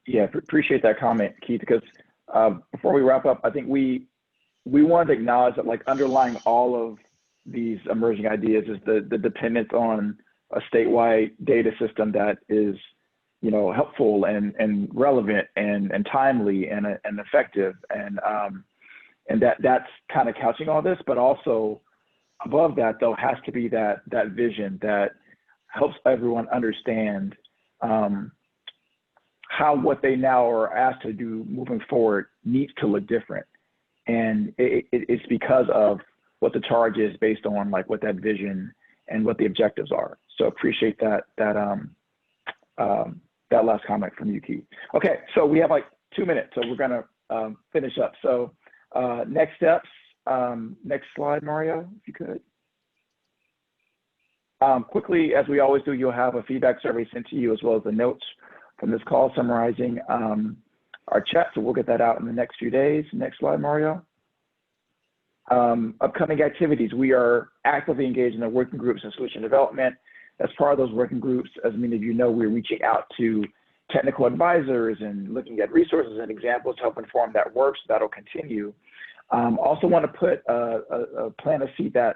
Yeah, appreciate that comment, Keith, because before we wrap up, I think we wanted to acknowledge that, like, underlying all of these emerging ideas is the dependence on a statewide data system that is, helpful and relevant and timely and effective, and that's kind of couching all this. But also above that, though, has to be that vision that helps everyone understand how what they now are asked to do moving forward needs to look different. And it's because of what the charge is based on, like, what that vision and what the objectives are. So appreciate that last comment from you, Keith. Okay, so we have like 2 minutes, so we're gonna finish up. So next steps, next slide, Mario, if you could. Quickly, as we always do, you'll have a feedback survey sent to you, as well as the notes from this call summarizing our chat. So we'll get that out in the next few days. Next slide, Mario. Upcoming activities. We are actively engaged in the working groups and solution development. As part of those working groups, as many of you know, we're reaching out to technical advisors and looking at resources and examples to help inform that work. So that'll continue. Also want to put a plan of seed that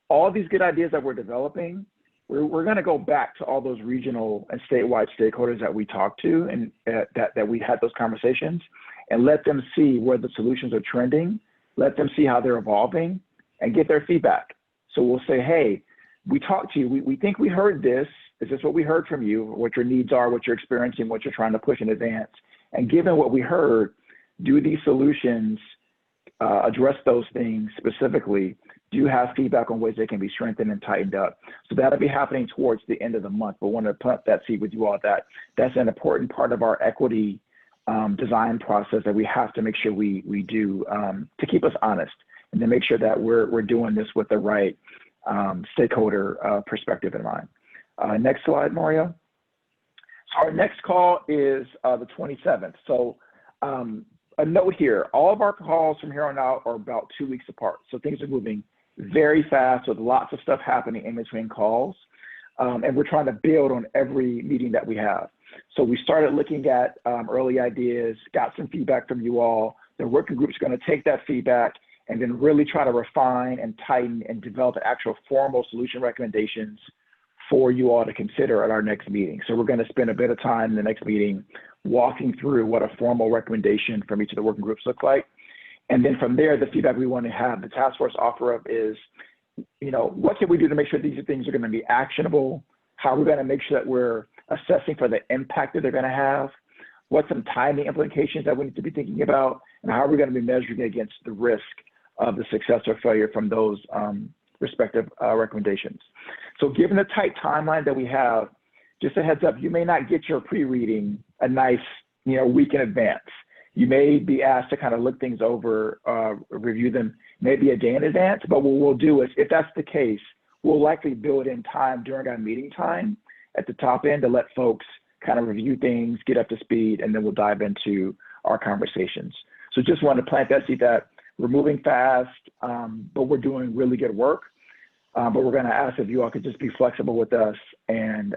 all these good ideas that we're developing, we're going to go back to all those regional and statewide stakeholders that we talked to and that we had those conversations, and let them see where the solutions are trending, let them see how they're evolving, and get their feedback. So we'll say, hey, we talked to you, we think we heard this. Is this what we heard from you? What your needs are, what you're experiencing, what you're trying to push in advance? And given what we heard, do these solutions address those things specifically? Do you have feedback on ways they can be strengthened and tightened up? So that'll be happening towards the end of the month. But want to plant that seed with you all, that's an important part of our equity design process that we have to make sure we do to keep us honest, and to make sure that we're doing this with the right stakeholder perspective in mind. Next slide, Mario. So our next call is the 27th. So a note here, all of our calls from here on out are about 2 weeks apart. So things are moving very fast with lots of stuff happening in between calls. And we're trying to build on every meeting that we have. So we started looking at early ideas, got some feedback from you all. The working group's going to take that feedback and then really try to refine and tighten and develop the actual formal solution recommendations for you all to consider at our next meeting. So we're going to spend a bit of time in the next meeting walking through what a formal recommendation from each of the working groups look like. And then from there, the feedback we want to have the task force offer up is, you know, what can we do to make sure these things are going to be actionable? How are we going to make sure that we're assessing for the impact that they're going to have? What some timing implications that we need to be thinking about? And how are we going to be measuring against the risk of the success or failure from those respective recommendations? So given the tight timeline that we have, just a heads up, you may not get your pre-reading a nice, you know, week in advance. You may be asked to kind of look things over, review them maybe a day in advance, but what we'll do is, if that's the case, we'll likely build in time during our meeting time at the top end to let folks kind of review things, get up to speed, and then we'll dive into our conversations. So just wanted to plant that seed that we're moving fast, but we're doing really good work. But we're going to ask if you all could just be flexible with us and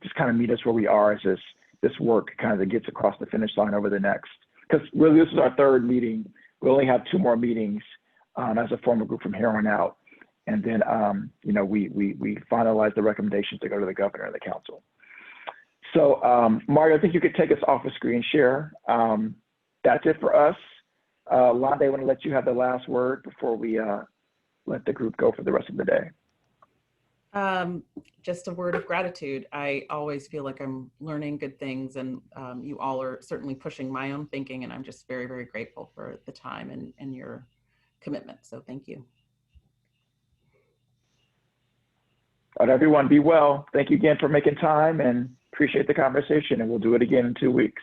just kind of meet us where we are as this work kind of gets across the finish line over the next, because really this is our third meeting. We only have 2 more meetings as a formal group from here on out. And then, you know, we finalize the recommendations to go to the governor and the council. So Mario, I think you could take us off the screen share. That's it for us. Londe, I want to let you have the last word before we let the group go for the rest of the day. Just a word of gratitude. I always feel like I'm learning good things, and you all are certainly pushing my own thinking, and I'm just very, very grateful for the time and your commitment. So thank you. All right, everyone, be well. Thank you again for making time and appreciate the conversation, and we'll do it again in 2 weeks.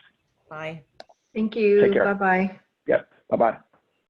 Bye. Thank you. Take care. Bye-bye. Yep, bye-bye.